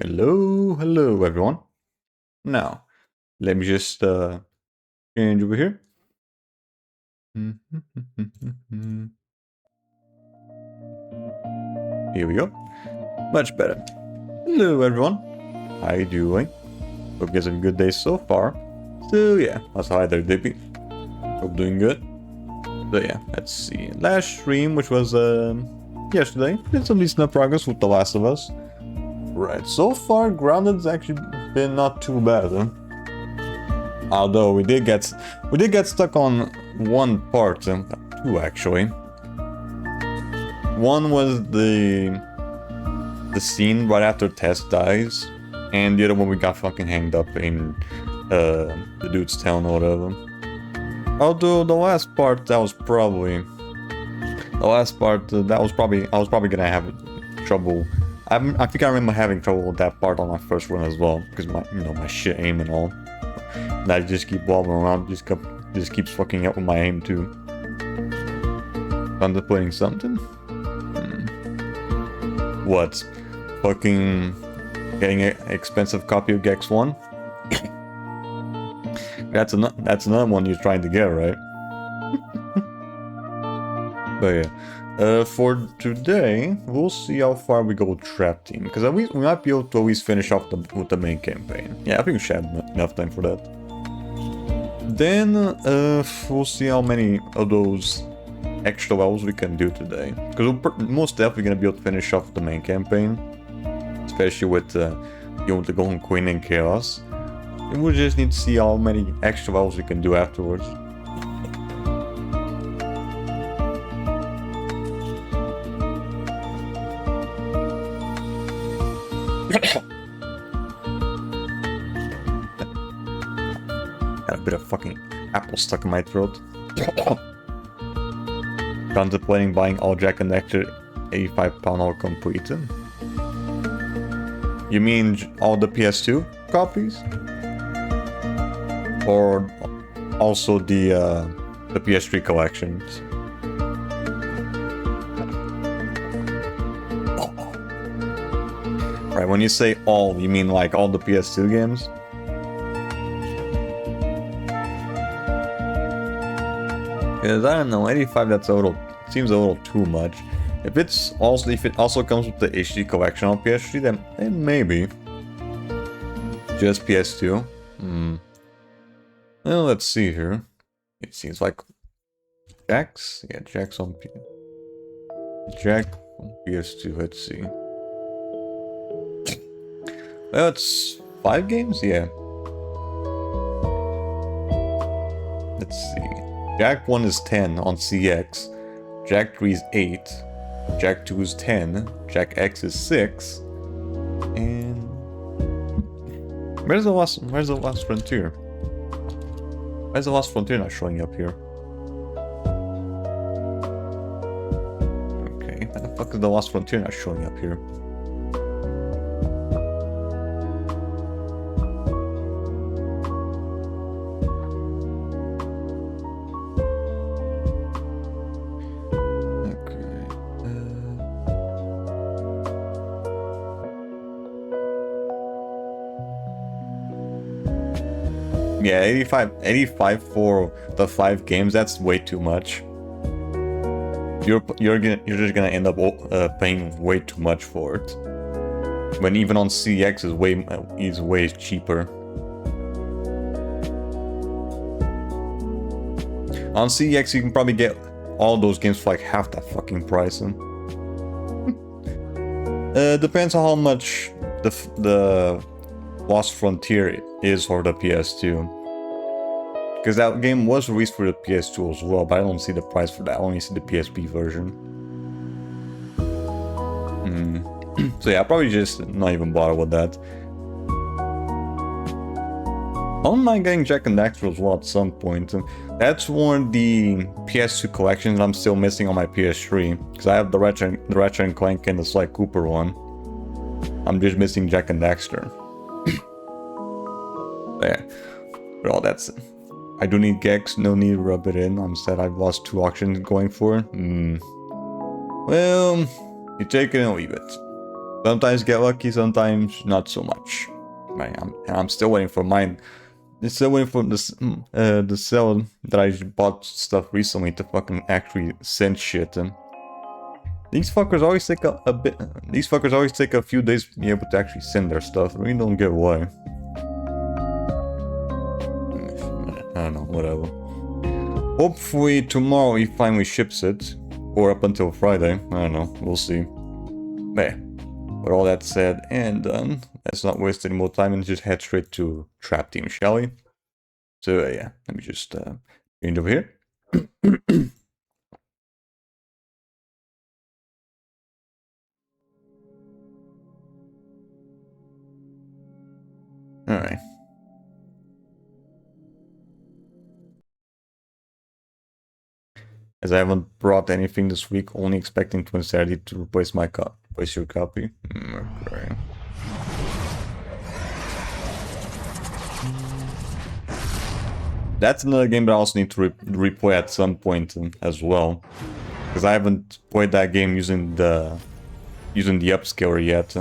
Hello everyone. Now, let me just change over here. Here we go. Much better. Hello everyone. How you doing? Hope you guys have a good day so far. So yeah, that's hi there, Dippy. Hope doing good. So yeah, let's see. Last stream, which was yesterday, did some decent progress with The Last of Us. Right, so far Grounded's actually been not too bad, huh? Although we did get stuck on one part, two actually. One was the scene right after Tess dies, and the other one we got fucking hanged up in the dude's town or whatever. Although the last part I was probably I was probably gonna have trouble. I think I remember having trouble with that part on my first run as well, because my shit aim and all. And I just keep wobbling around, just keeps fucking up with my aim too. Contemplating something? What? Fucking getting an expensive copy of Gex 1? That's another one you're trying to get, right? But yeah. For today, we'll see how far we go with Trap Team, because we might be able to always finish off with the main campaign. Yeah, I think we should have enough time for that. Then, we'll see how many of those extra levels we can do today, because we're most definitely going to be able to finish off the main campaign, especially with the Golden Queen and Chaos. And we'll just need to see how many extra levels we can do afterwards. Got a bit of fucking apple stuck in my throat. Contemplating buying all Jack and Nectar 85-pound all complete. You mean all the PS2 copies? Or also the PS3 collections? Right, when you say all, you mean like all the PS2 games? Because I don't know, 85 seems a little too much. If it also comes with the HD collection on PS3, then maybe. Just PS2? Well, let's see here. It seems like Jack's? Yeah, Jack's on PS2, let's see. Well, it's 5 games? Yeah. Let's see. Jack 1 is 10 on CX, Jack 3 is 8, Jack 2 is 10, Jack X is 6, and... Where's the last frontier? Why is the last frontier not showing up here? Okay, why the fuck is the last frontier not showing up here? Yeah, 85 for the 5 games, that's way too much. You're just gonna end up paying way too much for it. When even on CX is way cheaper. On CX you can probably get all those games for like half that fucking price. Depends on how much the Lost Frontier is for the PS2. Because that game was released for the PS2 as well, but I don't see the price for that. I only see the PSP version. So yeah, I'll probably just not even bother with that. I don't mind getting Jack and Daxter as well at some point. That's one of the PS2 collections I'm still missing on my PS3. Because I have the Ratchet and Clank and the Sly Cooper one. I'm just missing Jack and Daxter. There. Well, that's it. I do need Gex, no need to rub it in. Instead, I've lost 2 auctions going for it. Well, you take it and leave it. Sometimes get lucky, sometimes not so much. Man, I'm still waiting for mine. I'm still waiting for this the sale that I bought stuff recently to fucking actually send shit. And these fuckers always take a bit. These fuckers always take a few days to be able to actually send their stuff. I really don't get why. I don't know, whatever. Hopefully tomorrow he finally ships it, or up until Friday. I don't know, we'll see. But with all that said and done, let's not waste any more time and just head straight to Trap Team, shall we? So yeah, let me just change over here. Alright. As I haven't brought anything this week, only expecting Twin Saturday to replace my replace your copy. Okay. That's another game that I also need to replay at some point as well, because I haven't played that game using the upscaler yet.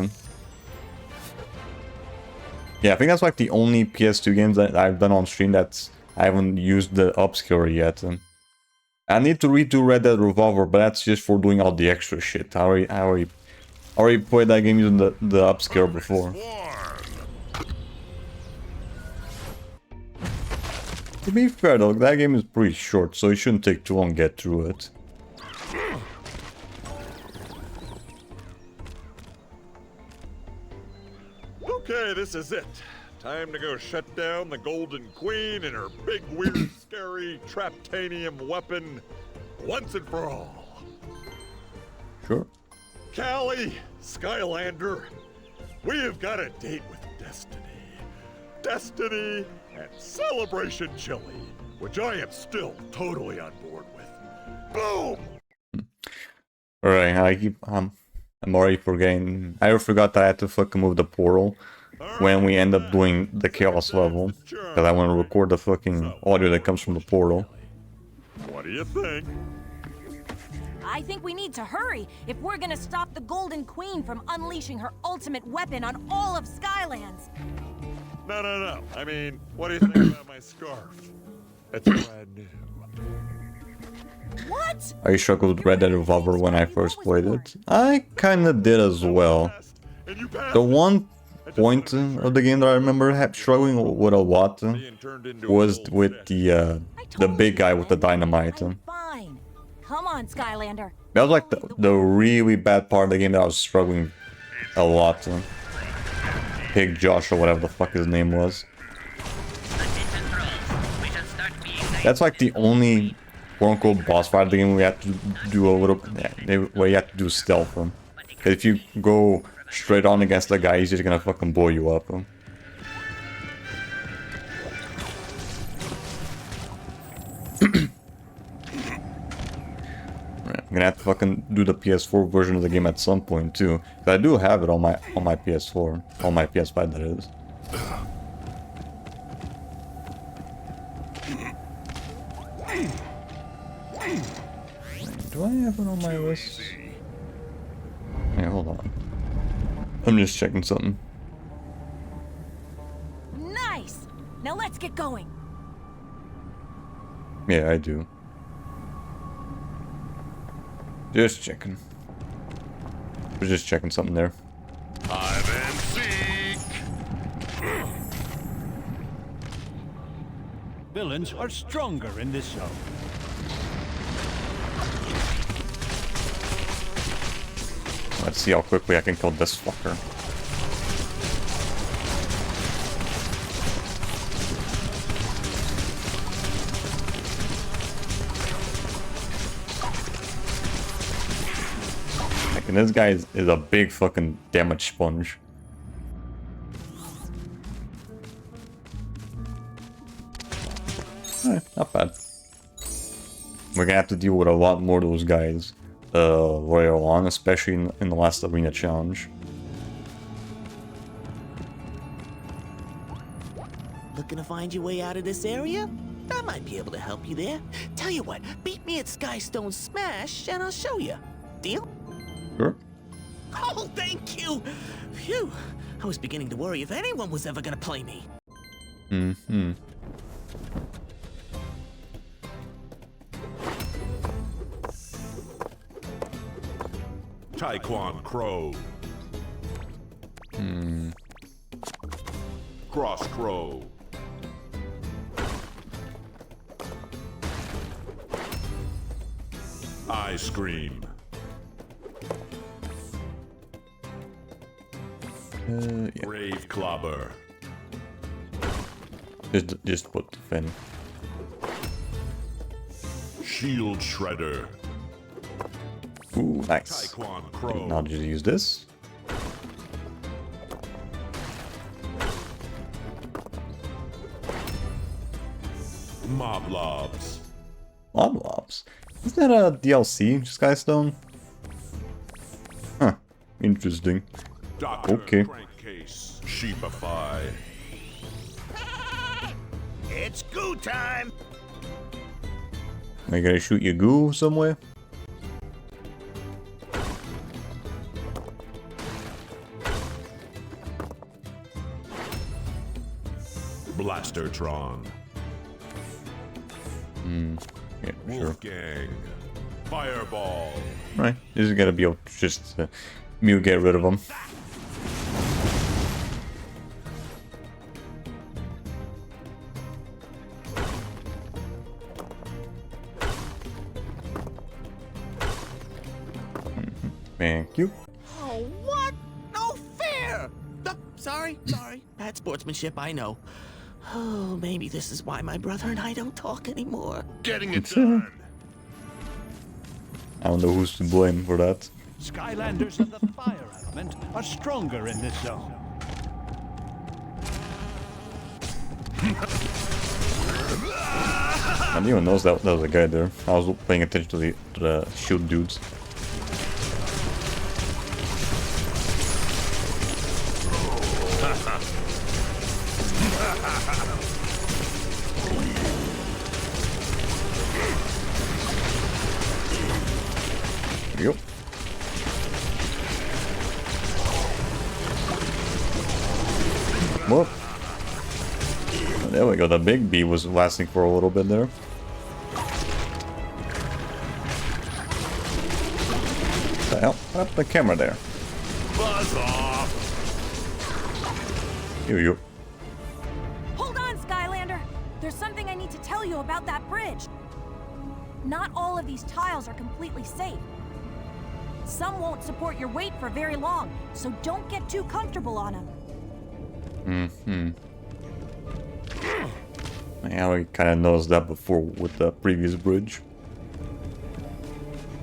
Yeah, I think that's like the only PS2 games that I've done on stream that I haven't used the upscaler yet. I need to redo Red Dead Revolver, but that's just for doing all the extra shit. I already played that game using the upscaler before. To be fair though, that game is pretty short, so it shouldn't take too long to get through it. Okay, this is it. Time to go shut down the Golden Queen and her big, weird, scary Traptanium weapon once and for all. Sure. Callie, Skylander, we have got a date with Destiny. Destiny and Celebration Chili, which I am still totally on board with. Boom! Alright, I'm already forgetting. I forgot that I had to fucking move the portal when we end up doing the chaos level, because I want to record the fucking audio that comes from the portal. What do you think? I think we need to hurry if we're gonna stop the Golden Queen from unleashing her ultimate weapon on all of Skylands. No. I mean, what do you think about my scarf? It's brand new. What? I struggled with Red Dead Revolver when I first played it. I kinda did as well. The one point of the game that I remember struggling with a lot was with the big guy with the dynamite. Fine. Come on, Skylander. That was like the really bad part of the game that I was struggling a lot. Pig Josh or whatever the fuck his name was. That's like the only quote-unquote boss fight of the game we had to do a little, where you have to do stealth. If you go straight on against the guy, he's just gonna fucking blow you up. I'm gonna have to fucking do the PS4 version of the game at some point too. Cause I do have it on my PS4, on my PS5 that is. Do I have it on my list? Yeah, hold on. I'm just checking something. Nice. Now let's get going. Yeah, I do. Just checking. We're just checking something there. Hide and seek. Villains are stronger in this zone. Let's see how quickly I can kill this fucker. And this guy is a big fucking damage sponge. Not bad. We're gonna have to deal with a lot more of those guys later on, especially in the last arena challenge. Looking to find your way out of this area? I might be able to help you there. Tell you what, beat me at Skystone Smash and I'll show you. Deal? Sure. Oh, thank you! Phew! I was beginning to worry if anyone was ever gonna play me. Mm-hmm. Taekwon Crow. Cross Crow. Ice Cream. Yeah. Brave Clobber. Just put the fin. Shield Shredder. Ooh, nice. Taekwon Crow. Now just use this. Moblobs. Moblobs. Is that a DLC, Skystone? Huh. Interesting. Dr. Okay. Crankcase. Sheepify. It's goo time! Are you gonna shoot your goo somewhere? Blastertron. Yeah, sure. Wolfgang. Fireball. Right. This is gonna be just Mew get rid of them. Thank you. Oh, what? No fair! Oh, sorry. Bad sportsmanship, I know. Oh, maybe this is why my brother and I don't talk anymore. Getting it done. I don't know who's to blame for that. Skylanders and the fire element are stronger in this zone. I didn't even notice that was a guy there. I was paying attention to the shield dudes. There you go. Whoop. Oh, there we go. The big bee was lasting for a little bit there. What the hell? Put up the camera there. Buzz off. Here you go. Hold on, Skylander! There's something I need to tell you about that bridge. Not all of these tiles are completely safe. Some won't support your weight for very long, so don't get too comfortable on them. Yeah, we kind of noticed that before with the previous bridge.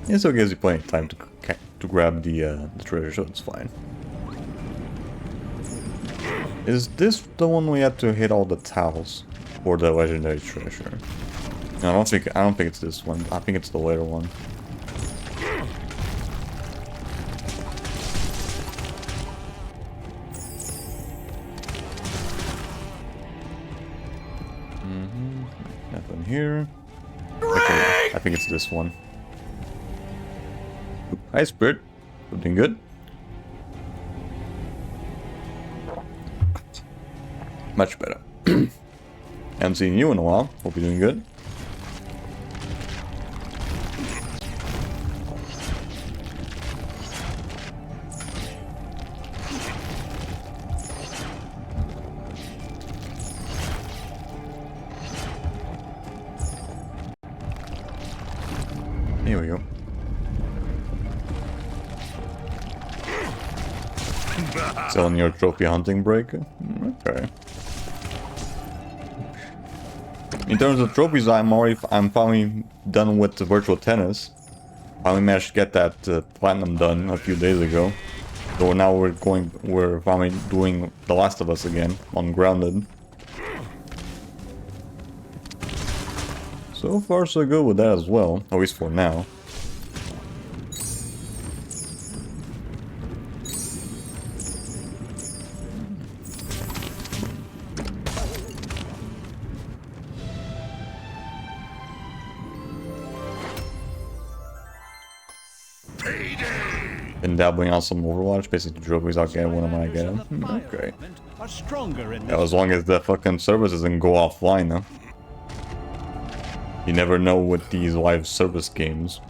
It still gives you plenty of time to grab the treasure, so it's fine. Is this the one we had to hit all the tiles for the legendary treasure? No, I don't think it's this one. I think it's the later one. Nothing here. Okay, I think it's this one. Hi, Spirit. Something good? Much better. Haven't seen you in a while. Hope you're doing good. Here we go. Selling your trophy hunting break? Okay. In terms of trophies, I'm finally done with the virtual tennis. Finally managed to get that platinum done a few days ago. So now we're finally doing The Last of Us again on Grounded. So far so good with that as well, at least for now. Payday. Been dabbling on some Overwatch, basically trophies I'll get when I get them. Okay. Are stronger in Yeah, as long as the fucking service doesn't go offline, huh? You never know with these live service games.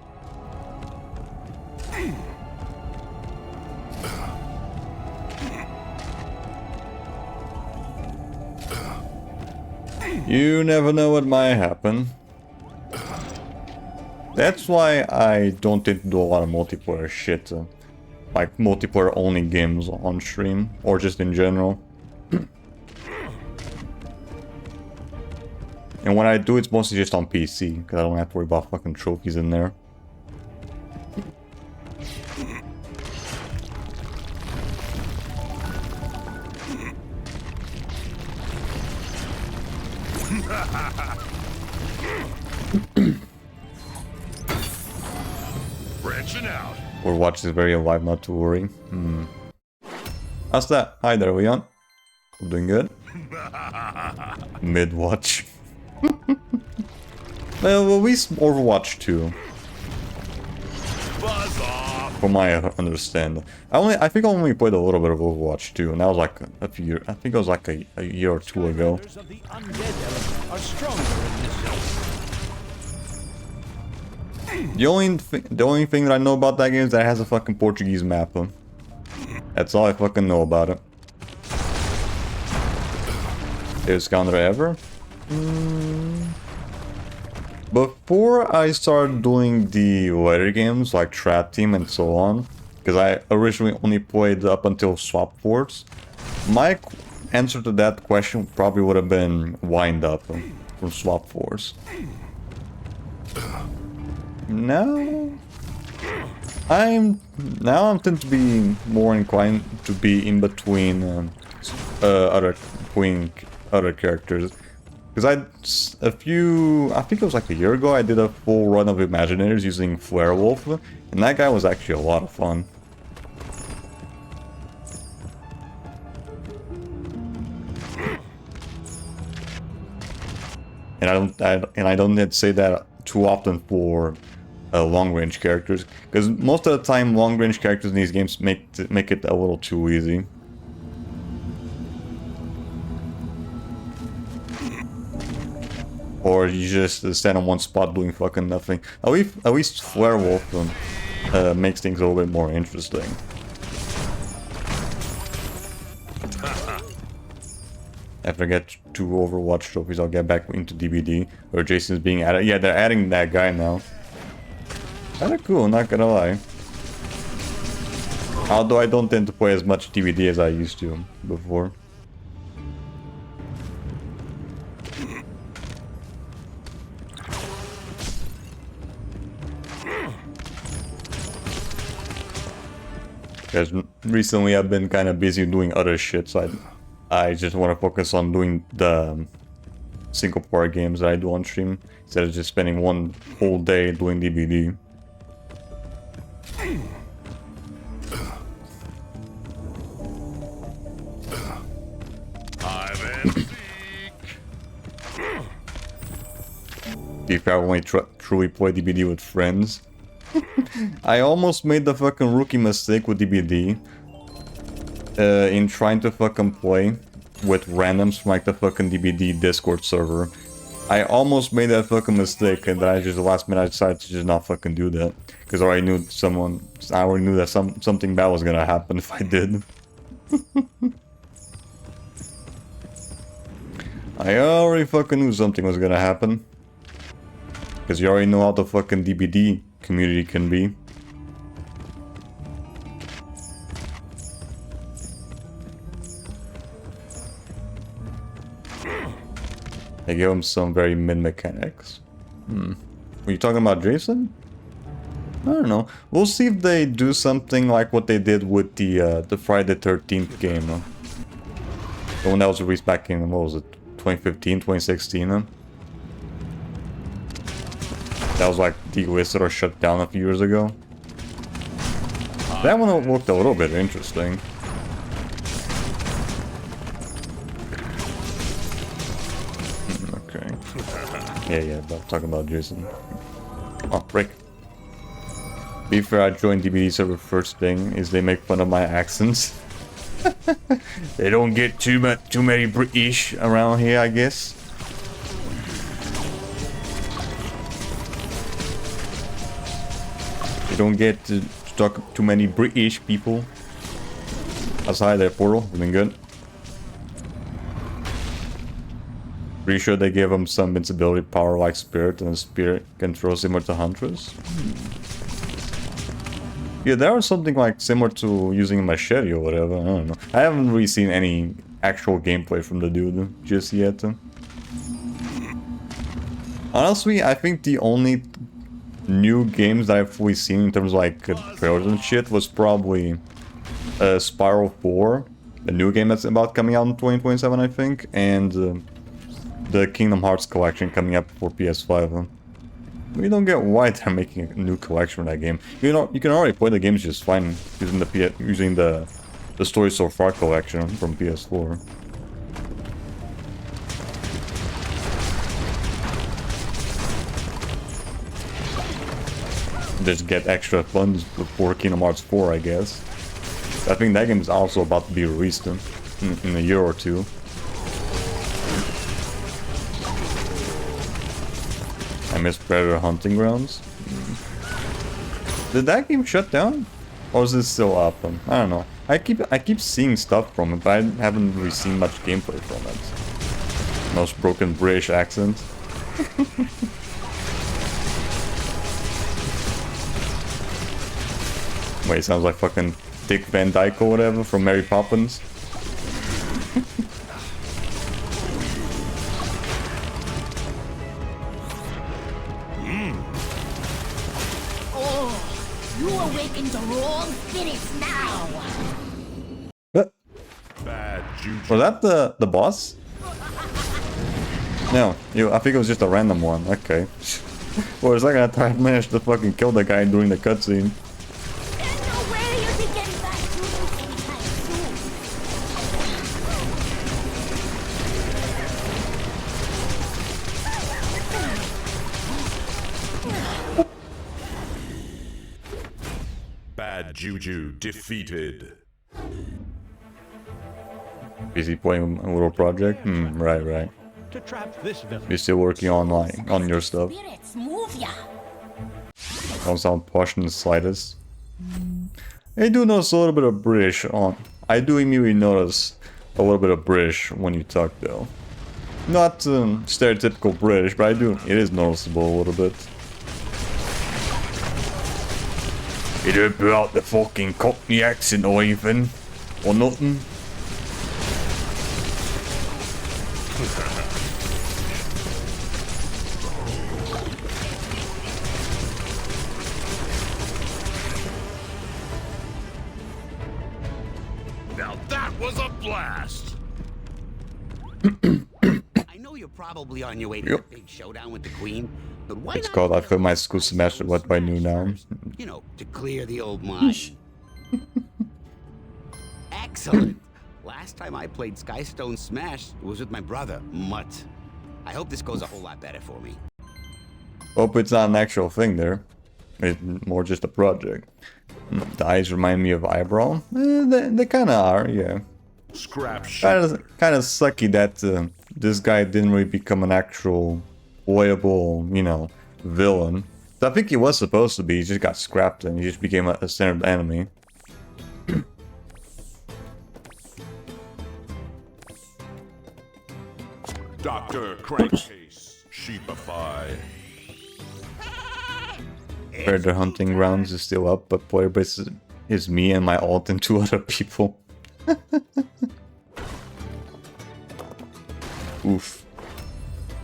You never know what might happen. That's why I don't tend to do a lot of multiplayer shit. Like multiplayer only games on stream. Or just in general. And when I do, it's mostly just on PC. Because I don't have to worry about fucking trophies in there. Branching out. Overwatch is very alive, not to worry. How's that? Hi there, Leon. I'm doing good. Mid-watch. Well, at least Overwatch 2. Buzz off. From my understanding. I think I only played a little bit of Overwatch 2, and that was like a few years. I think it was like a year or two ago. Of the undead element are stronger in this The only thing that I know about that game is that it has a fucking Portuguese map. That's all I fucking know about it. Is Skylander ever? Before I started doing the later games like Trap Team and so on, because I originally only played up until Swap Force, my answer to that question probably would have been Wind Up from Swap Force. Now I'm tend to be more inclined to be in between other characters, because I think it was like a year ago I did a full run of Imagineers using Flare Wolf, and that guy was actually a lot of fun. And I don't say that too often for long-range characters, because most of the time long-range characters in these games make it a little too easy. Or you just stand on one spot doing fucking nothing. At least Flare Wolf makes things a little bit more interesting. After I get 2 Overwatch trophies, I'll get back into DBD, where Jason's being added. Yeah, they're adding that guy now. Kinda cool, not gonna lie. Although I don't tend to play as much DBD as I used to before. Because recently I've been kind of busy doing other shit, so I just want to focus on doing the single player games that I do on stream, instead of just spending one whole day doing DBD. If I only truly play DBD with friends. I almost made the fucking rookie mistake with DBD. In trying to fucking play with randoms from like the fucking DBD Discord server. I almost made that fucking mistake, and then I just last minute I decided to just not fucking do that. Because I already knew that something bad was gonna happen if I did. I already fucking knew something was gonna happen. Because you already know how the fucking DBD community can be. They give him some very mid mechanics. Were you talking about Jason? I don't know. We'll see if they do something like what they did with the Friday the 13th game. The one that was released back in, what was it, 2015, 2016? That was like delisted or shut down a few years ago. That one looked a little bit interesting. Okay. Yeah, talking about Jason. Oh, break. Be fair, I joined DBD server first thing is they make fun of my accents. They don't get too many British around here, I guess. They don't get to talk too many British people. That's hi there, Portal. Doing good. Pretty sure they gave him some invincibility power like Spirit, and the Spirit can throw similar to Huntress. Yeah, there was something like similar to using a machete or whatever. I don't know. I haven't really seen any actual gameplay from the dude just yet. Honestly, I think the only new games that I've fully seen in terms of like trailers and shit was probably Spiral 4, the new game that's about coming out in 2027, I think, and the Kingdom Hearts collection coming up for PS5. We don't get why they're making a new collection for that game. You know, you can already play the games just fine using the Story So Far collection from PS4. Just get extra funds for Kingdom Hearts 4, I guess. I think that game is also about to be released in a year or two. I miss Predator Hunting Grounds. Did that game shut down? Or is it still up? I don't know. I keep seeing stuff from it, but I haven't really seen much gameplay from it. Most broken British accent. Wait, sounds like fucking Dick Van Dyke or whatever from Mary Poppins. You awakened the wrong spirits now. What? Bad juju. Was that the boss? No, I think it was just a random one. Okay. Well, it's like I managed to fucking kill the guy during the cutscene. There's no way you'll be getting back to me anytime soon. Bad juju defeated. Busy playing a little project? Right. To trap this villain. You're still working on your stuff. Spirits move ya. Don't sound posh in the slightest. I do notice a little bit of British on. I do immediately notice a little bit of British when you talk, though. Not stereotypical British, but it is noticeable a little bit. You don't put out the fucking Cockney accent or anything, or nothing. Now that was a blast. I know you're probably on your way to the big showdown with the Queen, but why It's not called I build Feel My a School custom Semester What by New Now. first? You know, to clear the old mush. Excellent. Last time I played Skystone Smash was with my brother, Mutt. I hope this goes a whole lot better for me. Hope it's not an actual thing there. It's more just a project. The eyes remind me of Eyebrow. They kind of are, yeah. Scrap shit. Kind of sucky that this guy didn't really become an actual playable, villain. I think he was supposed to be. He just got scrapped and he just became a standard enemy. Dr. Crankcase. Sheepify. Predator Hunting Grounds is still up, but player base is me and my alt and 2 other people. Oof.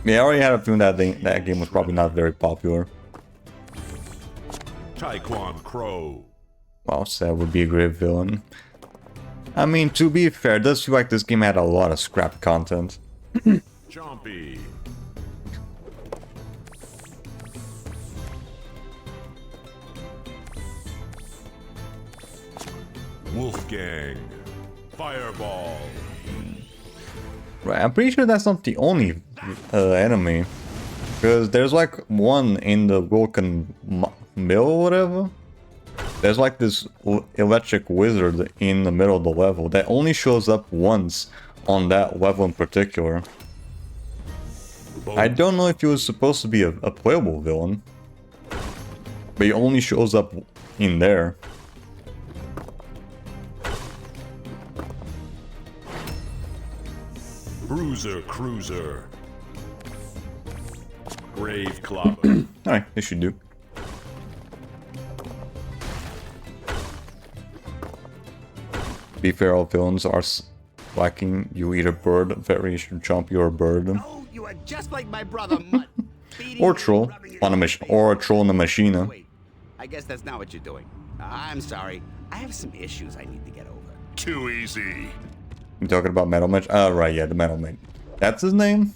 Yeah, I already had a feeling that game was probably not very popular. Taekwon Crow. Wow, Sad would be a great villain. I mean, to be fair, it does feel like this game had a lot of scrap content. Chompy. Wolfgang. Fireball. Right, I'm pretty sure that's not the only enemy. Because there's like one in the Vulcan mill or whatever. There's like this electric wizard in the middle of the level that only shows up once on that level in particular. I don't know if he was supposed to be a playable villain, but he only shows up in there. Bruiser Cruiser. Grave Clobber. Alright, this should do. Be fair, all villains are lacking. You eat a bird, variation chomp, you're a bird. Oh, you are just like my brother, Mutt. Or troll on a machine, or a troll in a machine. Wait, I guess that's not what you're doing. I'm sorry. I have some issues I need to get over. Too easy. You talking about Metal Mage? Oh, right, yeah, the Metal Mage. That's his name?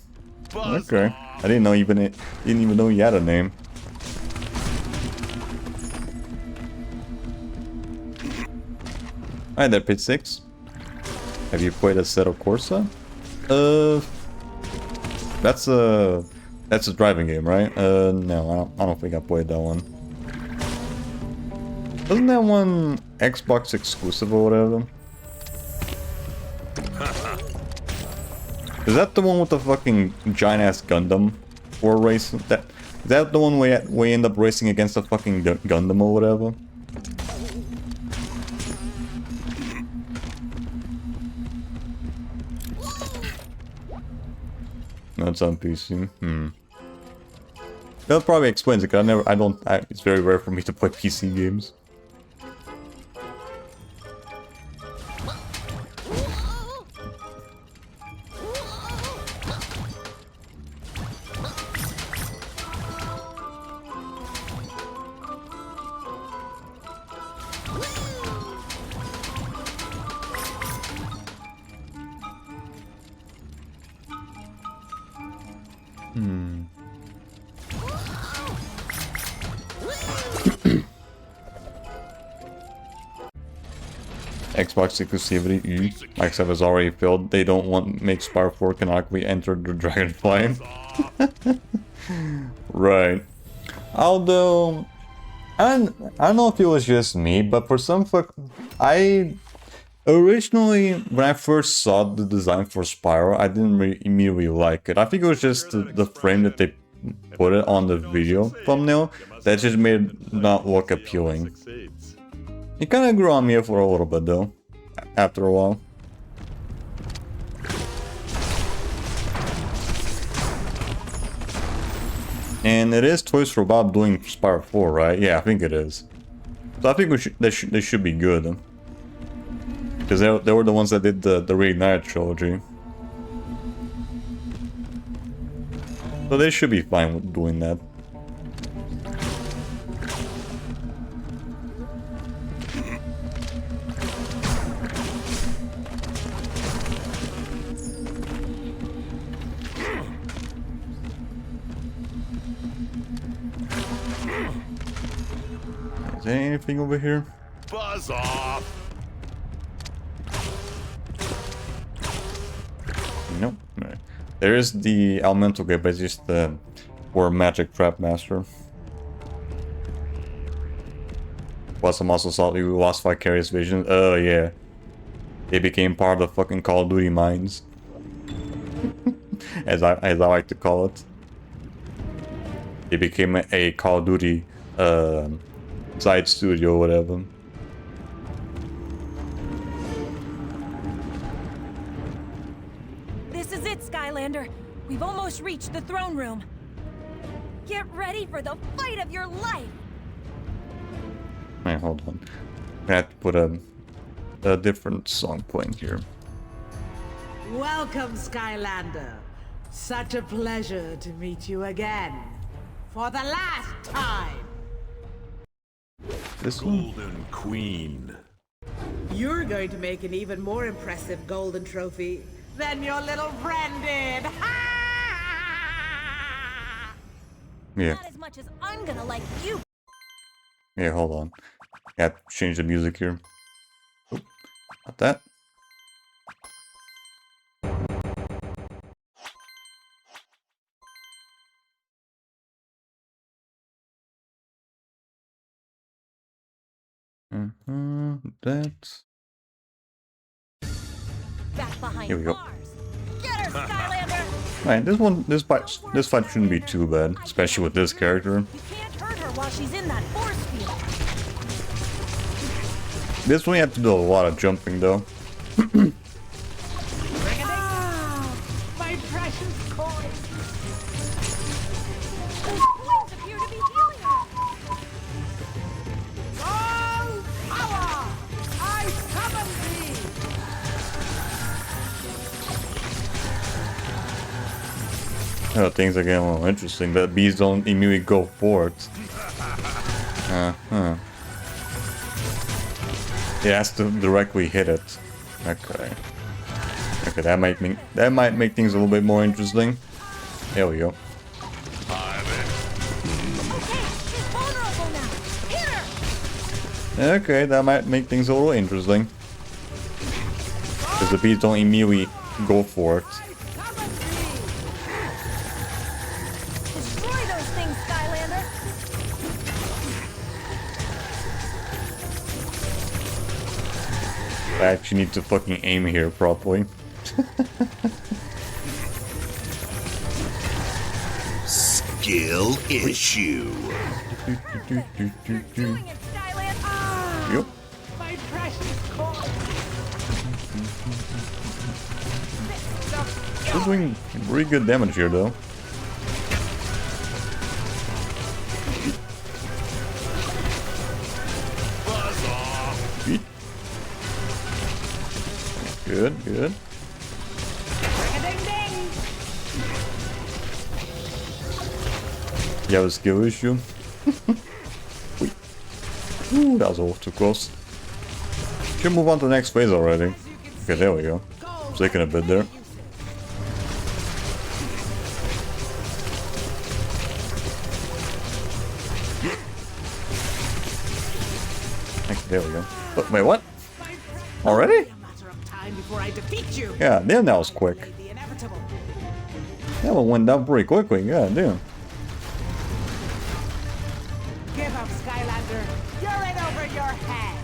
Buzz Okay. off. I didn't even know he had a name. Alright there, Pit 6. Have you played Assetto Corsa? That's a driving game, right? No, I don't think I played that one. Wasn't that one Xbox exclusive or whatever? Is that the one with the fucking giant ass Gundam or racing? Is that the one where we end up racing against the fucking Gundam or whatever? No, it's on PC. That probably explains it, cause it's very rare for me to play PC games. Xbox exclusivity, Microsoft has already filled. They don't want make Spyro 4 canonically enter the Dragonfly. Right. Although, I don't know if it was just me, but for some originally, when I first saw the design for Spyro, I didn't immediately like it. I think it was just the frame that they put it on the video thumbnail that just made it not look appealing. It kind of grew on me for a little bit though, after a while. And it is Toys for Bob doing Spyro 4, right? Yeah, I think it is. So I think they should be good. Because they were the ones that did the Reignited trilogy. So they should be fine with doing that. Is there anything over here? Buzz off. Nope. No. There is the elemental gate, but it's just or magic trap master. Plus, I'm also saw you lost vicarious vision. Oh yeah, they became part of the fucking Call of Duty mines, as I like to call it. They became a Call of Duty side studio or whatever. This is it, Skylander. We've almost reached the throne room. Get ready for the fight of your life. Wait, hold on. I have to put a different song playing here. Welcome, Skylander. Such a pleasure to meet you again. For the last time. This one? Golden Queen. You're going to make an even more impressive golden trophy than your little friend did. Yeah. Not as much as I'm gonna like you. Yeah, hold on. I have to change the music here. Oop, not that. That. Back behind Here we go. bars. Get her, Skylander! Right, this fight shouldn't be too bad, especially with this character. You can't hurt her while she's in that force field. This one you have to do a lot of jumping though. My precious coin. Those coins appear to be healing her. All power! I summon thee! Oh, things are getting a little interesting, but bees don't immediately go for it. It has to directly hit it. Okay. Okay, that might make things a little bit more interesting. There we go. Okay, she's vulnerable now. Hit her! Okay, that might make things a little interesting. Because the bees don't immediately go for it. Destroy those things, Skylander. I actually need to fucking aim here properly. Skill issue. Doing it, Skylander. Yep. My precious coin. We're doing pretty good damage here though. Yeet. Good, good. You have a skill issue? Wait. Ooh, that was all too close. Should move on to the next phase already. Okay, there we go. It's taking a bit there. Okay, there we go. But, wait, what? Already? A matter of time before I defeat you. Yeah, damn, that was quick. The inevitable. That one went down pretty quickly, yeah, damn. Give up, Skylander. You're in over your head.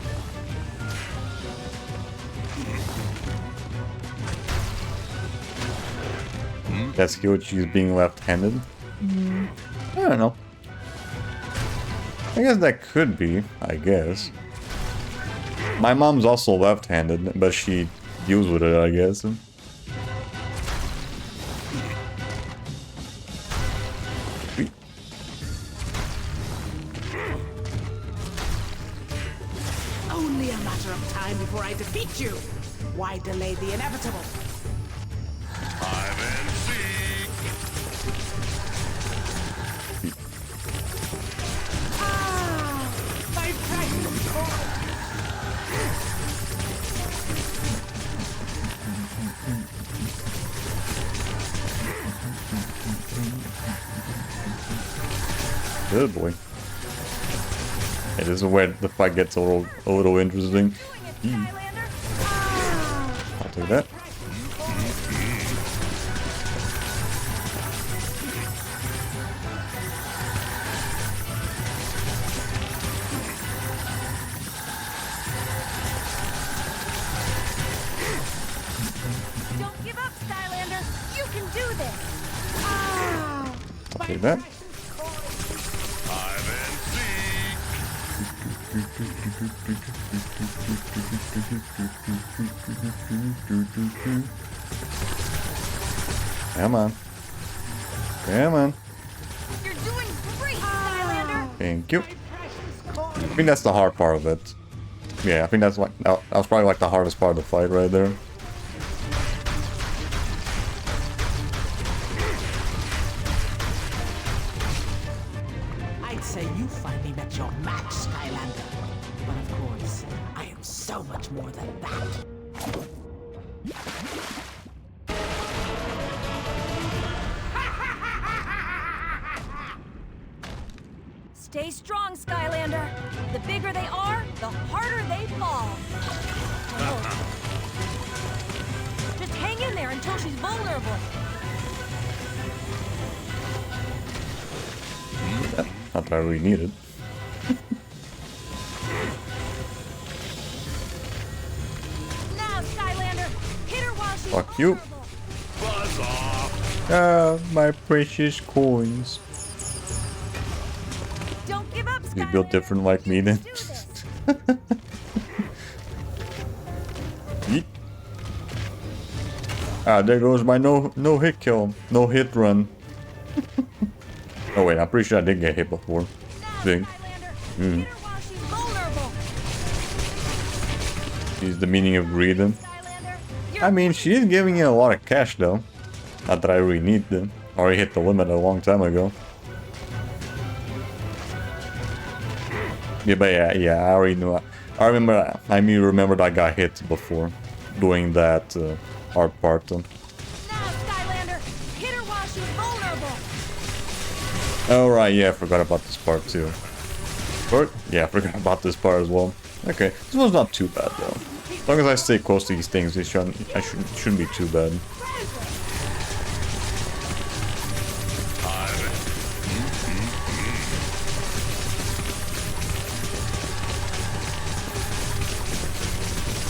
That's good, she's being left-handed. I don't know. I guess that could be, I guess. My mom's also left-handed, but she deals with it, I guess. Only a matter of time before I defeat you. Why delay the inevitable? Hide and seek. My precious coin. Good boy. Hey, this is where the fight gets a little interesting. Doing it, Skylander. I'll take that. Don't give up, Skylander. You can do this. I'll take that. Hide and seek. Come on. Come on. You're doing great, Skylander. Thank you. I think that's the hard part of it. Yeah, I think that's like that was probably like the hardest part of the fight right there. I'd say you finally met your match, Skylander. But of course, I am so much more than that. Stay strong, Skylander. The bigger they are, the harder they fall. Just hang in there until she's vulnerable. Not that I really need it. Fuck you. Buzz off. Ah, my precious coins. Don't give up, You built Skylander. different like me then. Do this. Yeet. Ah, there goes my no hit kill, no hit run. Oh wait, I'm pretty sure I did get hit before. Now, Thing. Skylander, hit her while she's vulnerable. Is the meaning of greeding. Skylander, you're I mean, she is giving you a lot of cash though. Not that I really need them. Already hit the limit a long time ago. Yeah, but yeah, I already knew. I remember. I mean, remembered I got hit before doing that hard part. now, Skylander, hit her while she's vulnerable. Oh right, yeah, I forgot about this part too. Or, yeah, I forgot about this part as well. Okay, this one's not too bad though. As long as I stay close to these things, it shouldn't be too bad.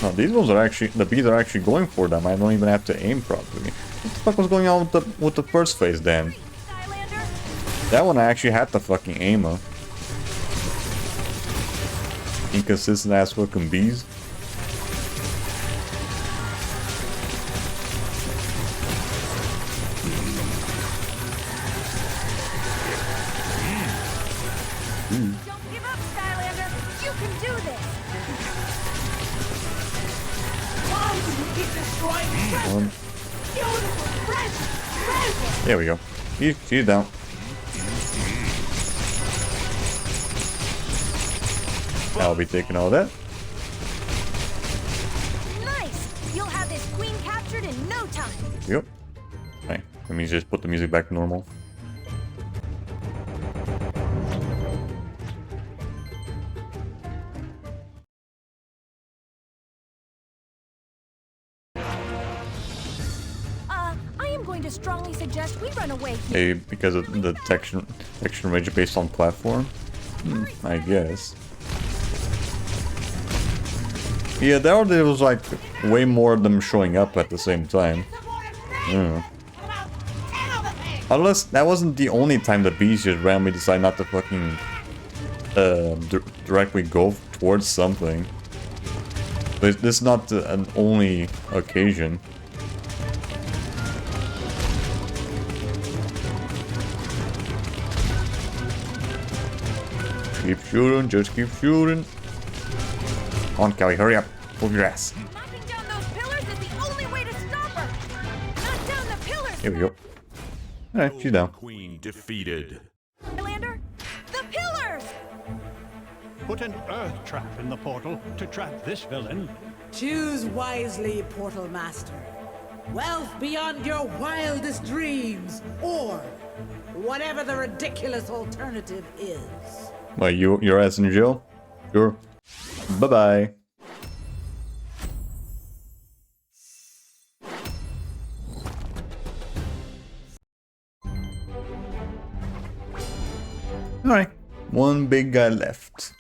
No, these ones are actually, the bees are actually going for them. I don't even have to aim properly. What the fuck was going on with the first phase then? Skylander, That one I actually had to fucking aim her. Inconsistent ass fucking bees. don't give up, Skylander. You can do this. Why do you keep destroying treasure? One. Beautiful treasure! There we go. She's down. I'll be taking all that. Nice. You'll have this queen captured in no time. Yep. Okay. Let me just put the music back to normal. I am going to strongly suggest we run away here. Maybe because of the detection range based on platform? I guess. Yeah, there was like way more of them showing up at the same time. Yeah. Unless that wasn't the only time the bees just randomly decide not to fucking directly go towards something. But this is not an only occasion. Keep shooting, just keep shooting. Come on, Kelly, hurry up. Move your ass. Knocking down those pillars is the only way to stop her. Knock down the pillars. Here we go. Alright, she's down. Queen defeated. Skylander, the pillars. Put an earth trap in the portal to trap this villain. Choose wisely, Portal Master. Wealth beyond your wildest dreams, or whatever the ridiculous alternative is. Wait, your ass in jail? Sure. Bye-bye. Alright, one big guy left.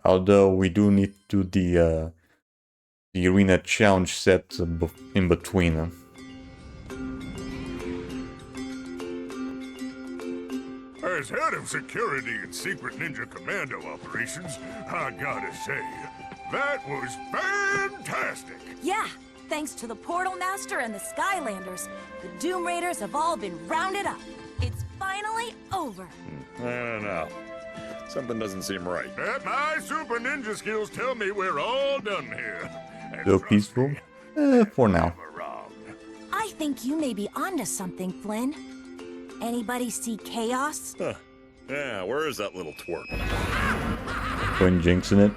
Although we do need to do the arena challenge set in between. As head of security and secret ninja commando operations, I gotta say, that was fantastic! Yeah, thanks to the Portal Master and the Skylanders, the Doom Raiders have all been rounded up. It's finally over. I don't know. Something doesn't seem right. My super ninja skills tell me we're all done here. And So trust peaceful? me, For now. I'm around. I think you may be onto something, Flynn. Anybody see chaos? Yeah, where is that little twerp? Going jinxing it.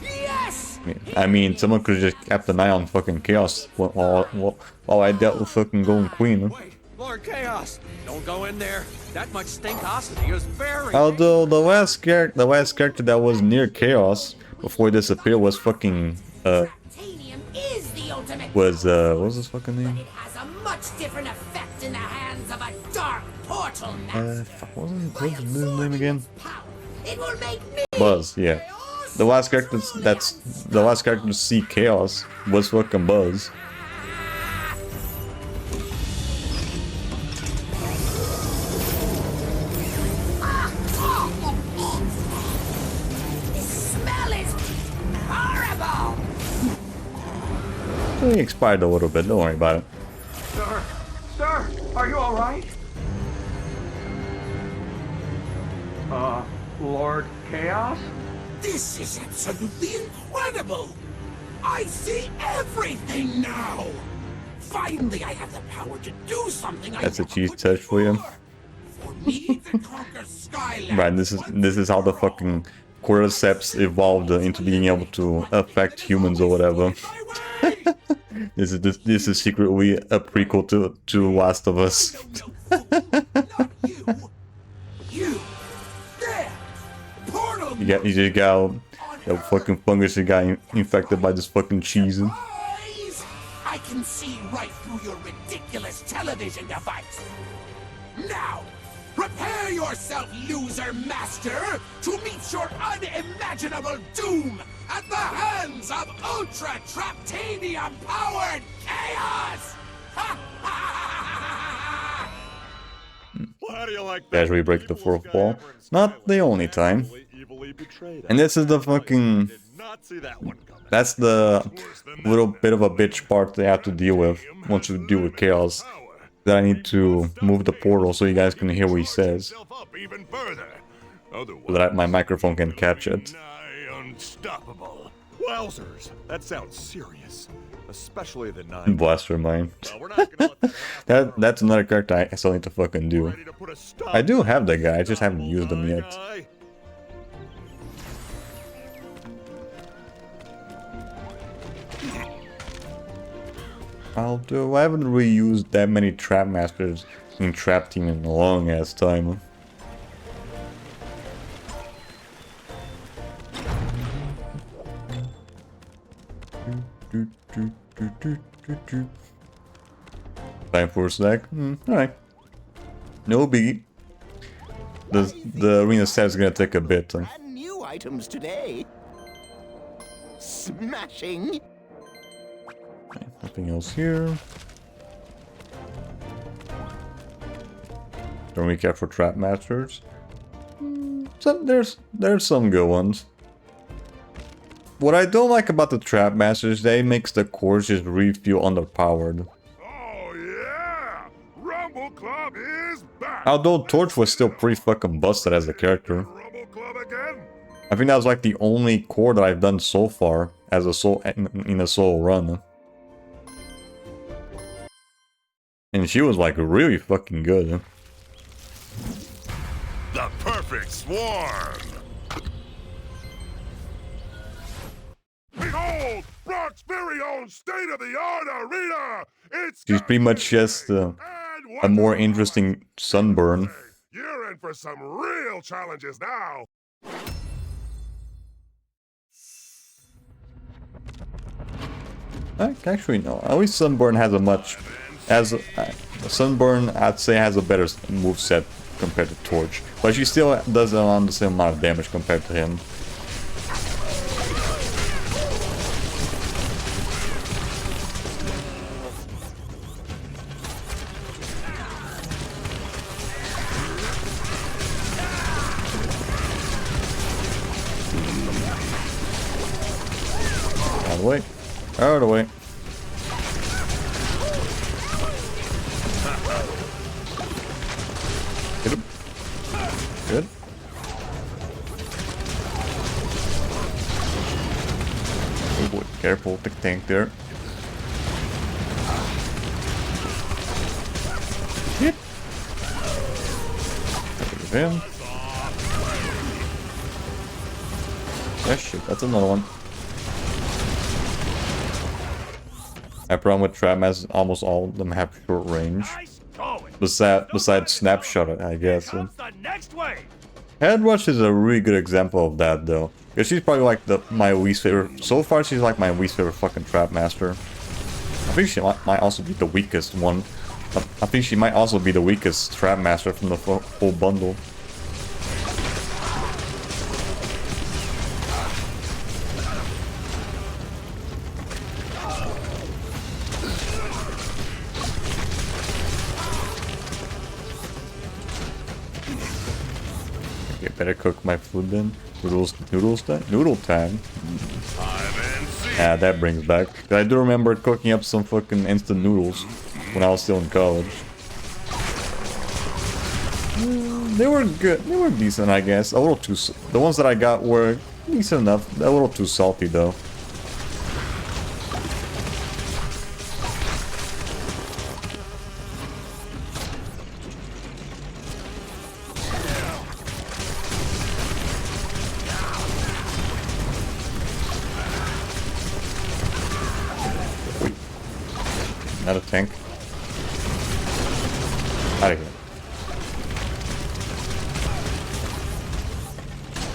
Yes! I mean, someone could have just kept an eye on fucking chaos while I dealt with fucking Golden Queen. Huh? Wait, Lord Chaos! Don't go in there. That much stinkosity is very. Although the last character that was near chaos before he disappeared was fucking Titanium is the ultimate. what was his fucking But name? it has a much different effect in the hands of a dark portal master. What was his name again? Power. It will make me Buzz, yeah. chaos the last character to see chaos was fucking Buzz. He expired a little bit, don't worry about it. Sir, are you alright? Lord Chaos? This is absolutely incredible! I see everything now! Finally, I have the power to do something. That's a cheese touch for you. For me to conquer Skylanders. Right, this is how the fucking cordyceps evolved into being able to affect humans or whatever. This is secretly a prequel to Last of Us. You just got that fucking fungus that got infected by this fucking cheese. I can see right through your ridiculous television device. Now, prepare yourself, loser master, to meet your unimaginable doom at the hands of Ultra Traptanium powered chaos! Well, how do you like that? As we break the fourth wall. Not the only time. And this is the fucking... That's the little bit of a bitch part they have to deal with once you deal with chaos. That I need to move the portal so you guys can hear what he says. So that my microphone can catch it. Unstoppable. Wowzers, that sounds serious. Especially the 9. Blaster mine. That's another character I still need to fucking do. I do have that guy, I just haven't used him yet. I haven't really used that many Trap Masters in Trap Team in a long ass time. Time for a snack? Alright. No biggie. The arena set is gonna take a bit. New items today. Smashing. Okay, nothing else here. Don't recap for Trap Masters. There's some good ones. What I don't like about the Trap Masters, they makes the cores just really feel underpowered. Oh yeah! Rumble Club is back! Although Torch was still pretty fucking busted as a character. Rumble Club again? I think that was like the only core that I've done so far as a in a solo run. And she was like really fucking good. The perfect swarm! Behold, Brock's very own state-of-the-art arena! She's pretty much just a more interesting Sunburn. You're in for some real challenges now! Actually, no. At least Sunburn has a much... Sunburn, I'd say, has a better moveset compared to Torch. But she still does around the same amount of damage compared to him. Out of the way. Out of the way. Hit him. Good. Oh boy, careful, the tank there. Hit. Get rid of him. Ah shit, that's another one. My problem with Trap Masters, almost all of them have short range. Besides Snapshot, I guess. Head Rush is a really good example of that, though. Because she's probably like my least favorite. So far, she's like my least favorite fucking Trap Master. I think she might also be the weakest one. I think she might also be the weakest Trap Master from the full bundle. Okay, better cook my food then. Noodle time. Yeah, that brings back. I do remember cooking up some fucking instant noodles when I was still in college. They were good. They were decent, I guess. A little too. The ones that I got were decent enough. A little too salty though. Not a tank. Out of here.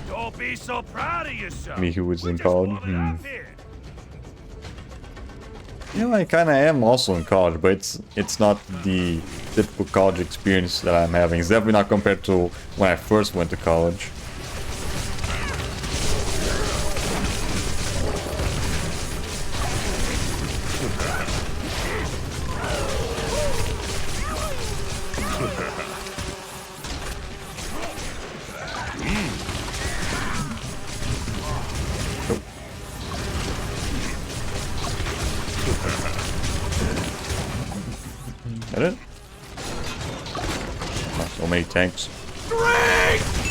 Don't be so proud of yourself. Me who was in college. You know, I kind of am also in college, but it's not the typical college experience that I'm having. It's definitely not compared to when I first went to college. That it? Oh, so many tanks.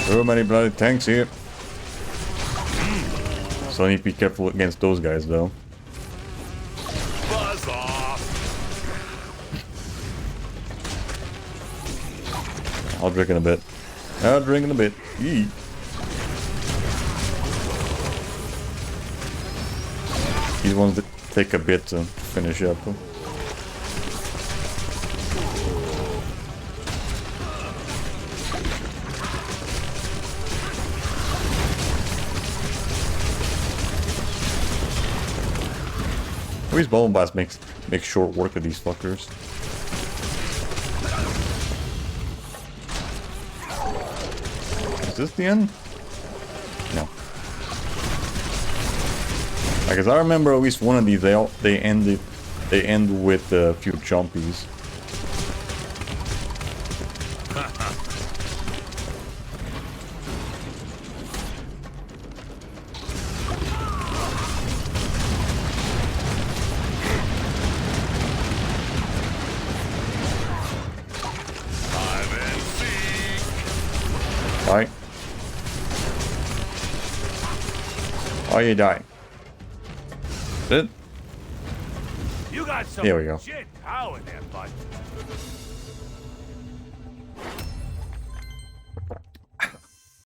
So many bloody tanks here. So I need to be careful against those guys though. Buzz off. I'll drink in a bit. I'll drink in a bit. Eat. These ones that take a bit to finish up. These Bumble Blast makes short work of these fuckers. Is this the end? No. Because I remember at least one of these they end with a few chompies. Die. Oh, you die. It? You got some Here we go. shit power there, bud.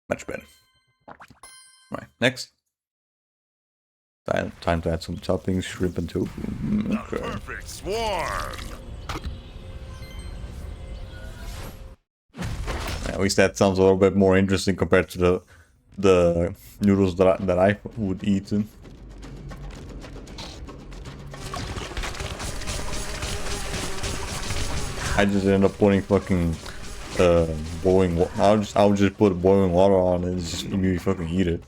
Much better. Right, next. Time to add some toppings, shrimp and tofu. Okay. Perfect swarm. At least that sounds a little bit more interesting compared to the noodles that I would eat. I just end up putting fucking boiling water. I'll just put boiling water on and just immediately fucking eat it.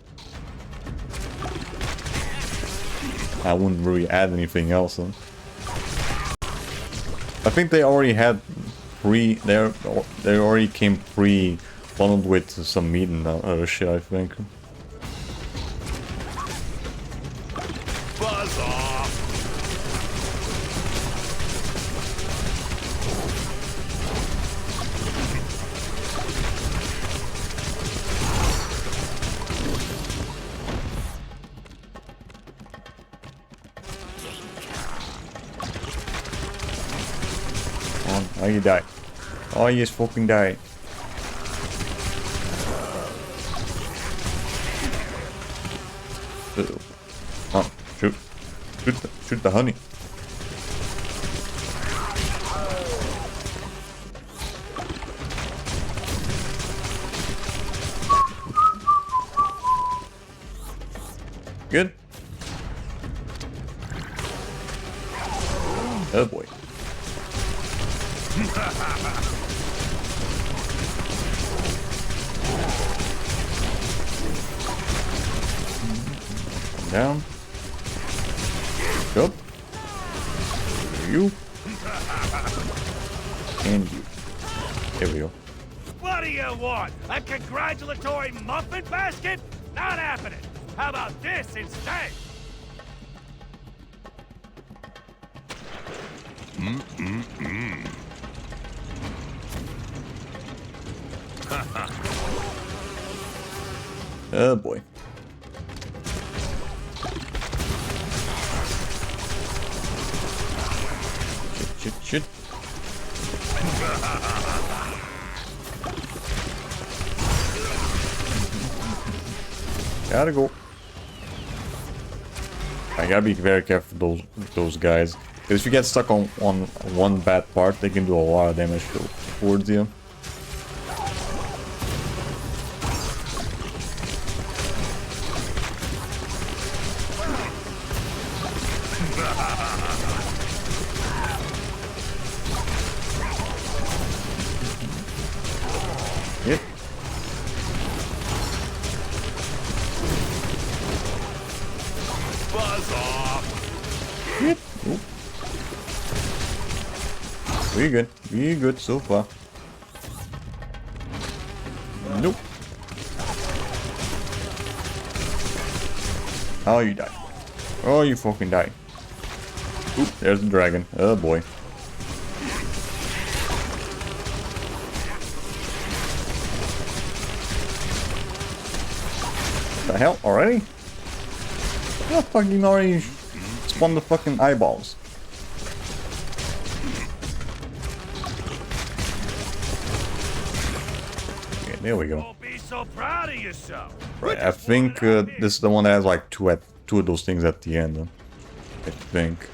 I wouldn't really add anything else. Huh? I think they already had they already came pre-bundled with some meat and other shit, I think. Buzz off. Oh, you die. Oh, you just fucking die. Oh, shoot the honey. Good. Oh boy. Down. Up. You. And you. There we go. What do you you want? A congratulatory muffin basket? Not happening. How about this instead? Oh boy. Shit. Gotta go. I gotta be very careful with those guys. Because if you get stuck on one bad part, they can do a lot of damage towards you. Yep. Buzz off. Yep. Oop. We good so far. Nope. Oh, you die. Oh, you fucking die. Oop, there's the dragon. Oh boy. The hell? Already? Oh, fucking already spawned the fucking eyeballs. Okay, there we go. Don't be so proud of yourself. Right, I think this is the one that has like two of those things at the end. I think.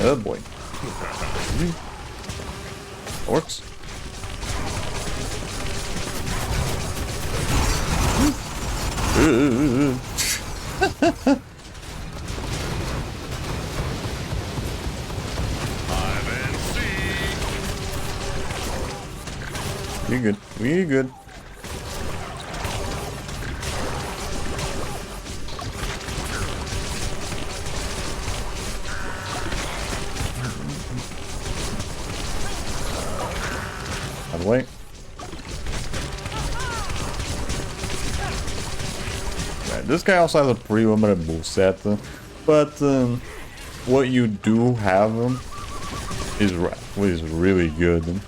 Oh boy. Works. We good. We good. By the way. Right, this guy also has a pretty limited moveset, but what you do have is really good.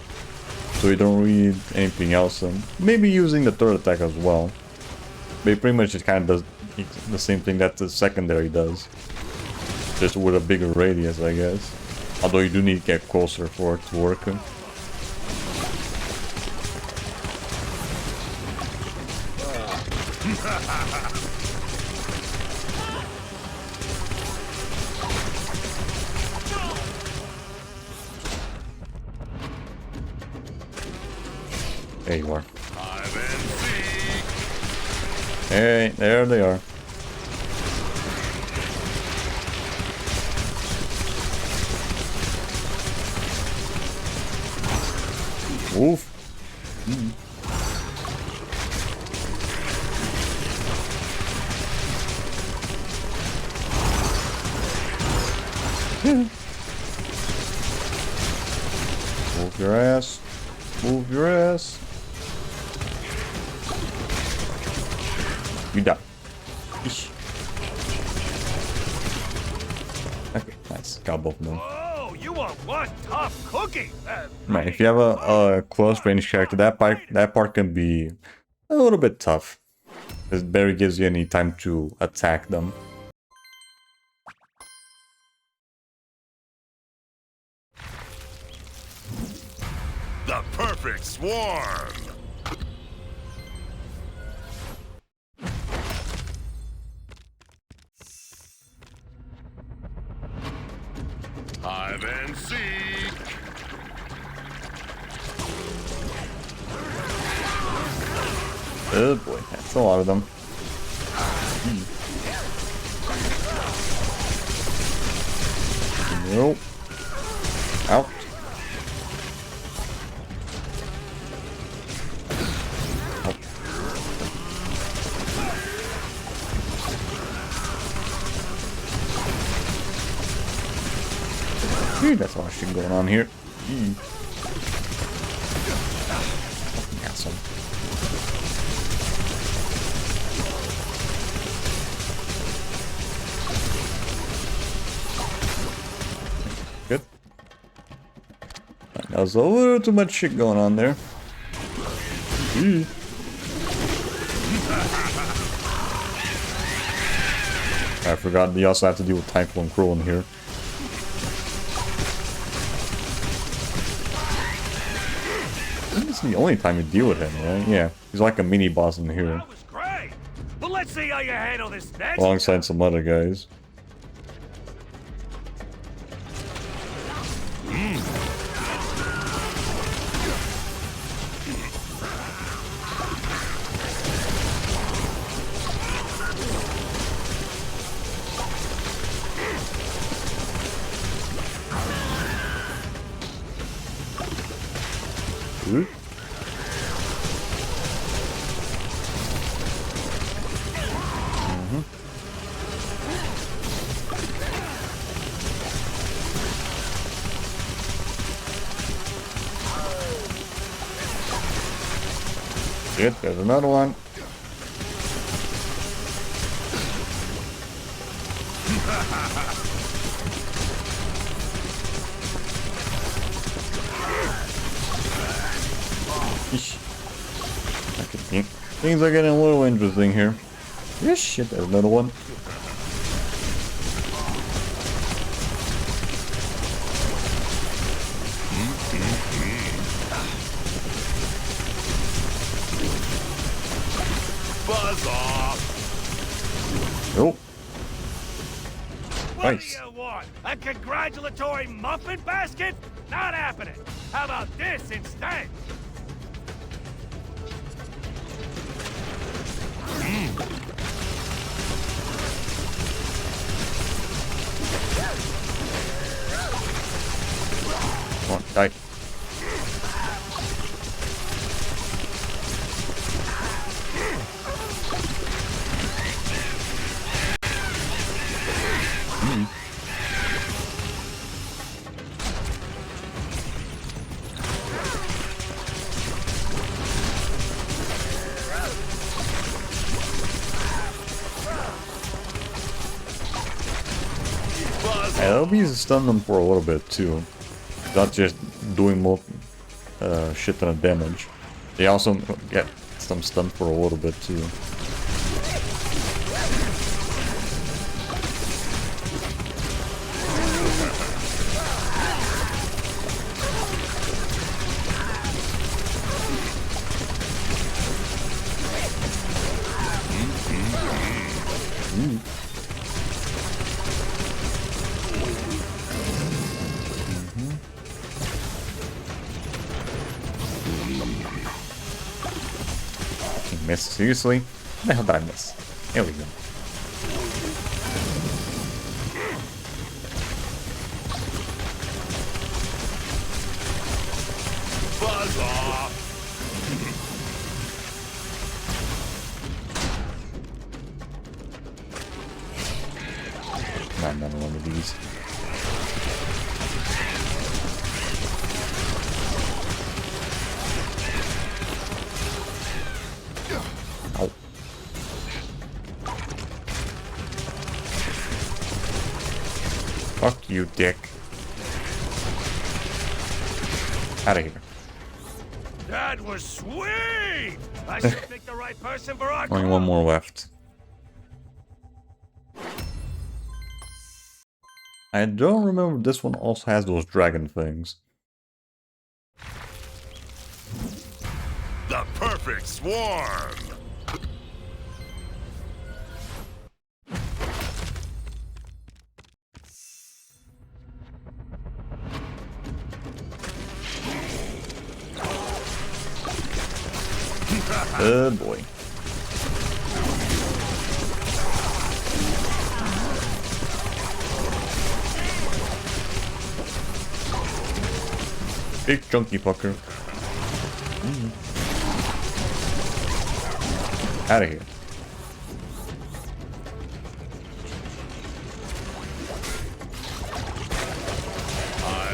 So you don't need anything else. Maybe using the third attack as well. But it pretty much just kind of does the same thing that the secondary does. Just with a bigger radius, I guess. Although you do need to get closer for it to work. There you are. Hey, there they are. Oof. Move your ass. Move your ass. You die. Eesh. Okay, nice. Got both of them. Oh, you are one tough cookie. Man, if you have a close range character, that part can be a little bit tough. Because it barely gives you any time to attack them. The perfect swarm. Hide and seek. Oh boy, that's a lot of them. Nope. Out. Dude, that's a lot of shit going on here. Fucking asshole. Good. That was a little too much shit going on there. I forgot we also have to deal with Typhoon Crow in here. This is the only time you deal with him, right? Yeah, he's like a mini boss in here. That was great. But let's see how you handle this next. Alongside some other guys. Shit, there's another one. Okay, things are getting a little interesting here. Yes, shit, there's another one. Buzz off! Nope. What Nice. do you want? A congratulatory muffin basket? Not happening. How about this instead? Come on, die. I'll be stun them for a little bit too. Not just doing more shit ton of damage. They also get some stun for a little bit too. Miss, seriously? What the hell did I miss? There we go. Buzz off! Not another one of these. Ow. Fuck you, dick. Out of here. That was sweet! I should pick the right person for our Only one more left. I don't remember if this one also has those dragon things. The perfect swarm! Good boy. Big chunky fucker. Out of here. I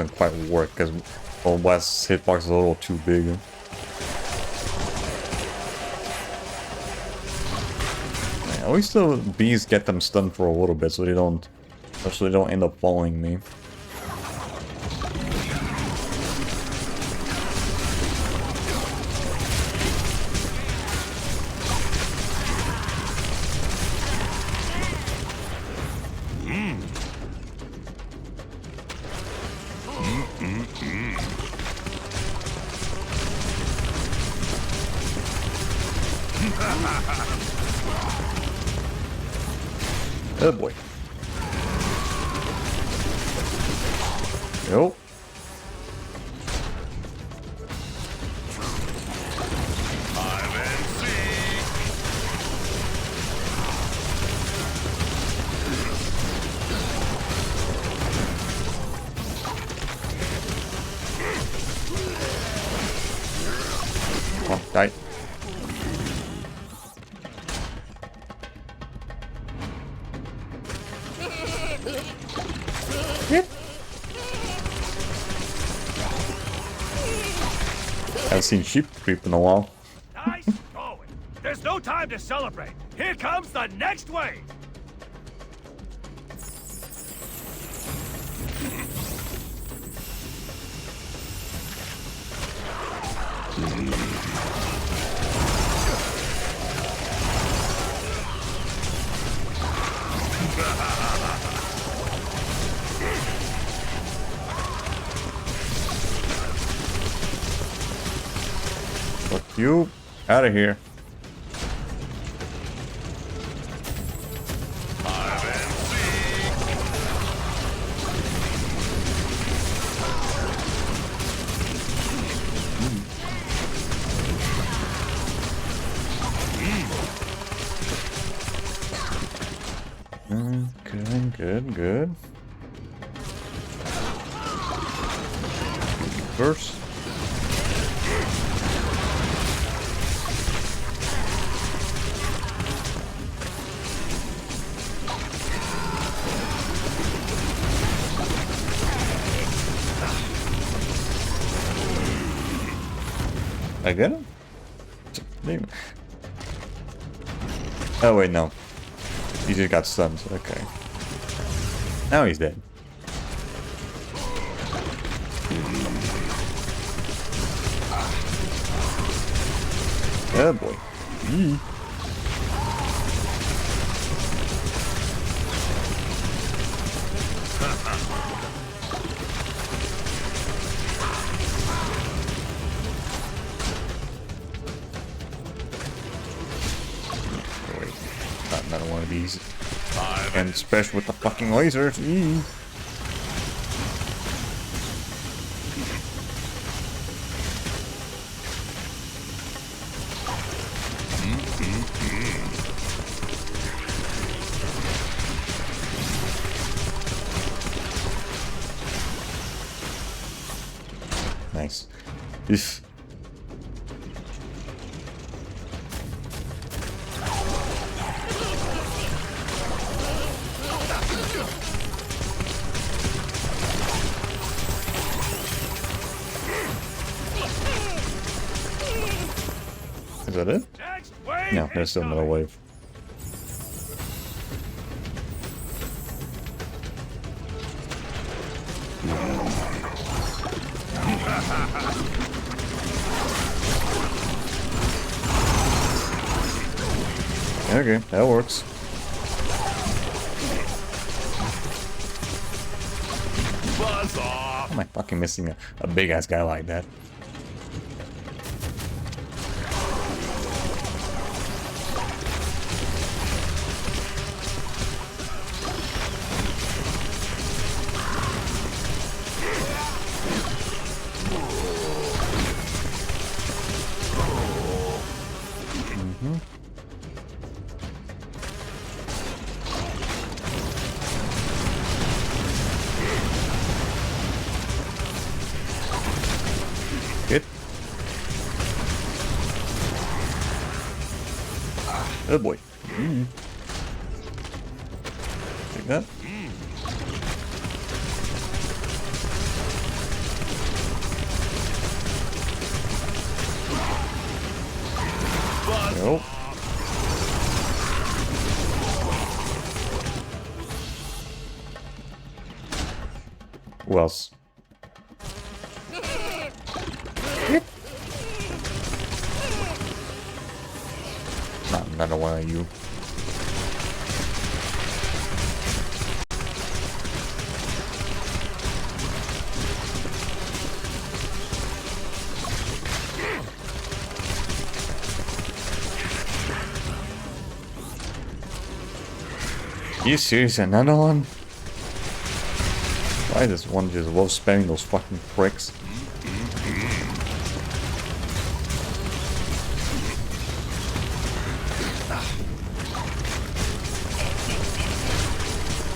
doesn't quite work because West's hitbox is a little too big. Yeah, at least the bees get them stunned for a little bit so they don't end up following me. Oh boy. Nope. Oh, die. Haven't seen sheep creep in a while. Nice going. There's no time to celebrate. Here comes the next wave. Fuck you. Out of here. Good. First. I get him? Maybe. Oh wait, no. He just got stunned. Okay. Now he's dead. Oh boy. Wait, not another one of these. And special with the fucking lasers. Nice. If is that it? No, there's still another wave. Okay, that works. Buzz off. How am I fucking missing a big ass guy like that? Hit. Oh boy. Take that. Nope. Who else? Not another one of you. You serious? Another one? Why does one just love spamming those fucking pricks?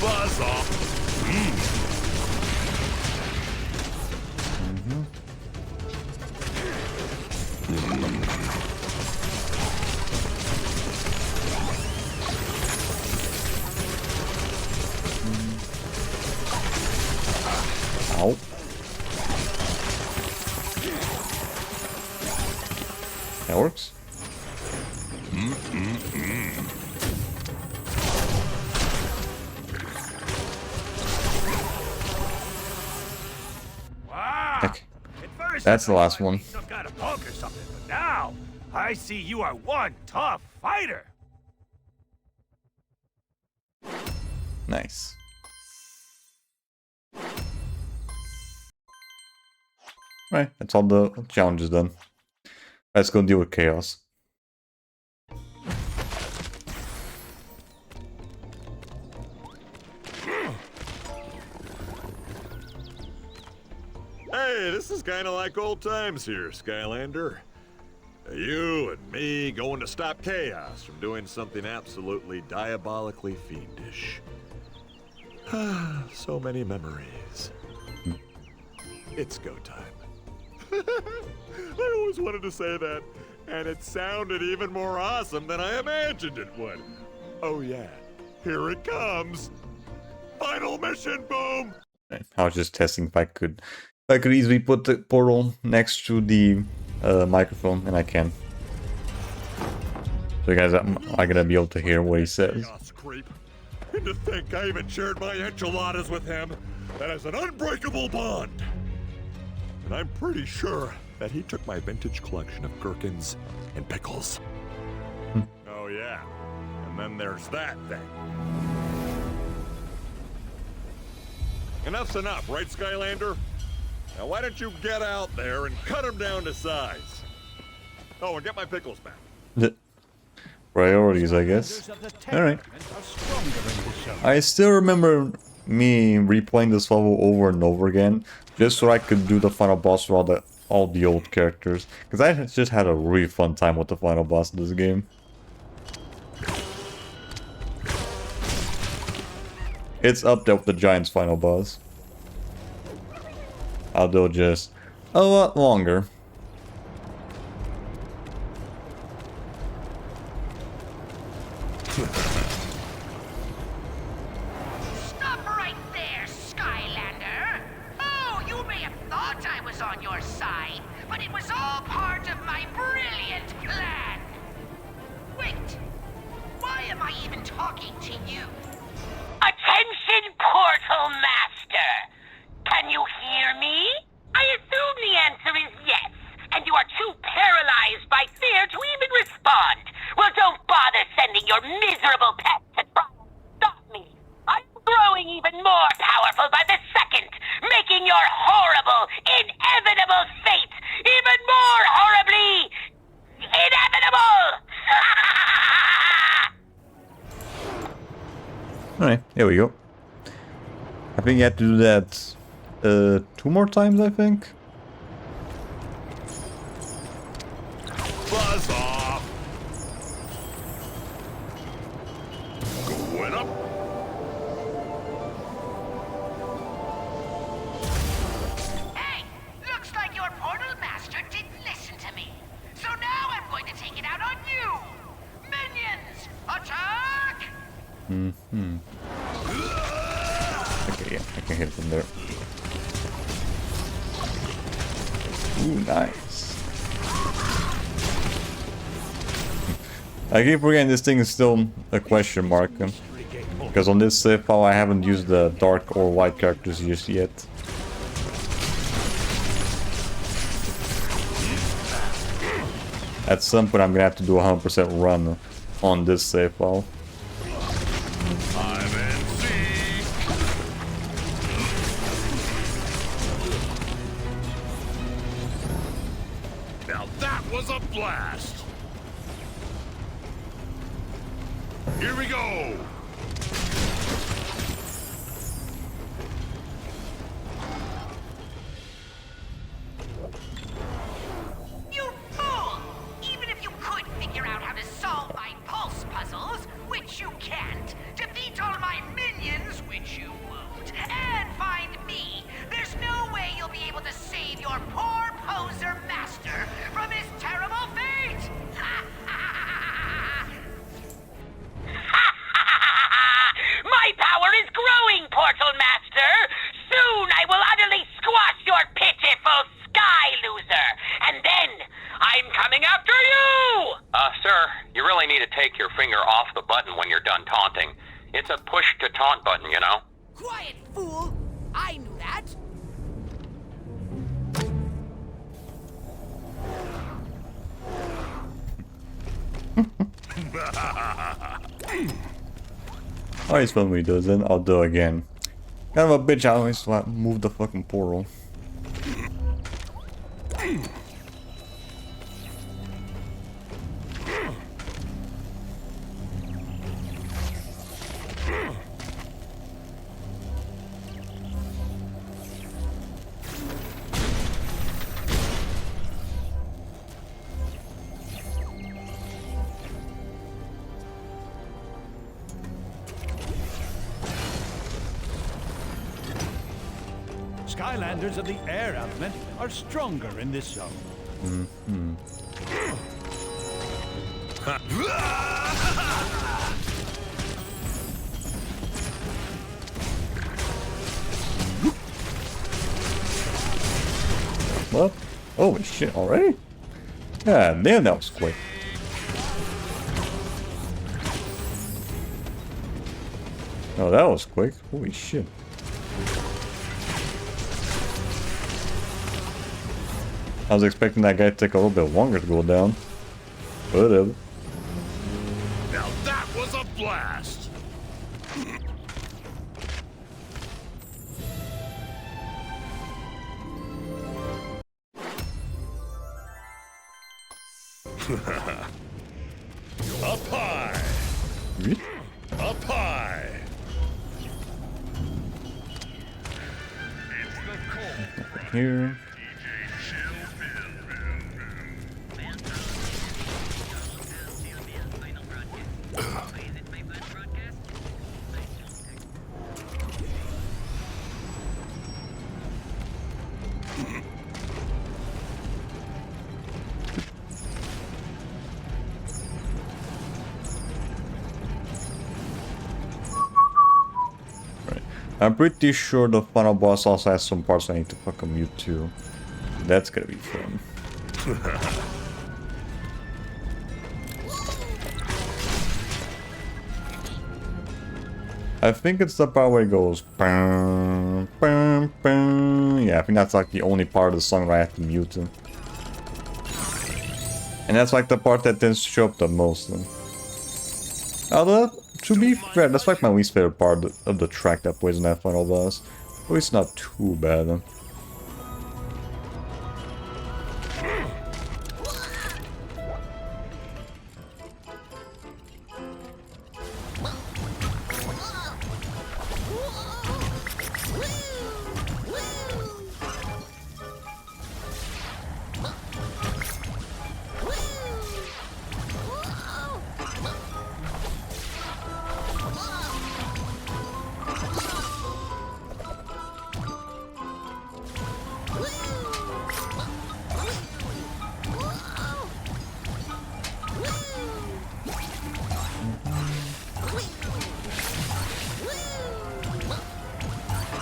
Buzz off. Ow. That works. Wow. Okay. At first, That's I the thought last you might one. be some kind of punk or something, but now I see you are one tough fighter. Nice. Right, that's all the challenges done. Let's go deal with chaos. Hey, this is kind of like old times here, Skylander. You and me going to stop chaos from doing something absolutely diabolically fiendish. So many memories. It's go time. I always wanted to say that, and it sounded even more awesome than I imagined it would. Oh yeah, here it comes. Final mission, boom! I was just testing if I could easily put the portal next to the microphone, and I can. So you guys are gonna be able to hear what he says. Chaos creep. And to think I even shared my enchiladas with him. That is an unbreakable bond. And I'm pretty sure that he took my vintage collection of gherkins and pickles. Oh yeah. And then there's that thing. Enough's enough, right, Skylander? Now why don't you get out there and cut him down to size? Oh, and get my pickles back. Priorities, I guess. Alright. I still remember me replaying this level over and over again, just so I could do the final boss for all the old characters. Because I just had a really fun time with the final boss of this game. It's up there with the Giant's final boss. Although just a lot longer. Stop right there, Skylander! Oh, you may have thought I was on your side, but it was all part of my brilliant plan! Wait! Why am I even talking to you? Attention, Portal Master! Can you hear me? I assume the answer is yes, and you are too paralyzed by fear to even respond. Well, don't bother sending your miserable pet to try and stop me. I'm growing even more powerful by the second, making your horrible, inevitable fate even more horribly inevitable! Alright, here we go. I think you have to do that 2 more times, I think. Buzz off! Going up! Hey! Looks like your Portal Master didn't listen to me. So now I'm going to take it out on you! Minions! Attack! Mm-hmm. Okay, yeah, I can hit from there. Ooh, nice. I keep forgetting this thing is still a question mark. Because on this save file I haven't used the dark or white characters just yet. At some point I'm gonna have to do a 100% run on this save file. Now that was a blast! Here we go! You fool! Even if you could figure out how to solve my pulse puzzles, which you can't, defeat all my minions, which you won't, and find me, there's no way you'll be able to save your poor poser master from his terrible fate! My power is growing, Portal Master! Soon I will utterly squash your pitiful sky loser! And then, I'm coming after you! Sir, you really need to take your finger off the button when you're done taunting. It's a push to taunt button, you know? Quiet, fool! I knew that! Always fun when he does it, I'll do it again. Kind of a bitch, I always like move the fucking portal. Skylanders of the air element are stronger in this zone. What? Holy shit, already? Yeah, damn, that was quick. Oh, that was quick. Holy shit. I was expecting that guy to take a little bit longer to go down. Whatever. Now that was a blast! Up high! Really? Up high! Here. I'm pretty sure the final boss also has some parts I need to fucking mute too. That's gonna be fun. I think it's the part where it goes bam, bam, bam. Yeah, I think that's like the only part of the song where I have to mute him. And that's like the part that tends to show up the most. Although, to be fair, that's like my least favorite part of the track that plays in that final boss. But it's not too bad.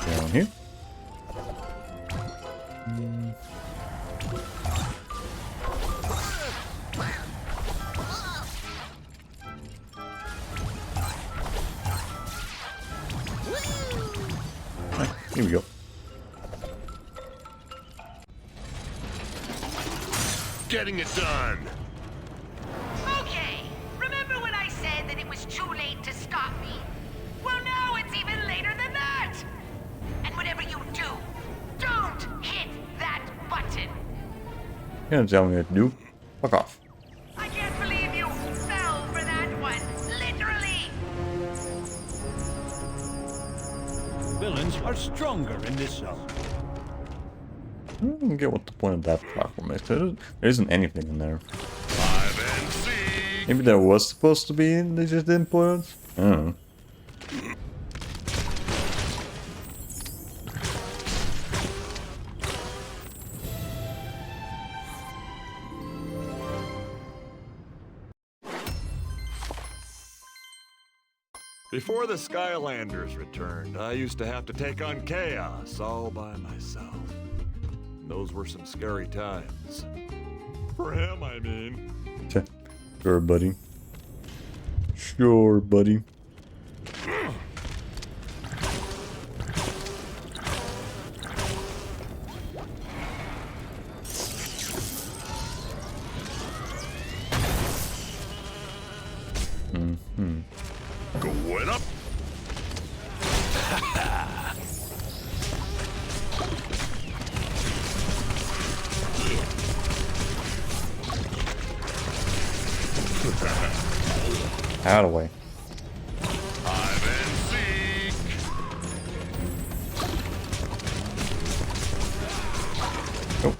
Down here. Here we go. Getting it done. Okay, remember when I said that it was too late to stop me? Well, now it's even later than that! And whatever you do, don't hit that button! You're gonna tell me what to do? Fuck off. I can't believe you fell for that one, literally! Villains are stronger in this zone. I don't get what the point of that platform is. There isn't anything in there. Maybe there was supposed to be, they just didn't put it? I don't know. Before the Skylanders returned, I used to have to take on chaos all by myself. Those were some scary times. For him, I mean. Sure, buddy. Sure, buddy. Going up. Out of the way. Hide and seek. Nope.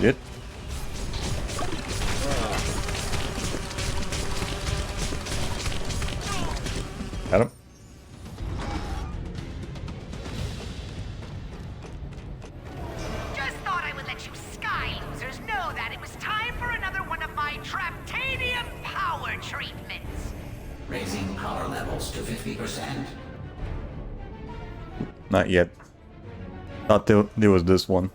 Shit. Got him. Just thought I would let you Sky users know that it was time for another one of my Traptanium power treatments. Raising power levels to 50%. Not yet. Not till there was this one.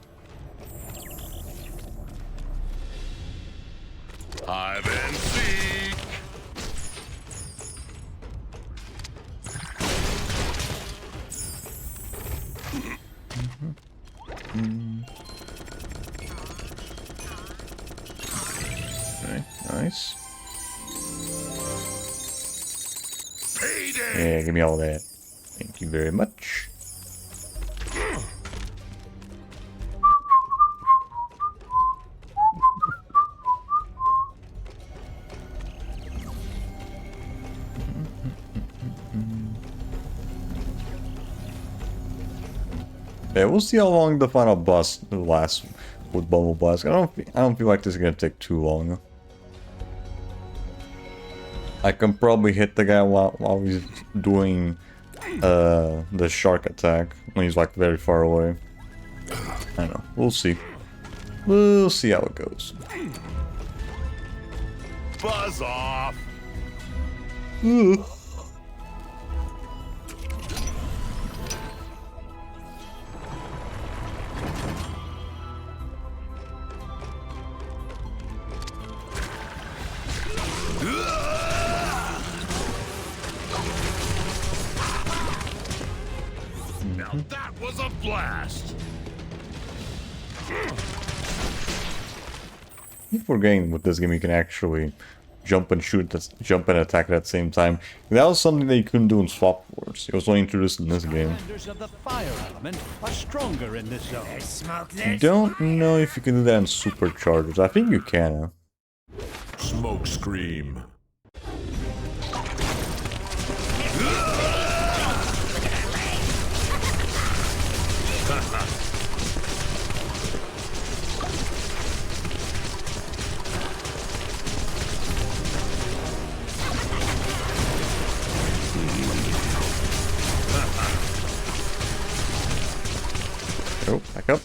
Hide and seek. Okay, nice. Payday. Yeah, give me all that. Thank you very much. Yeah, we'll see how long the final boss lasts with Bumble Blast. I don't feel like this is gonna take too long. I can probably hit the guy while he's doing the shark attack when he's like very far away. I don't know. We'll see. We'll see how it goes. Buzz off. Ugh. Now that was a blast. If we're getting with this game, you can actually jump and shoot, jump and attack at the same time. That was something that you couldn't do in Swap Wars. It was only introduced in this game. Skylanders of the fire element are stronger in this zone. Don't know if you can do that in Superchargers. I think you can. Smoke scream. Oh, back up.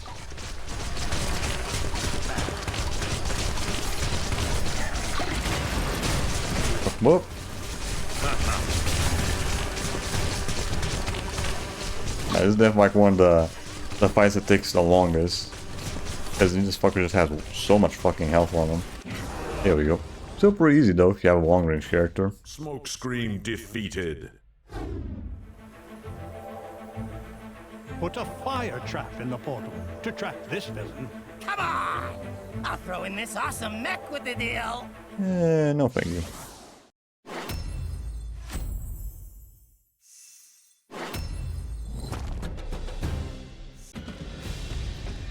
Whoop. this is definitely like one of the fights that takes the longest. Because this fucker just has so much fucking health on him. There we go. Still pretty easy though if you have a long range character. Smokescream defeated. Put a fire trap in the portal to trap this villain. Come on! I'll throw in this awesome mech with the deal. No thank you.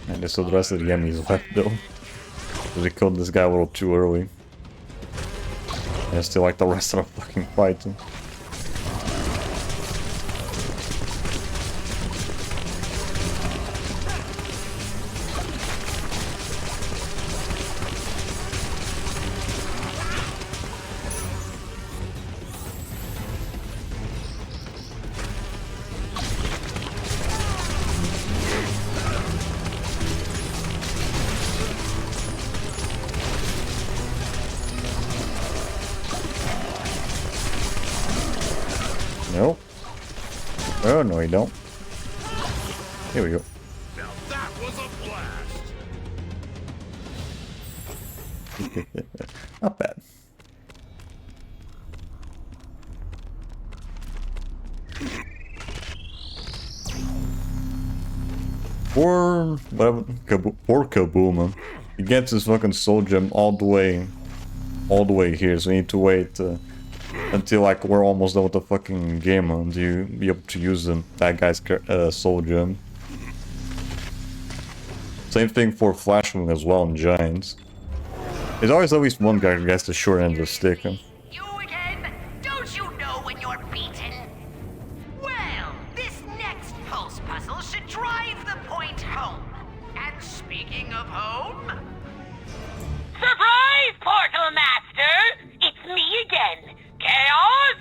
And there's still the rest of the enemies left though. Because we killed this guy a little too early. And I still like the rest of the fucking fight. Nope. Oh, no, you don't. Here we go. Now that was a blast. Not bad. Poor Kaboom. He gets his fucking soul gem all the way here, so we need to wait until like we're almost done with the fucking game and you be able to use that guy's soul gem. Same thing for Flash Moon as well in Giants. There's always at least one guy who gets the short end of the stick. You again? Don't you know when you're beaten? Well, this next pulse puzzle should drive the point home. And speaking of home... Surprise, Portal Master! It's me again, Chaos!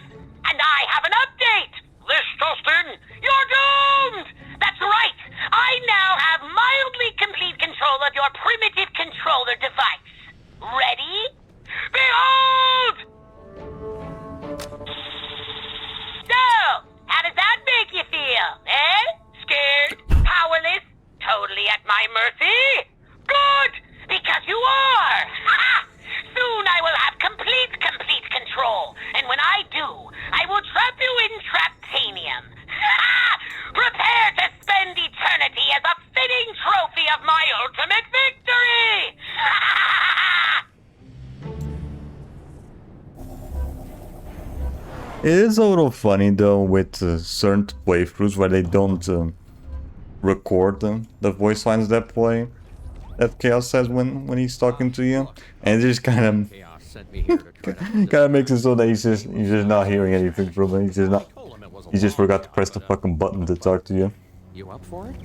And I have an update! This, Justin, you're doomed! That's right! I now have mildly complete control of your primitive controller device. Ready? Behold! So, how does that make you feel, eh? Scared? Powerless? Totally at my mercy? Good! Because you are! Soon I will have complete control. And when I do, I will trap you in Traptanium. Prepare to spend eternity as a fitting trophy of my ultimate victory! It is a little funny though with certain playthroughs where they don't record the voice lines that play that Chaos says when he's talking to you, and it just kind of makes it so that he's just not hearing anything from him. He just forgot to press the fucking button to talk to you. You up for it?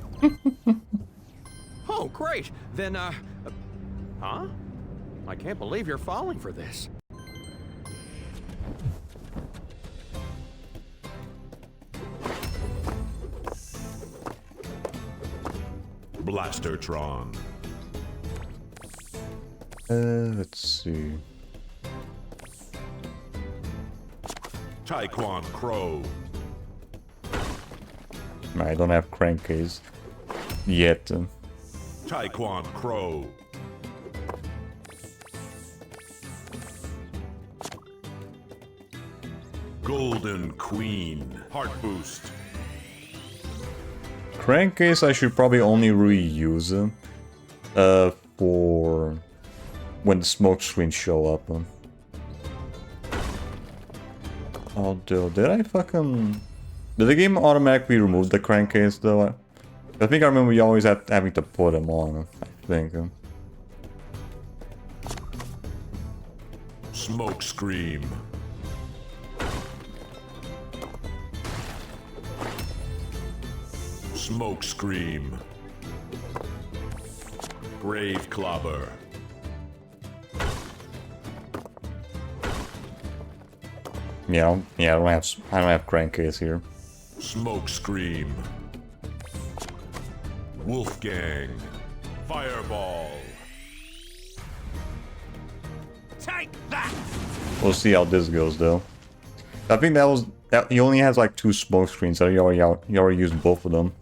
Oh, great. Then huh? I can't believe you're falling for this. Blastertron. Let's see. Taekwon Crow. I don't have crankcase yet. Taekwon Crow. Golden Queen. Heart Boost. Crankcase I should probably only reuse for when the smoke screens show up. Although, did the game automatically remove the crankcase though? I think I remember you always having to put them on, I think. Smoke Scream. Smoke Scream. Grave Clobber. Yeah, I don't have crankcase here. Smoke Scream. Wolfgang. Fireball. Take that! We'll see how this goes though. I think that was He only has like 2 smoke screens, so you already used both of them.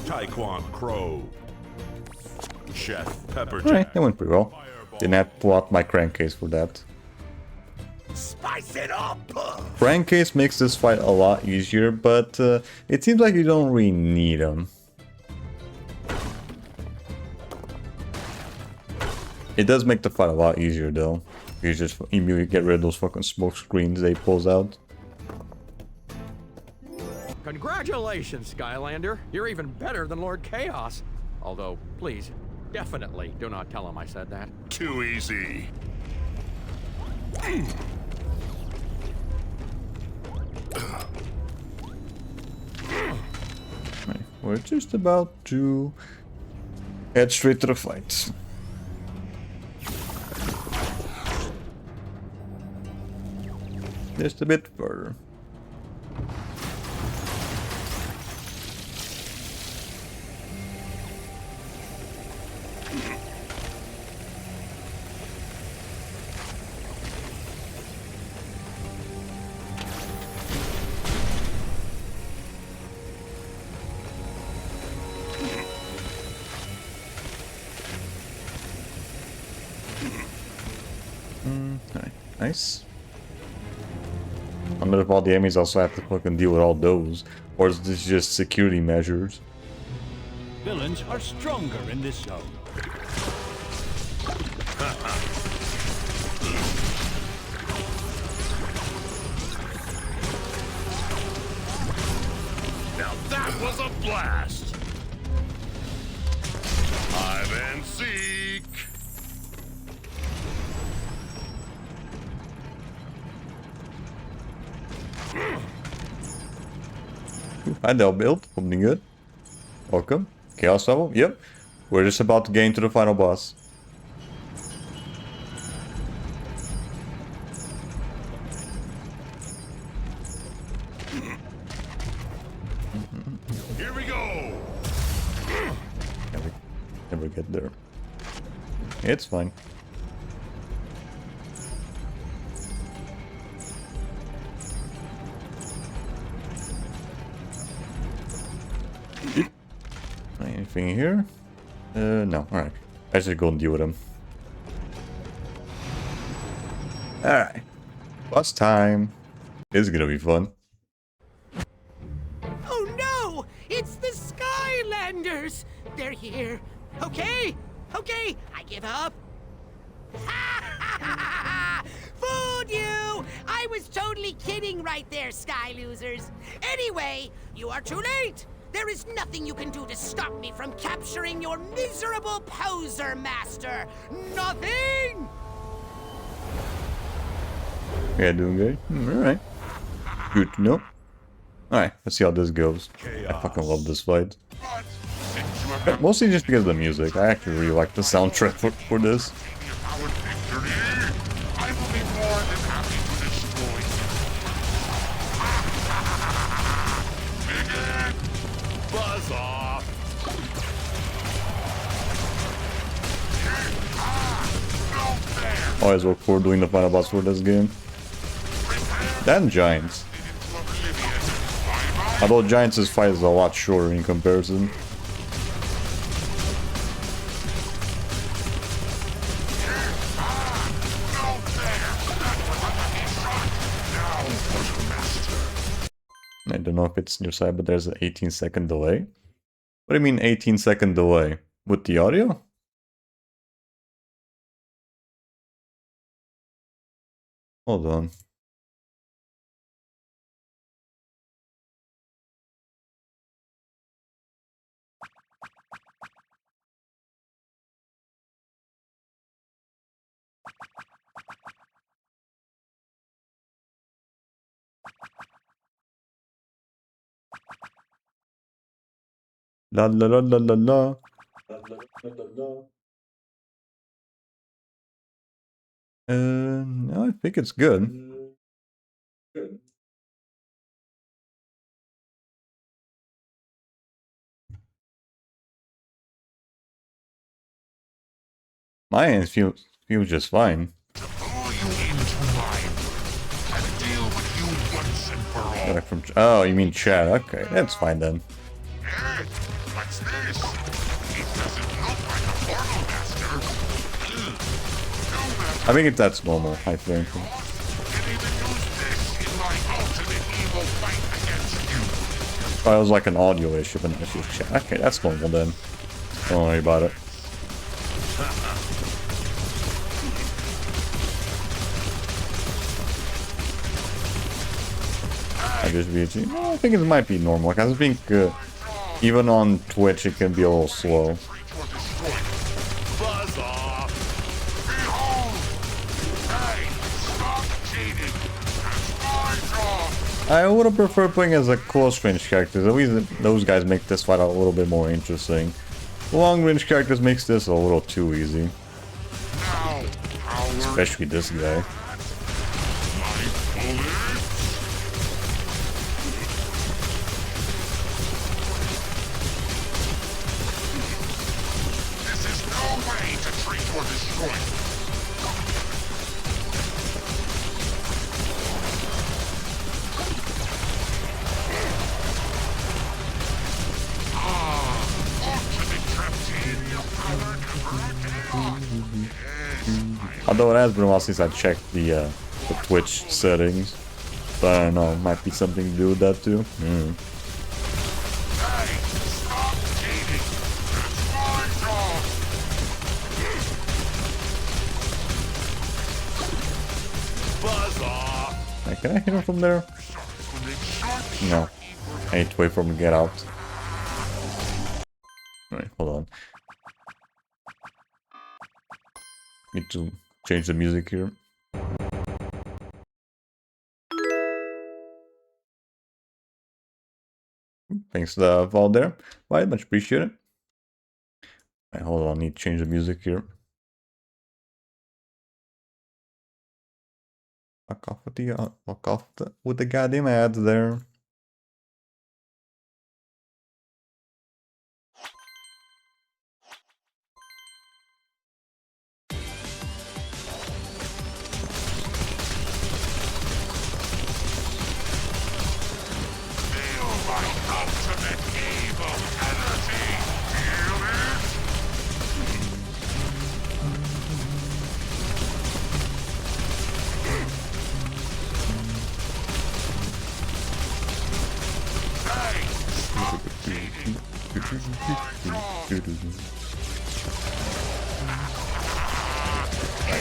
Taekwon Crow. Chef Pepperjack. Alright, that went pretty well. Didn't have to pull out my crankcase for that. Spice it up! Crankcase makes this fight a lot easier, but it seems like you don't really need them. It does make the fight a lot easier though. You just immediately get rid of those fucking smoke screens they pulls out. Congratulations, Skylander. You're even better than Lord Chaos. Although, please, definitely do not tell him I said that. Too easy. Right, we're just about to head straight to the fight. Just a bit further. Nice. I wonder if all the enemies also have to fucking deal with all those, or is this just security measures? Villains are stronger in this zone. Now that was a blast! Hide and seek! Hi there, build. Something good. Welcome. Chaos level? Yep. We're just about to get into the final boss. Here we go! Never get there. It's fine. Anything here? No. Alright. I should go and deal with him. Alright. Boss time. This is gonna be fun. Oh no! It's the Skylanders! They're here. Okay, okay, I give up. Fooled you! I was totally kidding right there, Sky Losers. Anyway, you are too late. There is nothing you can do to stop me from capturing your miserable poser master. Nothing! Yeah, doing good. Alright. Good to know. Alright, let's see how this goes. I fucking love this fight. Mostly just because of the music. I actually really like the soundtrack for this. Buzz off! Always look forward to doing the final boss for this game. Then Giants. Although Giants' fight is a lot shorter in comparison. I don't know if it's your side, but there's an 18-second delay. What do you mean 18-second delay? With the audio? Hold on. La la la la la la. No, I think it's good. My end feels he was just fine. Oh, you mean Chad? Okay, that's fine then. What's this? It doesn't look like a portal master. I think that's normal, I think. Oh, it was like an audio issue, but it's just Chad. Okay, that's normal then. Don't worry about it. I just VG. No, I think it might be normal. Like, I think even on Twitch it can be a little slow. I would have preferred playing as a close range characters. At least those guys make this fight a little bit more interesting. Long range characters makes this a little too easy. Especially this guy. This is no way to treat or destroy. Although it has been a while since I checked the Twitch settings. So I don't know, might be something to do with that too. Hey, can I hit him from there? No. I need to wait for him to get out. Alright, hold on. Need to change the music here. Thanks for all there. Very much appreciate it. Right, hold on, need to change the music here. Fuck off with the goddamn ads there.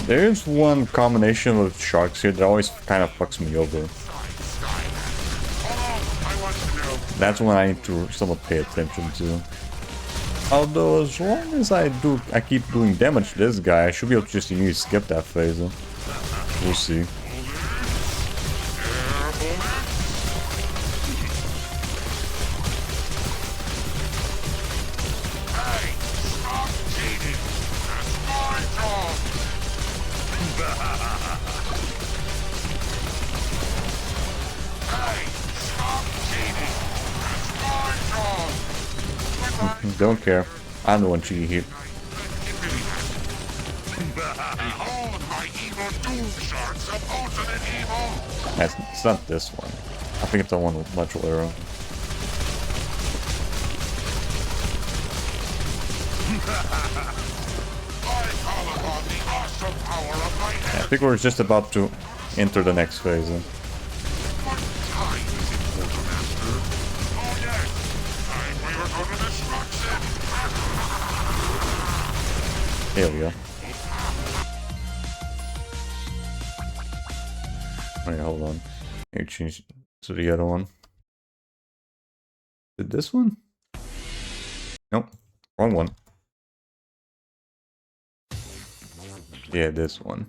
There's one combination with sharks here that always kind of fucks me over. That's one I need to somewhat pay attention to. Although as long as I keep doing damage to this guy, I should be able to just immediately skip that phase. We'll see. Don't care. I'm the one cheating here. It's not this one. I think it's the one with much arrow. Yeah, I think we're just about to enter the next phase. There we go. Wait, hold on. Maybe change to the other one. Did this one? Nope. Wrong one. Yeah, this one.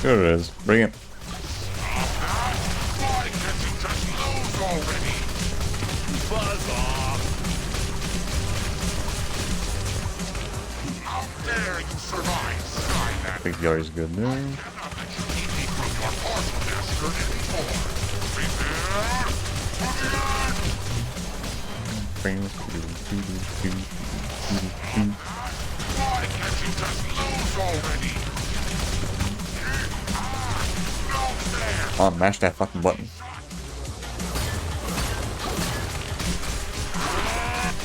There it is. Bring it. Buzz off. think VR is good there. Oh, mash that fucking button.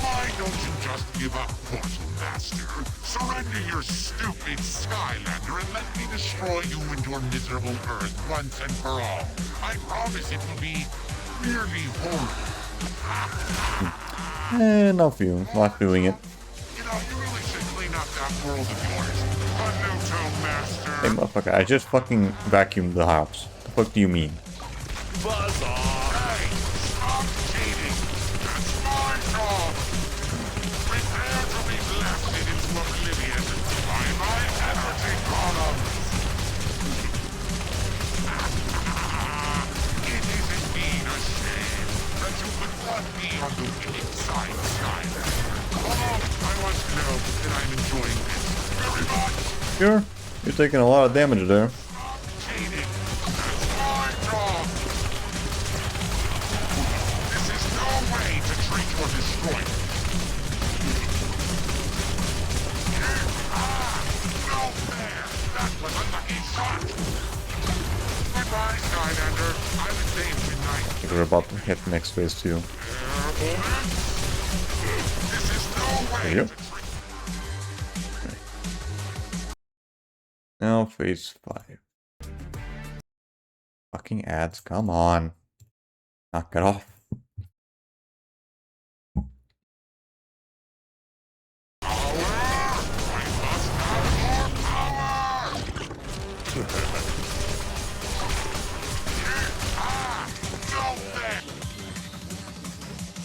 Why don't you just give up, Portal Master? Surrender your stupid Skylander and let me destroy you and your miserable Earth once and for all. I promise it will be really horrible. Not feeling it. You know, you really should clean up that world of yours. Panuto Master. Hey motherfucker, I just fucking vacuumed the house. The fuck do you mean? Buzz off! Hey, stop cheating! That's my job! Prepare to be blasted into oblivion by my energy columns! It is indeed a shame that you would not be on the wicked side, Skyler. Although I want to know that I'm enjoying this very much. Sure, you're taking a lot of damage there. Cheating! That's my job! This is no way to treat or destroy me. No fair! That was a lucky shot! Goodbye, Skylander. I would say good night. I think we're about to hit next phase too. This is no way There you go. to treat. Now phase 5. Fucking ads, come on. Knock it off.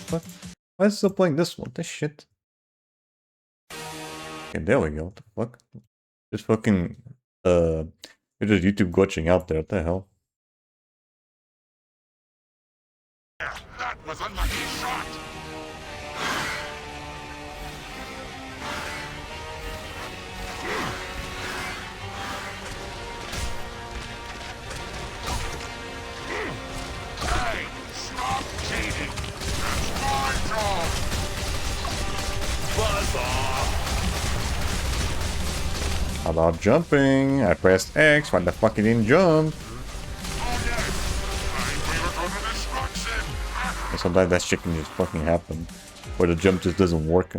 What? Why is it still playing this one? This shit. Okay, there we go. What the fuck? Just fucking it's just YouTube glitching out there. What the hell? That was a lucky shot! Hey, stop cheating! That's my job! Buzz off! How about jumping? I pressed X. Why the fuck it didn't jump? And sometimes that shit can just fucking happen, where the jump just doesn't work.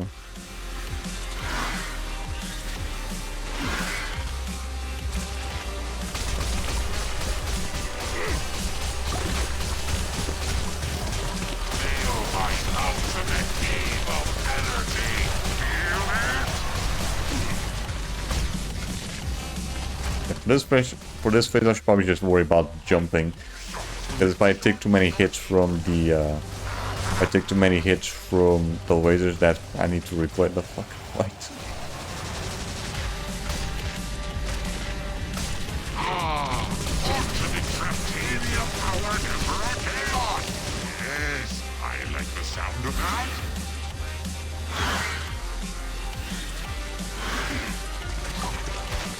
For this phase, I should probably just worry about jumping, because if I take too many hits from the lasers, that I need to replay the fucking fight. Yes, I like the sound of that.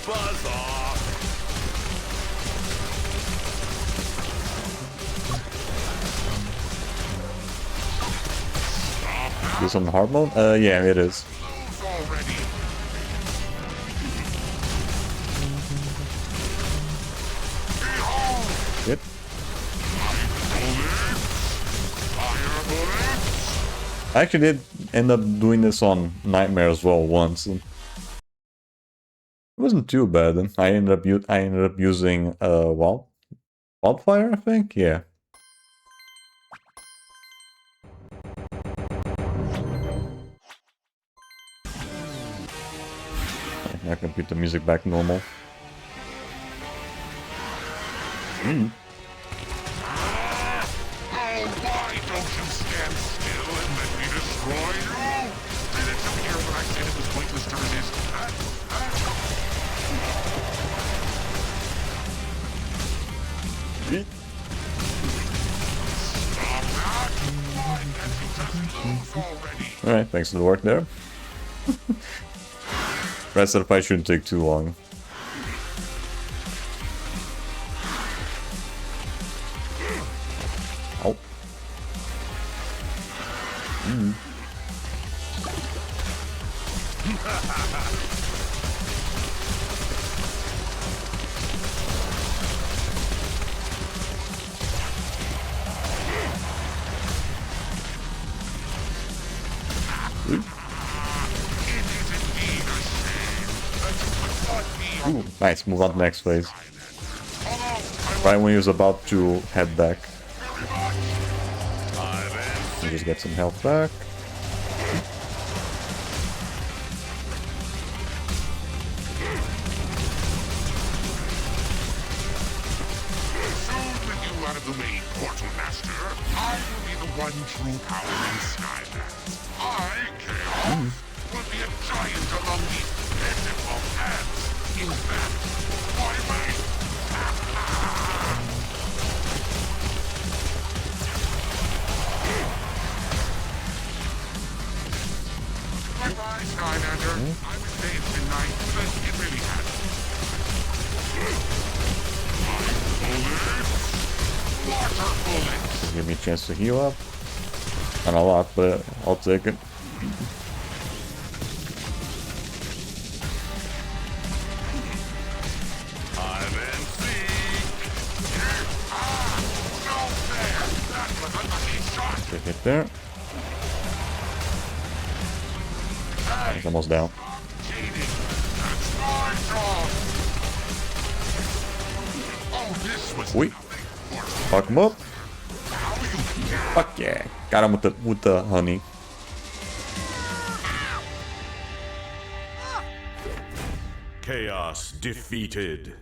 Buzz off! This on hard mode? Yeah, it is. Yep. I actually did end up doing this on Nightmare as well once. It wasn't too bad. I ended up using wildfire, I think. Yeah. I can put the music back normal. Oh, why don't you stand still and let me destroy you? Did it come here when I said it was pointless to resist? Stop that! Why can't you just move already? Alright, thanks for the work there. Rest of the fight shouldn't take too long. Ooh, nice, move on to the next phase. Right when he was about to head back. You just get some health back. With you out of the way, Portal Master, I will be the one true power in Skylanders. I, Chaos, will be a giant among these pitiful ants. In fact, why wait? Bye-bye, Skylander. I was saved tonight, but it really happened. Water bullets! Give me a chance to heal up. Not a lot, but I'll take it. Good hit there. He's almost down. Wait. Fuck him up. Fuck yeah. Got him with the honey. Chaos defeated.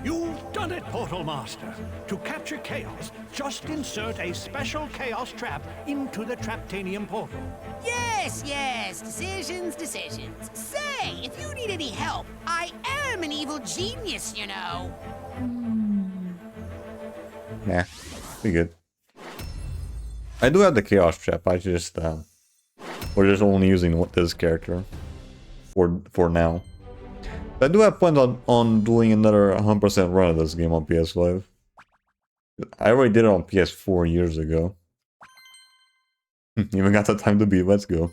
You've done it, Portal Master. To capture Chaos, just insert a special Chaos trap into the Traptanium portal. Yes, yes. Decisions, decisions. Say, if you need any help, I am an evil genius, you know. Nah, be good. I do have the Chaos Trap, I just, we're just only using this character for now. I do have plans on doing another 100% run of this game on PS5. I already did it on PS4 years ago. Even got the time to beat, let's go.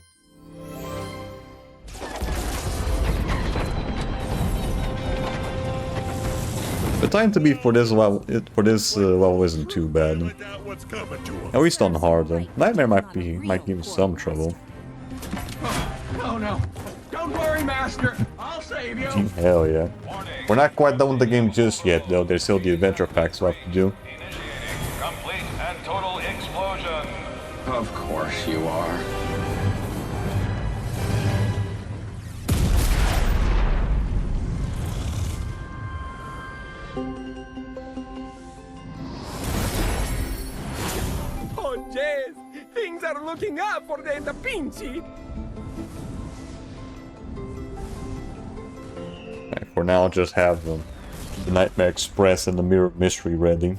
The time to beat for this level, level isn't too bad. At least on hard, though. Nightmare might give me some trouble. Oh no. Don't worry, Master. I'll save you. Hell yeah. We're not quite done with the game just yet, though. There's still the adventure packs we have to do. Complete and total explosion. Of course you are. Oh, Jez, things are looking up for the Da Vinci. For now, just have the Nightmare Express and the Mirror Mystery ready.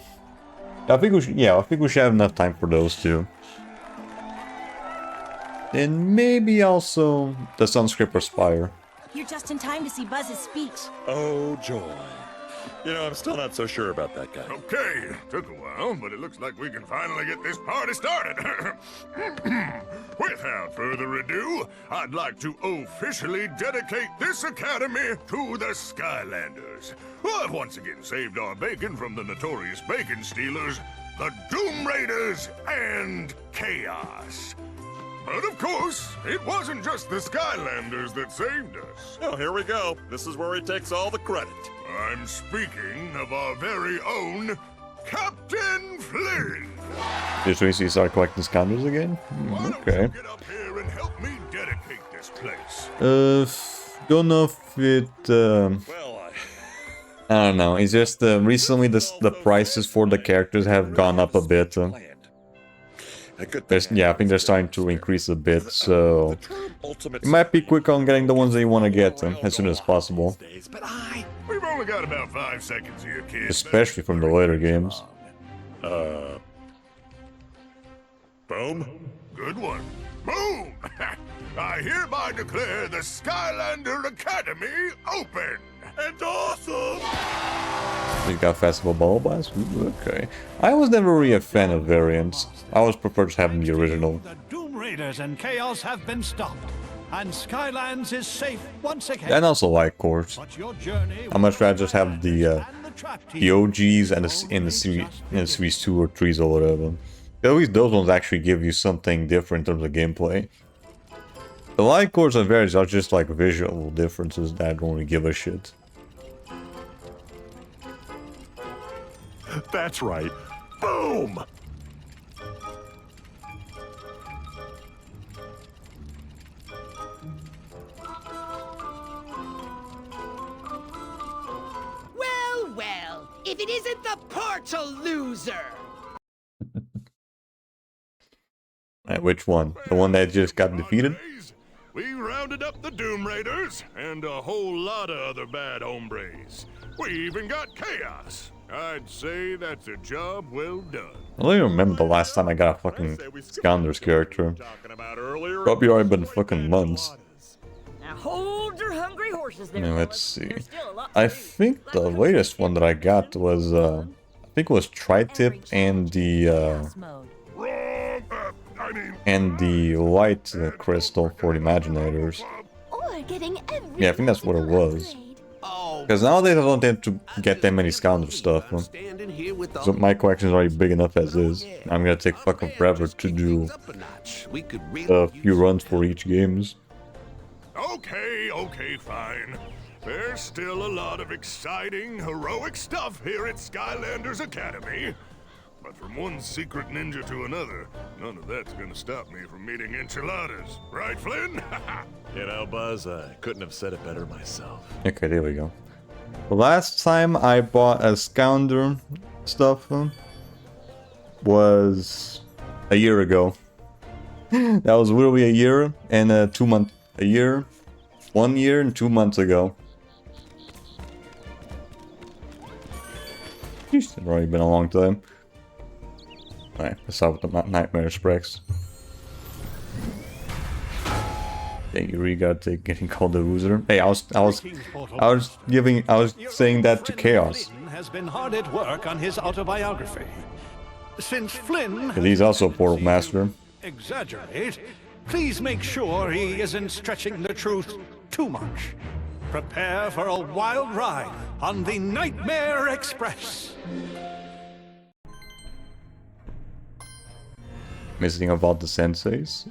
I think we should, I think we should have enough time for those two. And maybe also the Sunscraper Spire. You're just in time to see Buzz's speech. Oh, joy. You know, I'm still not so sure about that guy. Okay, took a while, but it looks like we can finally get this party started. Without further ado, I'd like to officially dedicate this academy to the Skylanders, who have once again saved our bacon from the notorious bacon stealers, the Doom Raiders, and Chaos. But of course, it wasn't just the Skylanders that saved us. Oh, here we go. This is where he takes all the credit. I'm speaking of our very own Captain Flynn. Just so you start collecting scoundrels again? Okay. Get up here and help me dedicate this place. Don't know if it, I don't know. It's just recently the prices for the characters have gone up a bit. I think they're starting to increase a bit, so you might be quick on getting the ones that you want to get as soon as possible. We've only got about 5 seconds here, kid. Especially from the later games. Boom. Good one. Boom! I hereby declare the Skylander Academy open. And awesome! You got Festival Ball Blast? Ooh, okay. I was never really a fan of variants. I always preferred having the original. The Doom Raiders and Chaos have been stopped, and Skylands is safe once again. And also like course. How much rather just have the OGs and the series 2 or 3s or whatever. At least those ones actually give you something different in terms of gameplay. The light cores and variants are just like visual differences that I don't really give a shit. That's right. Boom! Well, well, if it isn't the portal loser! Which one? The one that just got defeated? We rounded up the Doom Raiders and a whole lot of other bad hombres. We even got Chaos. I'd say that's a job well done. I don't even remember the last time I got a fucking Skylanders character. Probably already been fucking months. Now hold your hungry horses there. Now, let's see. I think the latest one that I got was I think it was Tri-Tip and the light crystal for the Imaginators. Yeah, I think that's what it was. Because nowadays I don't tend to get that many Skylander stuff. So my collection is already big enough as is. I'm gonna take fucking forever to do a few runs for each games. Okay, fine. There's still a lot of exciting, heroic stuff here at Skylanders Academy. But from one secret ninja to another, none of that's gonna stop me from meeting enchiladas. Right, Flynn? You know, Buzz, I couldn't have said it better myself. Okay, there we go. The last time I bought a Skylander stuff was a year ago. That was literally a year and 2 months. 1 year and 2 months ago. It's already been a long time. Alright, let's start with the Nightmare Specs. Dang, you really gotta take getting called a loser. Hey, I was saying that to Chaos. Has been hard at work on his autobiography. Since Flynn, He's also a Portal Master. Exaggerate, please make sure he isn't stretching the truth too much. Prepare for a wild ride on the Nightmare Express. Missing about the senseis?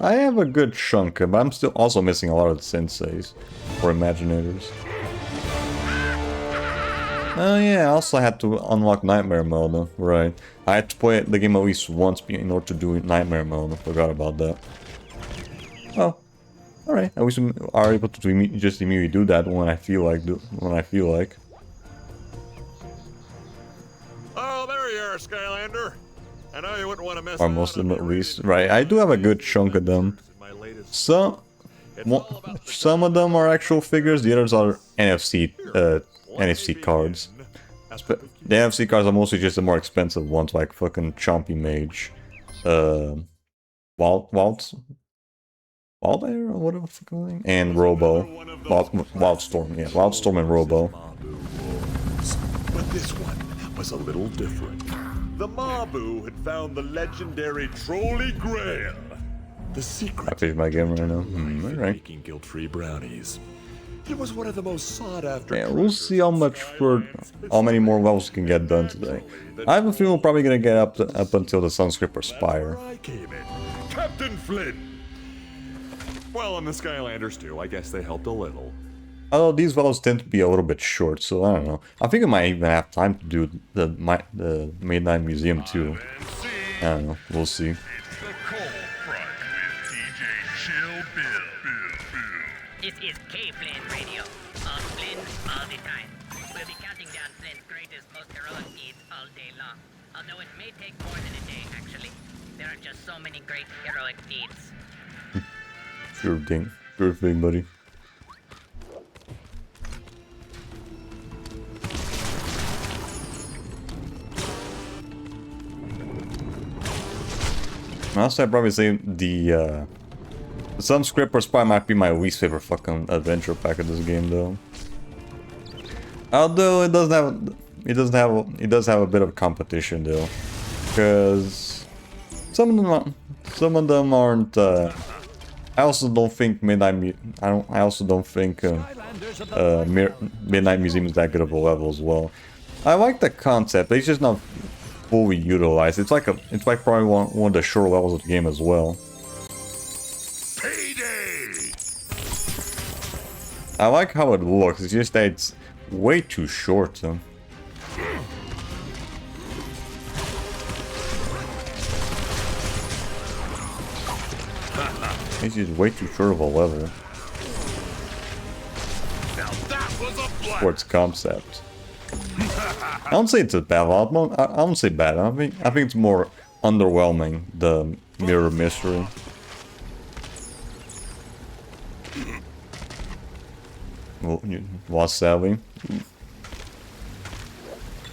I have a good chunk, but I'm still also missing a lot of the senseis or Imaginators. Oh yeah, I also had to unlock Nightmare Mode, right. I had to play the game at least once in order to do Nightmare Mode, I forgot about that. Oh, alright, at least we are able to just immediately do that when I feel like. Oh, there you are, Skylander. I know you wouldn't want to miss Or most of them at least. Right, I do have a good chunk of them. Some of them are actual figures, the others are NFC cards. The NFC cards are mostly just the more expensive ones, like fucking Chompy Mage. Wildstorm or whatever the fuck is name? And Robo. Wildstorm, yeah. Wildstorm and Robo. But this one was a little different. The Mabu had found the legendary Trolley Grail. The secret. I finished my game right now. Alright. Making guilt-free brownies. It was one of the most sought after. Yeah, we'll see how many more levels can get done today. I have a feeling we're probably gonna get up until the Sunscraper Spire. Captain Flynn. Well, and the Skylanders too. I guess they helped a little. Although these levels tend to be a little bit short, so I don't know. I think I might even have time to do the Midnight Museum too. I don't know. We'll see. This is K-Flynn Radio. All Flynn, all the time. We'll be counting down Flynn's greatest, most heroic deeds all day long. Although it may take more than a day, actually. There are just so many great heroic deeds. Sure thing. Sure thing, buddy. Also, I'd probably say the Sunscraper Spy might be my least favorite fucking adventure pack of this game, though. Although it doesn't have... it does have a bit of competition though, because some of them aren't. I also don't think I also don't think Midnight Museum is that good of a level as well. I like the concept, but it's just not fully utilized. It's like probably one of the short levels of the game as well. I like how it looks. It's just that it's way too short. It's just way too short of a level for its concept. I don't say it's a bad level. I don't say bad. I think it's more underwhelming, the mirror mystery. Wasabi.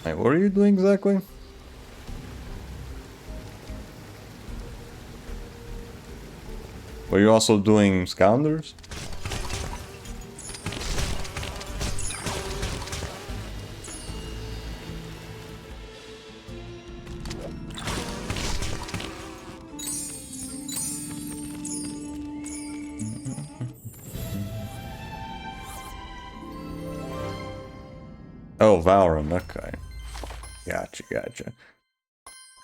Hey, what are you doing exactly? Were you also doing Skylanders? Oh, Valorant, okay. Gotcha.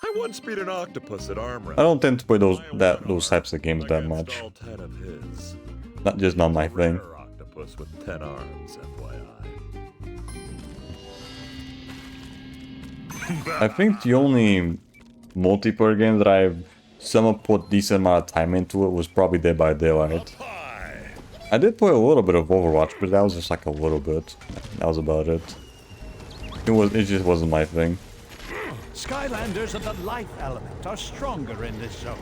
I once beat an octopus at arm I don't tend to play those types of games that much. Not my thing. Octopus with 10 arms, FYI. I think the only multiplayer game that I've somewhat put decent amount of time into it was probably Dead by Daylight. I did play a little bit of Overwatch, but that was just like a little bit. That was about it. It just wasn't my thing. Skylanders and the life element are stronger in this zone.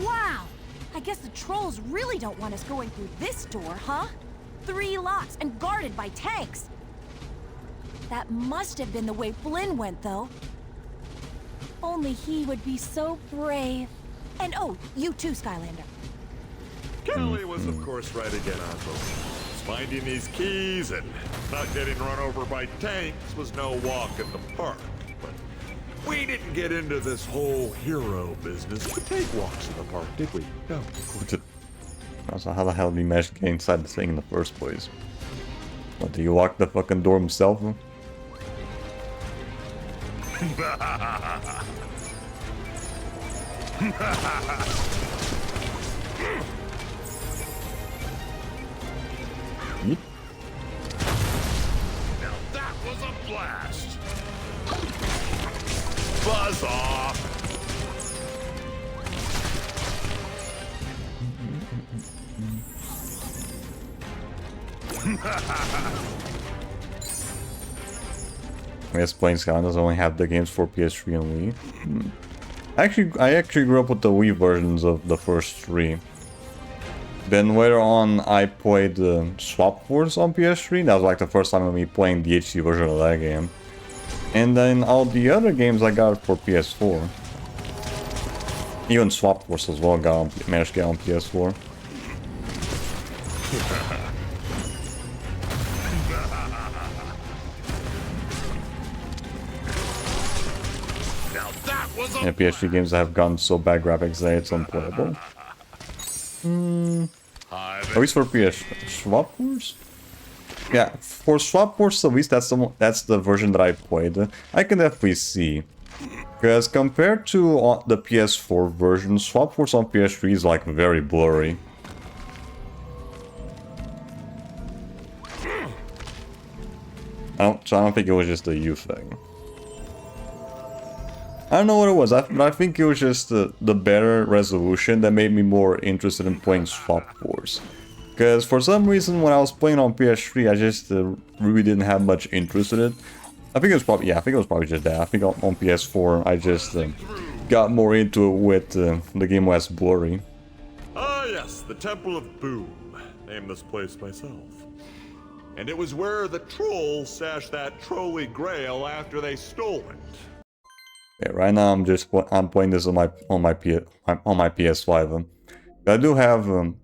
Wow! I guess the trolls really don't want us going through this door, huh? 3 locks and guarded by tanks. That must have been the way Flynn went, though. Only he would be so brave. And oh, you too, Skylander. Kelly was, of course, right again on both. Finding these keys and not getting run over by tanks was no walk in the park. But we didn't get into this whole hero business to take walks in the park, did we? No. Also, how the hell did he manage to get inside the thing in the first place? What, did he lock the fucking door himself? Now that was a blast! Buzz off! I guess playing Skylanders only have the games for PS3 and Wii. I actually grew up with the Wii versions of the first 3. Then later on, I played Swap Force on PS3. That was like the first time of me playing the HD version of that game. And then all the other games I got for PS4. Even Swap Force as well managed to get on PS4. Yeah, PS3 games that have gotten so bad graphics that it's unplayable. At least for PS Swap Force? Yeah, for Swap Force at least that's the version that I played. I can definitely see. Because compared to the PS4 version, Swap Force on PS3 is like very blurry. So I don't think it was just a you thing. I don't know what it was, but I think it was just the better resolution that made me more interested in playing Swap Force. Because for some reason when I was playing on PS3, I just really didn't have much interest in it. I think it was probably just that. I think on PS4 I just got more into it with the game was blurry. Ah yes, the Temple of Boom. Named this place myself. And it was where the trolls stashed that trolley grail after they stole it. Yeah, right now I'm playing this on my PS5. I do have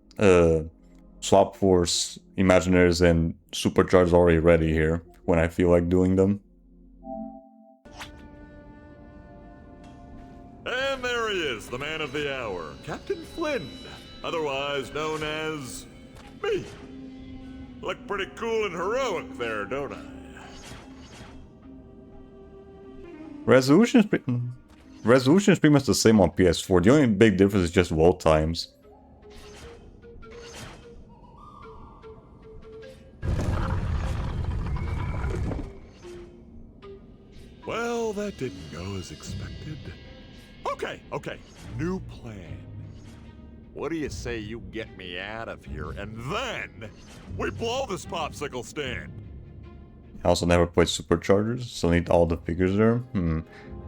Swap Force, Imagineers, and Supercharged already ready here when I feel like doing them. there he is, the man of the hour, Captain Flynn, otherwise known as me. Look pretty cool and heroic there, don't I? Resolution is pretty much the same on PS4. The only big difference is just load times. Well, that didn't go as expected. Okay, new plan. What do you say you get me out of here, and then we blow this popsicle stand? I also never played Superchargers, so need all the figures there.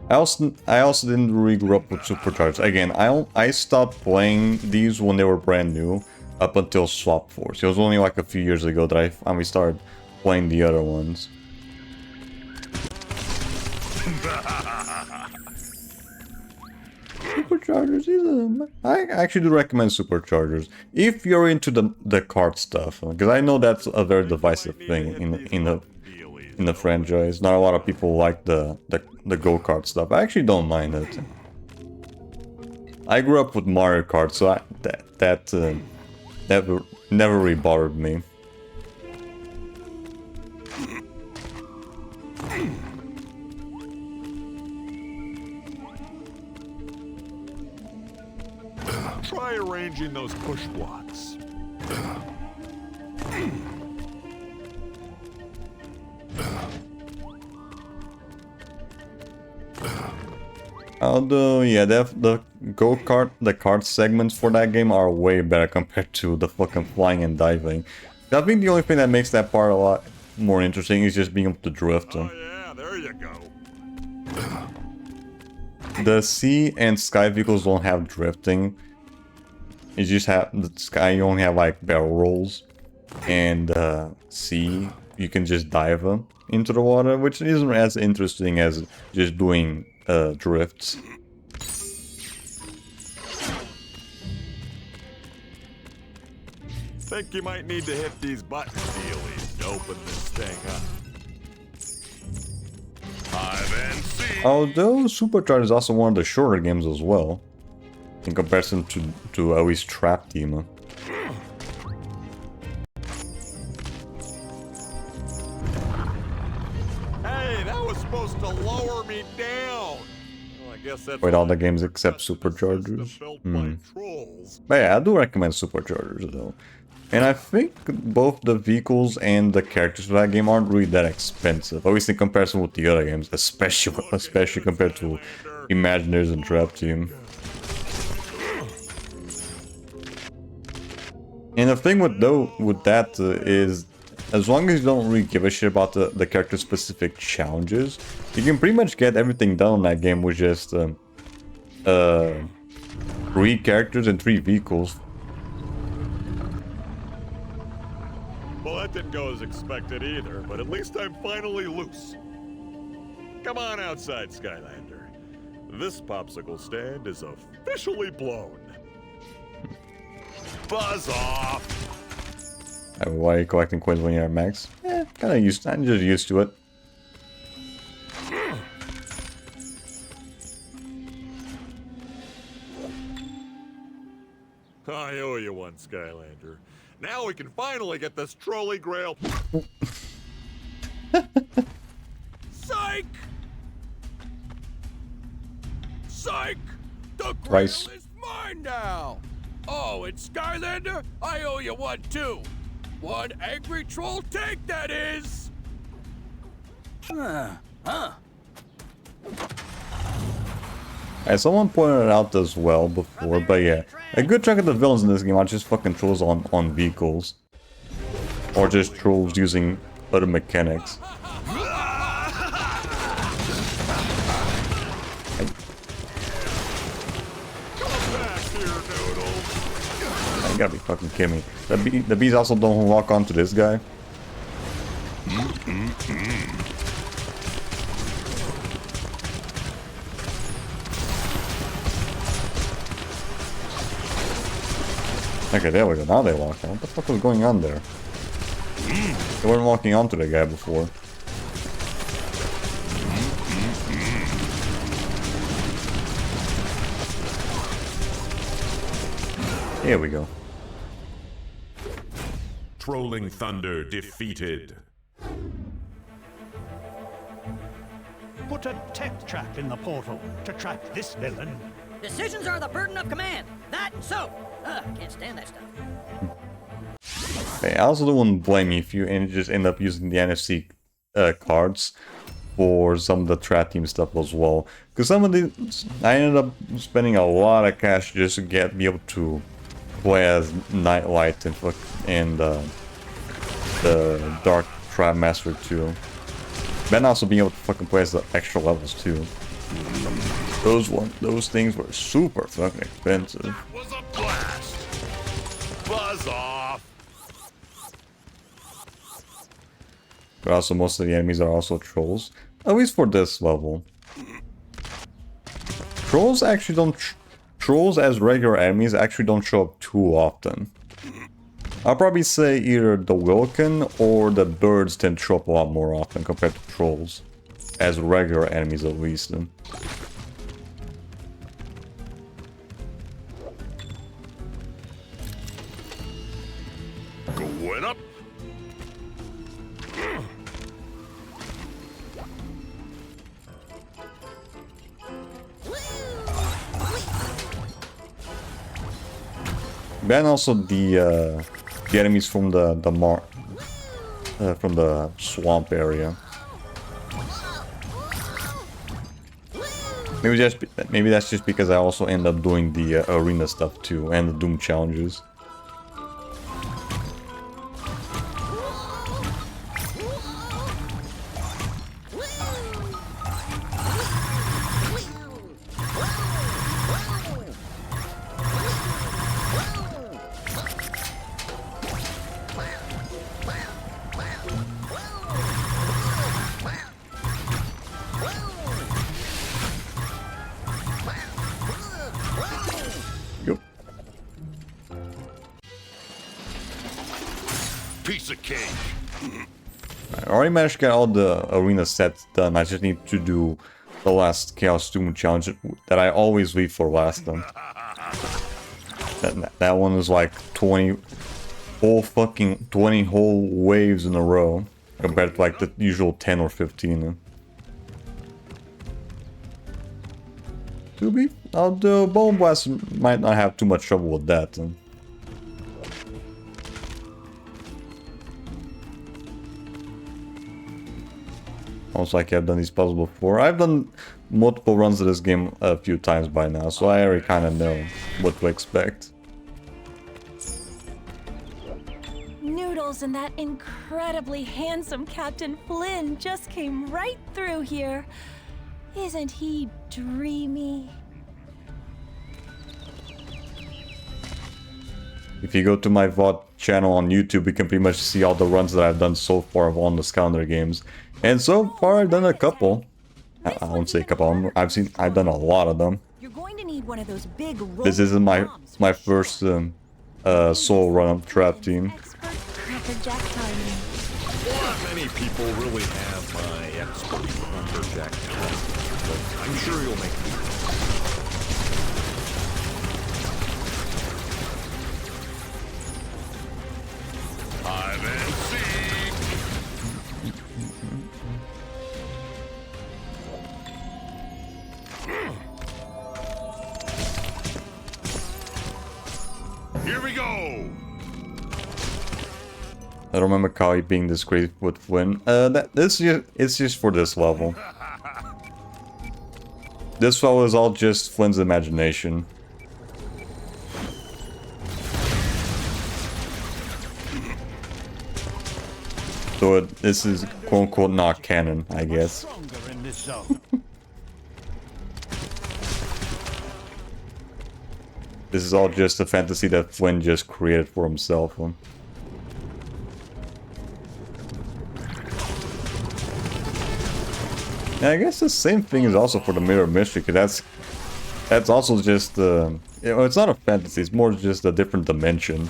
I also didn't really grow up with Superchargers. Again, I stopped playing these when they were brand new, up until Swap Force. It was only like a few years ago that I finally started playing the other ones. Superchargers, I actually do recommend Superchargers if you're into the kart stuff, because I know that's a very divisive thing in the franchise. Not a lot of people like the go-kart stuff. I actually don't mind it. I grew up with Mario Kart, so that never really bothered me. Try arranging those push blocks. Although, yeah, the kart segments for that game are way better compared to the fucking flying and diving. I think the only thing that makes that part a lot more interesting is just being able to drift. Oh yeah, there you go. The sea and sky vehicles don't have drifting. You just have the sky. You only have like barrel rolls, and sea you can just dive into the water, which isn't as interesting as just doing drifts. Think you might need to hit these button dealies to open this thing up. Although Supercharged is also one of the shorter games as well, in comparison to at least Trap Team. Hey, that was supposed to lower me down. Well, I guess that's Wait, all the games except Superchargers. But yeah, I do recommend Superchargers though. And I think both the vehicles and the characters for that game aren't really that expensive, at least in comparison with the other games, especially compared to Imagineers and Trap Team. And the thing with that is, as long as you don't really give a shit about the character-specific challenges, you can pretty much get everything done in that game with just 3 characters and 3 vehicles. Well, that didn't go as expected either, but at least I'm finally loose. Come on outside, Skylander. This popsicle stand is officially blown. Buzz off! Why are you collecting coins when you're at max? I'm just used to it. I owe you one, Skylander. Now we can finally get this trolley grail. Psych! Psych! The grail is mine now! Oh, and Skylander, I owe you one too. One angry troll tank, that is! Someone pointed it out as well before, but yeah, a good chunk of the villains in this game are just fucking trolls on vehicles. Or just trolls using other mechanics. You gotta be fucking kidding me. The bees also don't lock onto this guy. Okay, there we go. Now they lock on. What the fuck was going on there? They weren't walking onto the guy before. Here we go. Trolling Thunder defeated. Put a tech trap in the portal to trap this villain. Decisions are the burden of command. That and so. Can't stand that stuff. Okay, I also don't want to blame you if you just end up using the NFC cards for some of the trap team stuff as well. Because some of these, I ended up spending a lot of cash just to be able to play as Nightlight and the Dark Trap Master too. Then also being able to fucking play as the extra levels too. Those things were super fucking expensive. That was a blast. Buzz off. But also most of the enemies are also trolls. At least for this level. Trolls actually don't... Trolls as regular enemies actually don't show up too often. I'll probably say either the Wilkin or the birds tend to show up a lot more often compared to trolls. As regular enemies at least. Going up. Then also the enemies from the swamp area. Maybe that's just because I also end up doing the arena stuff too and the Doom challenges. Piece of cake. I already managed to get all the arena sets done. I just need to do the last Chaos Doom challenge that I always leave for last time. That one is like 20 whole waves in a row compared to like the usual 10 or 15. The Bone Blast might not have too much trouble with that. Also, like I've done these puzzles before. I've done multiple runs of this game a few times by now, so I already kind of know what to expect. Noodles and that incredibly handsome Captain Flynn just came right through here. Isn't he dreamy? If you go to my VOD channel on YouTube, you can pretty much see all the runs that I've done so far on the Skylanders games. And so far, I've done a couple. I won't say a couple. I've done a lot of them. You're going to need one of those big This isn't my first solo run of Trap Team. Not many people really have my expert crackerjack talent, but I'm sure you'll make it. I've Here we go! I don't remember Kali being this great with Flynn. It's just for this level. This level is all just Flynn's imagination. So this is quote-unquote not canon, I guess. This is all just a fantasy that Flynn just created for himself. And I guess the same thing is also for the Mirror Mystery, because that's also just it's not a fantasy, it's more just a different dimension.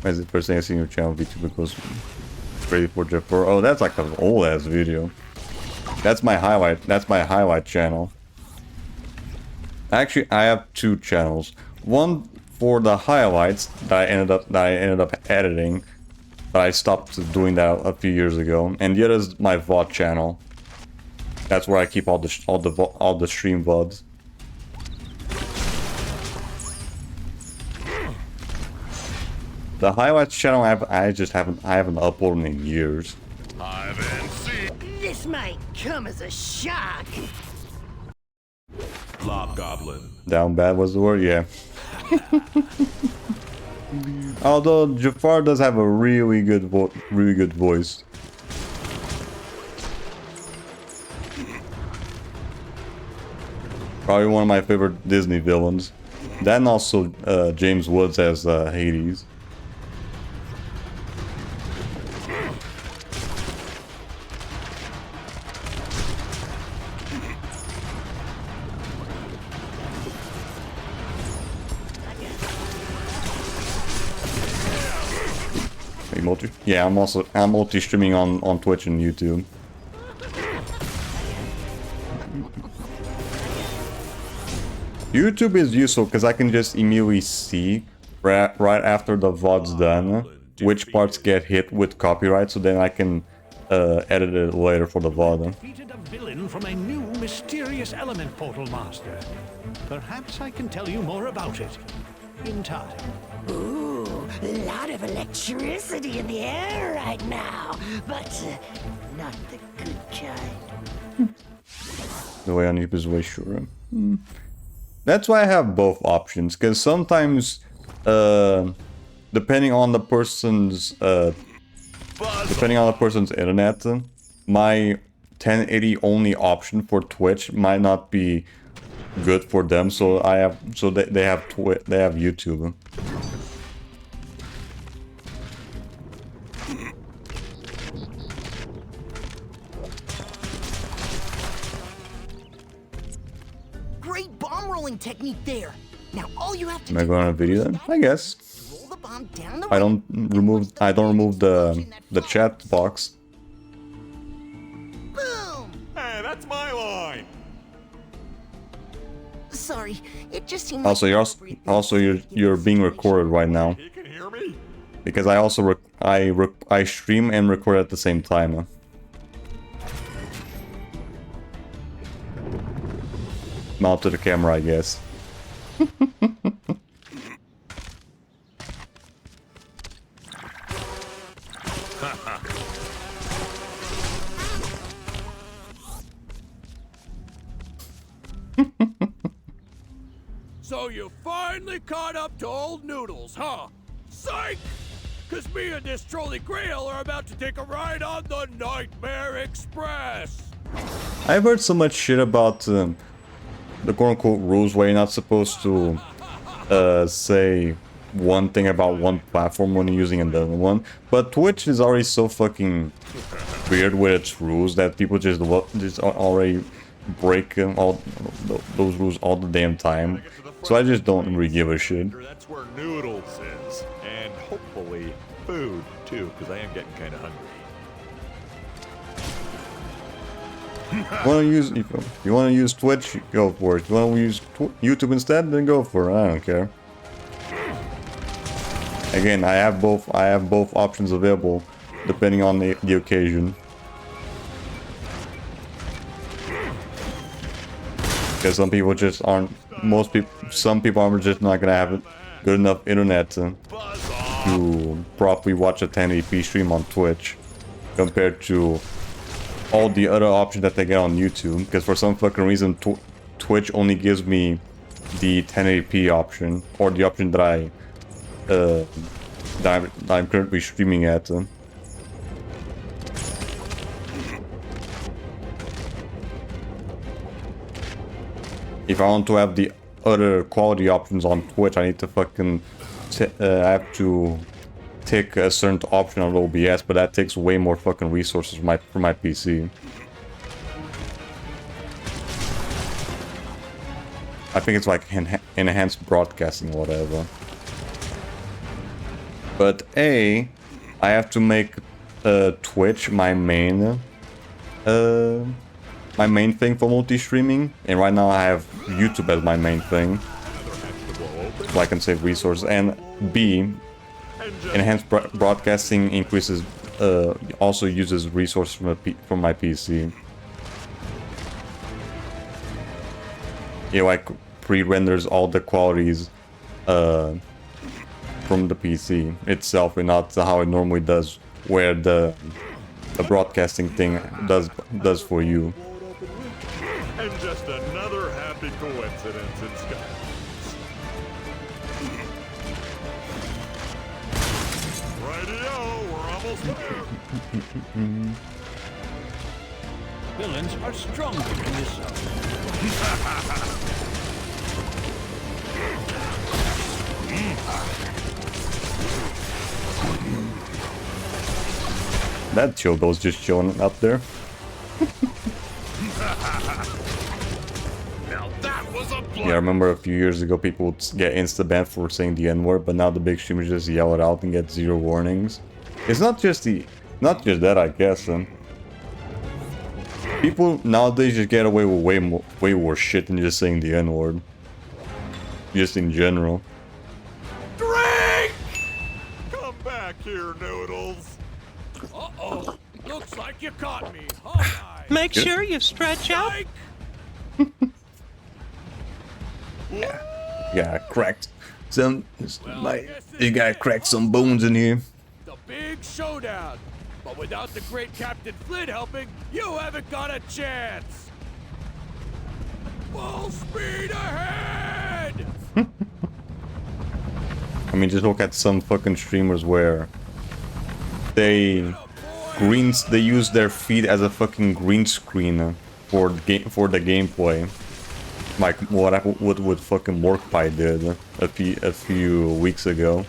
As the first thing I see on your channel, VTuber goes ready for Jafar. Oh, that's like an old ass video. That's my highlight. That's my highlight channel. Actually, I have two channels. One for the highlights that I ended up editing, but I stopped doing that a few years ago. And the other is my VOD channel. That's where I keep all the stream VODs. The highlights channel I haven't uploaded in years. This might come as a shock. Lobgoblin. Down bad was the word, yeah. Although Jafar does have a really good voice. Probably one of my favorite Disney villains. That and also James Woods as Hades. Yeah, I'm multi-streaming on Twitch and YouTube. YouTube is useful because I can just immediately see right after the VOD's done which parts get hit with copyright, so then I can edit it later for the VOD. Defeated a villain from a new mysterious element portal master. Perhaps I can tell you more about it in time. Ooh, a lot of electricity in the air right now, but not the good kind. The way on YouTube is way shorter. That's why I have both options, because sometimes, depending on the person's internet, my 1080 only option for Twitch might not be good for them, so they have YouTube. Great bomb rolling technique there. Now all you have to Am I going on a video then? I guess. roll the bomb down the I don't remove the chat box. Hey, that's my line. Sorry, it just seemed Also, you're being recorded right now. You can hear me? Because I also I stream and record at the same time. Mount to the camera, I guess. So you finally caught up to old Noodles, huh? Psych! Cause me and this trolley Grail are about to take a ride on the Nightmare Express! I've heard so much shit about the quote-unquote rules where you're not supposed to say one thing about one platform when you're using another one, but Twitch is already so fucking weird with its rules that people just already break all those rules all the damn time. So I just don't really give a shit. That's where Noodles is, and hopefully food too, because I am getting kind of hungry. If you want to use Twitch, go for it. If you want to use YouTube instead, then go for it. I don't care. Again, I have both options available depending on the occasion. Because some people just aren't. Some people are just not gonna have good enough internet to properly watch a 1080p stream on Twitch, compared to all the other options that they get on YouTube. Because for some fucking reason, Twitch only gives me the 1080p option, or the option that I'm currently streaming at. If I want to have the other quality options on Twitch, I need to fucking I have to tick a certain option on OBS, but that takes way more fucking resources for my PC. I think it's like enhanced broadcasting or whatever. But I have to make Twitch my main thing for multi-streaming, and right now I have YouTube as my main thing, so I can save resources. And B, enhanced broadcasting increases, also uses resources from my PC. It like pre-renders all the qualities from the PC itself, and not how it normally does, where the broadcasting thing does for you. And just another happy coincidence in Skylanders. Radio, we're almost there. Villains are stronger in this zone. That Choco's just chilling up there. Now that was a Yeah, I remember a few years ago people would get insta-banned for saying the N-word, but now the big streamers just yell it out and get 0 warnings. It's not just that, I guess. People nowadays just get away with way worse shit than just saying the N-word. Just in general. Drink! Come back here, Noodles. Uh-oh. Looks like you caught me. Alright. Make sure you stretch out. Yeah, cracked some. You gotta crack some bones in here. The big showdown. But without the great Captain Flynn helping, you haven't got a chance. Full speed ahead! I mean, just look at some fucking streamers where they use their feet as a fucking green screen for the gameplay, like what fucking Workpie did a few weeks ago.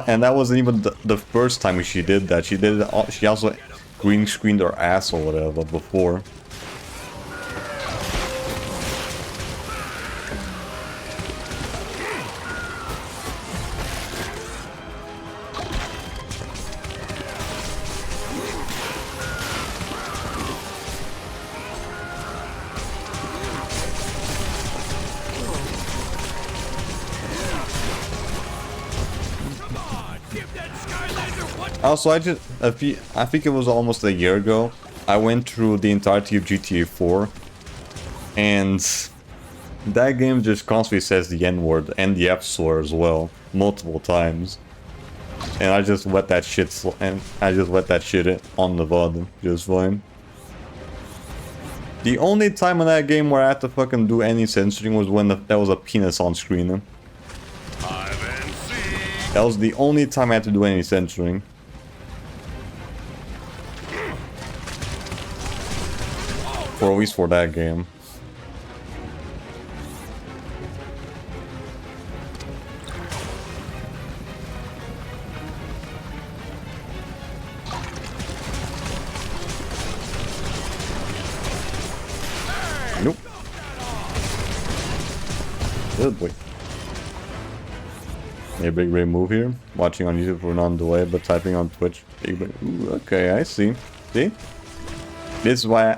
And that wasn't even the first time she did that. She also green screened her ass or whatever before. Also, I think it was almost a year ago, I went through the entirety of GTA 4, and that game just constantly says the N-word and the F-slur as well, multiple times. And I just let that shit on the VOD, just fine. The only time in that game where I had to fucking do any censoring was when there was a penis on screen. That was the only time I had to do any censoring. Or at least for that game. Nope. Good boy. A big brain move here. Watching on YouTube for non-delay, but typing on Twitch. Big brain. Ooh, okay, I see. See? This is why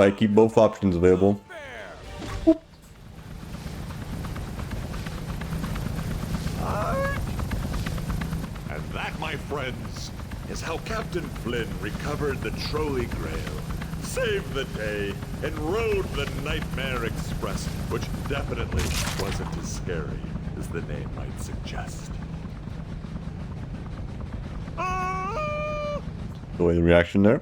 I keep both options available. And that, my friends, is how Captain Flynn recovered the Trolley Grail, saved the day, and rode the Nightmare Express, which definitely wasn't as scary as the name might suggest. The way the reaction there.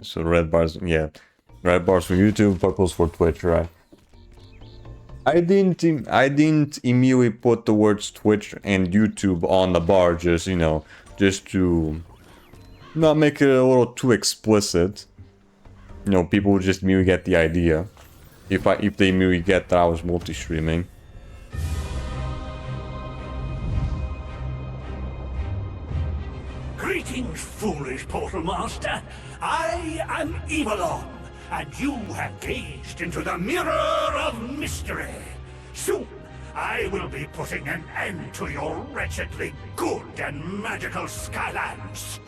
So red bars, yeah, red bars for YouTube, purples for Twitch, right? I didn't immediately put the words Twitch and YouTube on the bar, just, you know, just to not make it a little too explicit. You know, people would just immediately get the idea if they immediately get that I was multi-streaming. foolish Portal Master. I am Evilon, and you have gazed into the Mirror of Mystery. Soon, I will be putting an end to your wretchedly good and magical Skylands.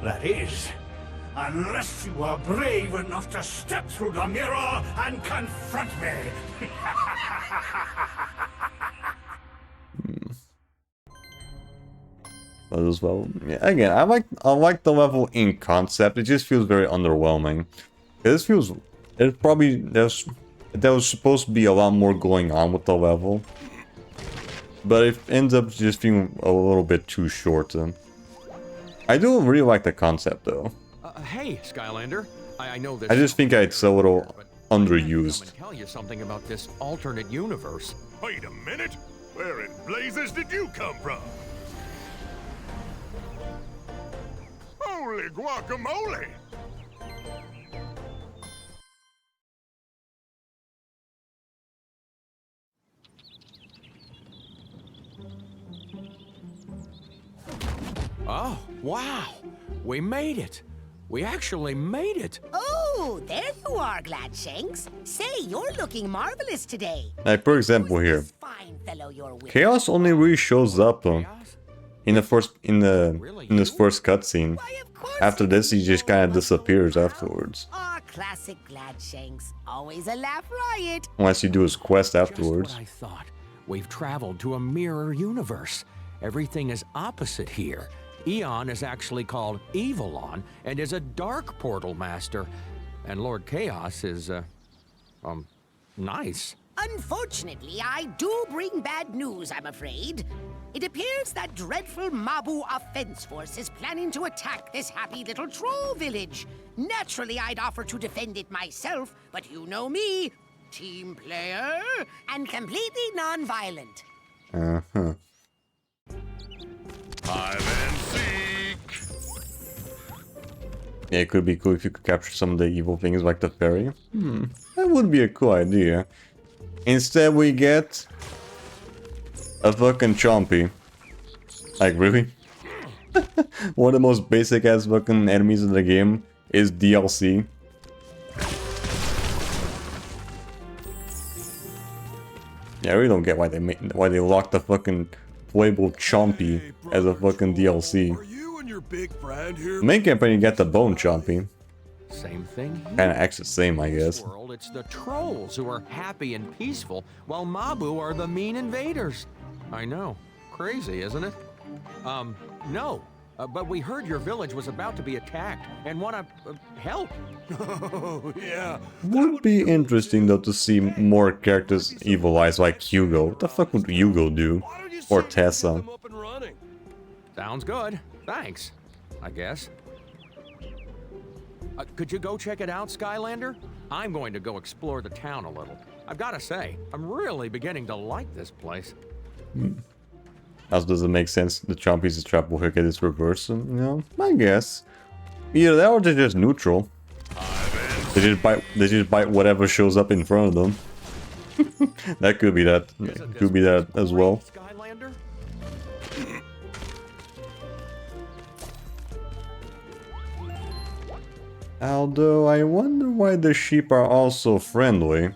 That is, unless you are brave enough to step through the mirror and confront me. But as well, yeah, again, I like the level in concept. It just feels very underwhelming. It probably there was supposed to be a lot more going on with the level, but it ends up just being a little bit too short. I do really like the concept though. Hey, Skylander. I know this. I just think it's a little underused. Tell you something about this alternate universe. Wait a minute. Where in blazes did you come from? Holy guacamole! Oh, wow! We made it! We actually made it! Oh, there you are, Gladshanks. Say, you're looking marvelous today. Like for example here, Fine fellow you're with. Chaos only really shows up in this first cutscene. After this, he just kind of disappears afterwards. Ah, classic Gladshanks. Always a laugh riot. Unless you do his quest afterwards. Just what I thought. We've traveled to a mirror universe. Everything is opposite here. Eon is actually called Evilon and is a dark portal master. And Lord Chaos is, nice. Unfortunately, I do bring bad news, I'm afraid. It appears that dreadful Mabu Offense Force is planning to attack this happy little troll village. Naturally, I'd offer to defend it myself, but you know me, team player, and completely non-violent. Uh-huh. Hide and seek. Yeah, it could be cool if you could capture some of the evil things like the fairy. That would be a cool idea. Instead, we get a fucking Chompy. Like, really? One of the most basic ass fucking enemies in the game is DLC. Yeah, I really don't get why they locked the fucking playable Chompy as a fucking DLC. Main campaign, you get the Bone Chompy. Same thing here. Kinda acts the same, I guess. World, it's the trolls who are happy and peaceful, while Mabu are the mean invaders. I know. Crazy, isn't it? No. But we heard your village was about to be attacked and want to help. Oh, yeah. Would be interesting though to see more characters evilize like Hugo. What the fuck would Hugo do? Or Tessa? Sounds good. Thanks, I guess. Could you go check it out, Skylander? I'm going to go explore the town a little. I've got to say, I'm really beginning to like this place. As does it make sense? The Chompy's trap will get its reverse? You know, I guess. Either that or they're just neutral. They just bite whatever shows up in front of them. That could be that. Could be that as well. Skylander? Although I wonder why the sheep are also friendly.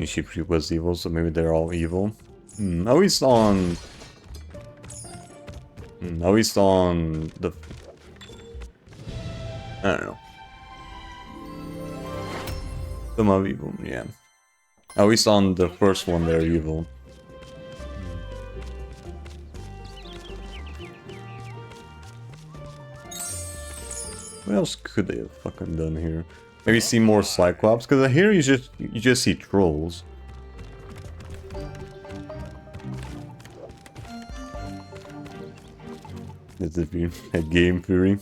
Sheep was evil, so maybe they're all evil. At least on the... I don't know. Some are evil, yeah. At least on the first one they're evil. What else could they have fucking done here? Maybe see more Cyclops, because here you just see trolls. This is a game theory.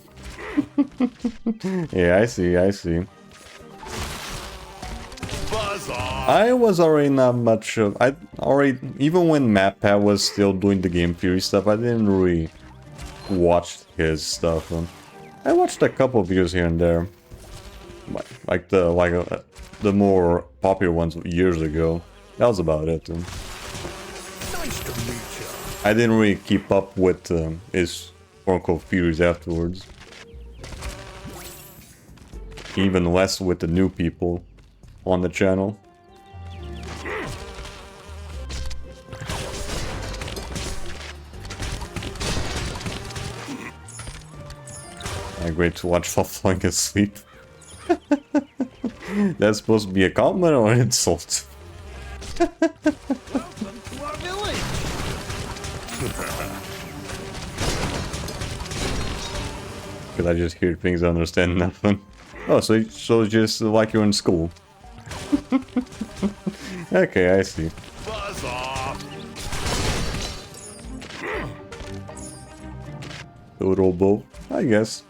Yeah, I see. Buzz I was already not much of... I already... Even when MatPat was still doing the game theory stuff, I didn't really watch his stuff. I watched a couple of videos here and there. Like the more popular ones years ago. That was about it. Nice to meet you. I didn't really keep up with his quote-unquote theories afterwards. Even less with the new people on the channel. Great to watch while falling asleep. That's supposed to be a compliment or an insult? Because I just hear things I understand nothing. Oh, so just like you're in school. Okay, I see. Buzz off. Robo, I guess.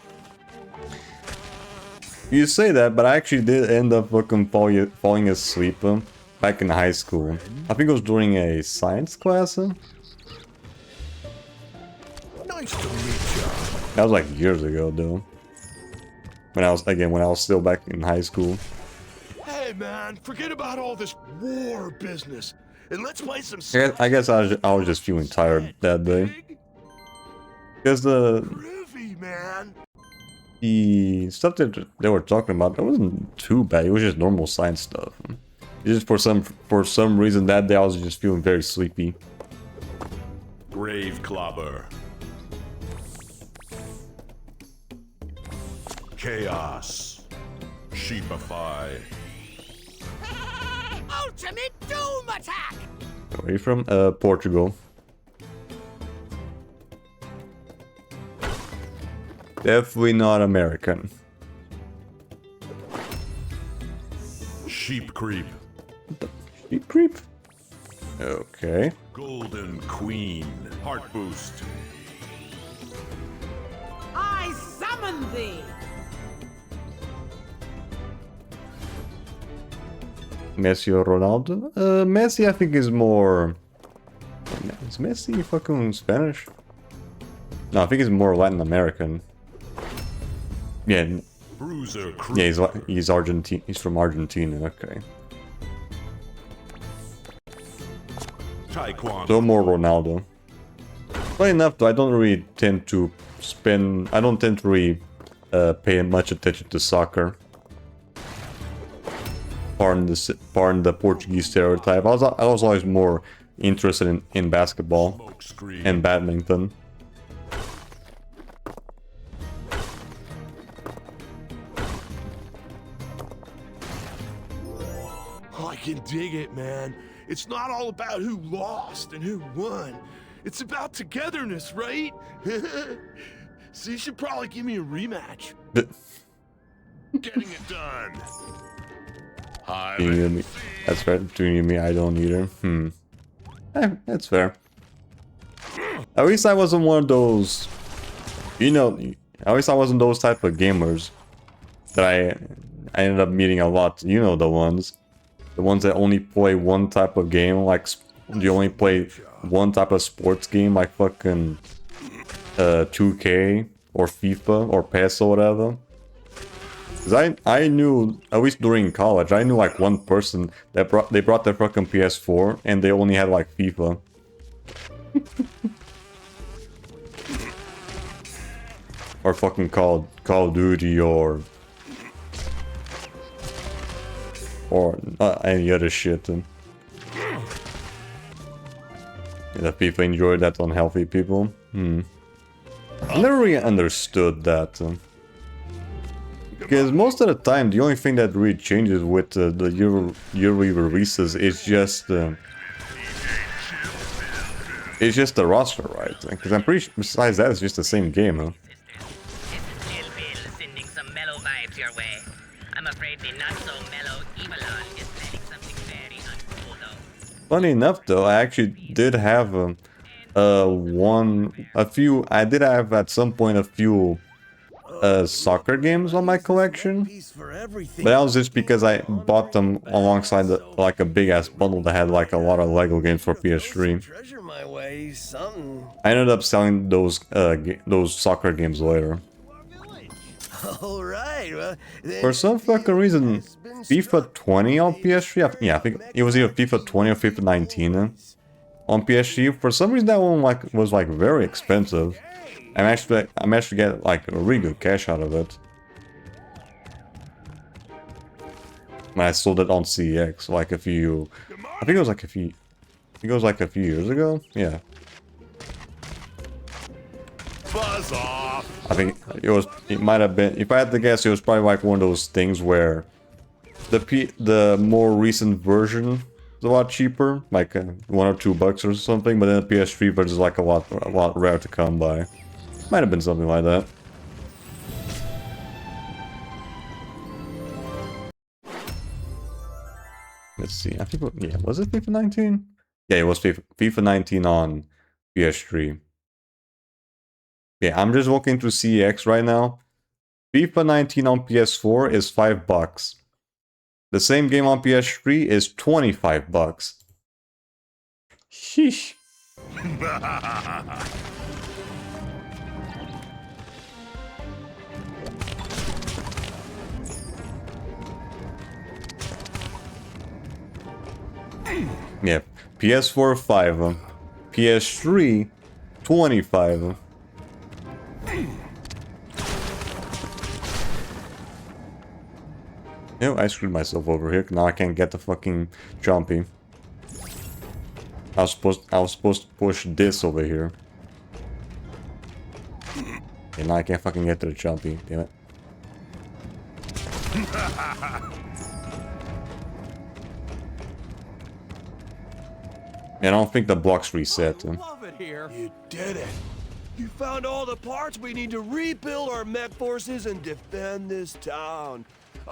You say that, but I actually did end up fucking falling asleep back in high school. I think it was during a science class. Nice to meet you. That was like years ago, though. When I was still back in high school. Hey man, forget about all this war business and let's play some. I guess I was just feeling tired that day. Because the stuff that they were talking about, that wasn't too bad. It was just normal science stuff. It's just for some reason that day I was just feeling very sleepy. Grave Clobber. Chaos. Sheepify. Ultimate Doom Attack! Where are you from? Portugal. Definitely not American. Sheep Creep. Sheep Creep? Okay. Golden Queen. Heart Boost. I summon thee! Messi or Ronaldo? Messi I think is more... Is Messi fucking Spanish? No, I think he's more Latin American. Yeah. Bruiser Yeah, he's Argentine. He's from Argentina. Okay. Taekwondo. So more Ronaldo. Funny enough, though, I don't really tend to spend. I don't tend to really pay much attention to soccer. Pardon the Portuguese stereotype. I was always more interested in basketball and badminton. Oh, I can dig it, man. It's not all about who lost and who won. It's about togetherness, right? So you should probably give me a rematch. Getting it done. Do you need me? That's fair. Do you need me? I don't either. That's fair. At least I wasn't one of those... You know, at least I wasn't those type of gamers that I ended up meeting a lot. You know the ones. The ones that only play one type of game, like you only play one type of sports game, like fucking 2K or FIFA or PES or whatever. Cause I knew, at least during college, I knew like one person that brought their fucking PS4 and they only had like FIFA. Or fucking Call of Duty or any other shit. And that people enjoy that unhealthy people. I never really understood that. Because most of the time, the only thing that really changes with the yearly releases is just the roster, right? Because I'm pretty sure besides that, it's just the same game, huh? Sending some mellow vibes your way. I'm afraid the not so mellow Evilon is planning something very uncool though. Funny enough, though, I actually did have I did have at some point a few soccer games on my collection, but that was just because I bought them alongside like a big ass bundle that had like a lot of Lego games for PS3. I ended up selling those soccer games later. For some fucking reason, FIFA 20 on PS3, yeah, I think it was either FIFA 20 or FIFA 19 on PS3. For some reason, that one was very expensive. I managed to get like a really good cash out of it. When I sold it on CX, like I think it was like a few years ago. Yeah. Buzz off. I think it might have been, if I had to guess, it was probably like one of those things where the more recent version is a lot cheaper, like $1 or $2 or something, but then the PS3 version is like a lot rare to come by. Might have been something like that. Let's see. I think, yeah, was it FIFA 19? Yeah, it was FIFA 19 on PS3. Yeah, I'm just walking through CEX right now. FIFA 19 on PS4 is $5. The same game on PS3 is $25. Sheesh. Yeah, PS4 $5, PS3 $25. You know, I screwed myself over here. Now I can't get the fucking jumpy. I was supposed to push this over here. And now I can't fucking get to the jumpy. Damn it. I don't think the blocks reset. Love it here. You did it. You found all the parts we need to rebuild our mech forces and defend this town.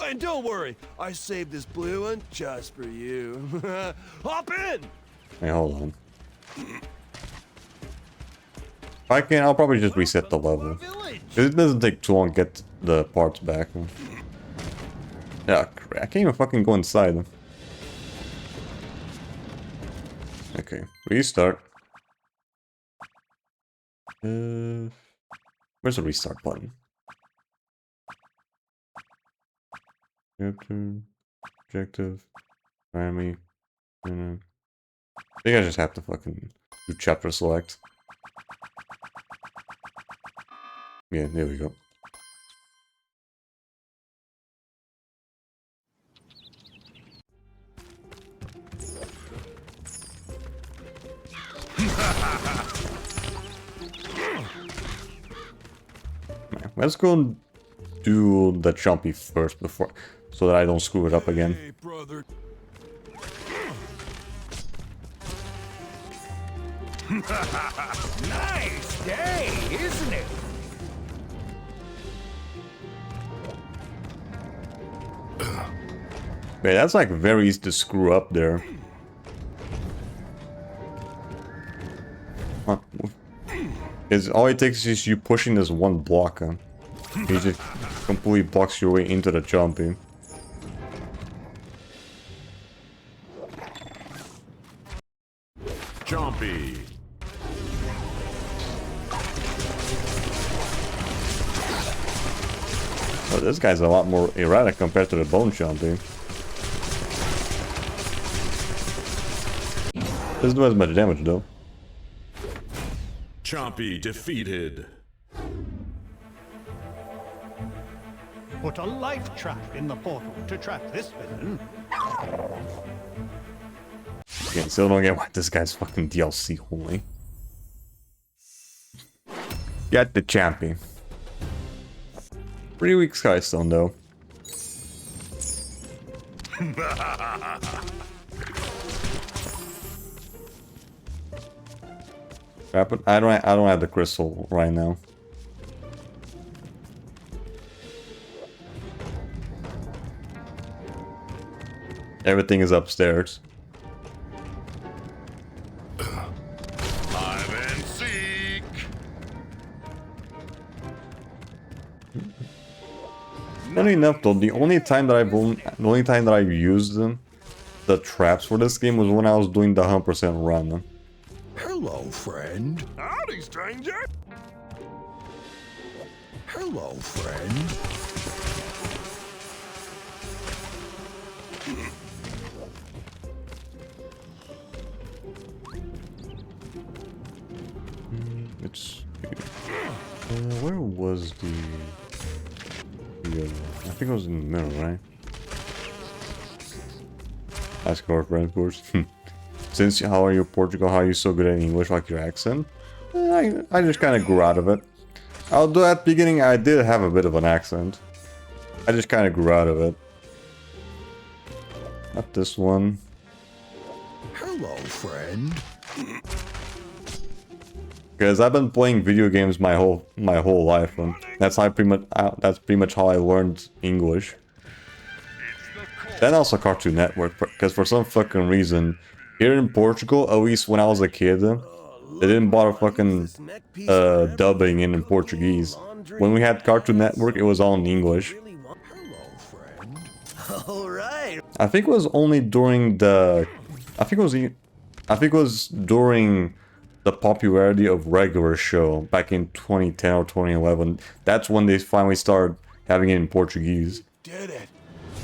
And don't worry, I saved this blue one just for you. Hop in! Hey, hold on. If I can, I'll probably just reset the level. It doesn't take too long to get the parts back. Yeah, I can't even fucking go inside. Okay, restart. Where's the restart button? Objective, primary, I think I just have to fucking do chapter select. Yeah, there we go. Let's go and do the jumpy first before, so that I don't screw it up again. Hey, brother. Nice day, isn't it? Man, that's like very easy to screw up there. Huh. All it takes is you pushing this one block. He just completely blocks your way into the jumping. Jumpy. Oh, this guy's a lot more erratic compared to the bone jumping. Doesn't do as much damage though. Chompy defeated. Put a life trap in the portal to trap this villain. Again, still don't get why this guy's fucking DLC only. Get the champion. Pretty weak Skystone though. I don't have the crystal right now. Everything is upstairs. Hide and seek. Funny enough though, the only time that I've used the traps for this game was when I was doing the 100% run. Hello, friend. Howdy, stranger. Hello, friend. It's where was the I think it was in the middle, right? Ask our friend, of course. Since how are you Portugal? How are you so good at English? Like your accent? I just kind of grew out of it. Although at the beginning I did have a bit of an accent. I just kind of grew out of it. Not this one. Hello, friend. Because I've been playing video games my whole life, and that's pretty much how I learned English. Then also Cartoon Network, because for some fucking reason, here in Portugal, at least when I was a kid, they didn't bother fucking dubbing in Portuguese. When we had Cartoon Network, it was all in English. Alright. I think it was only during the... I think it was during the popularity of regular show back in 2010 or 2011. That's when they finally started having it in Portuguese. Did it.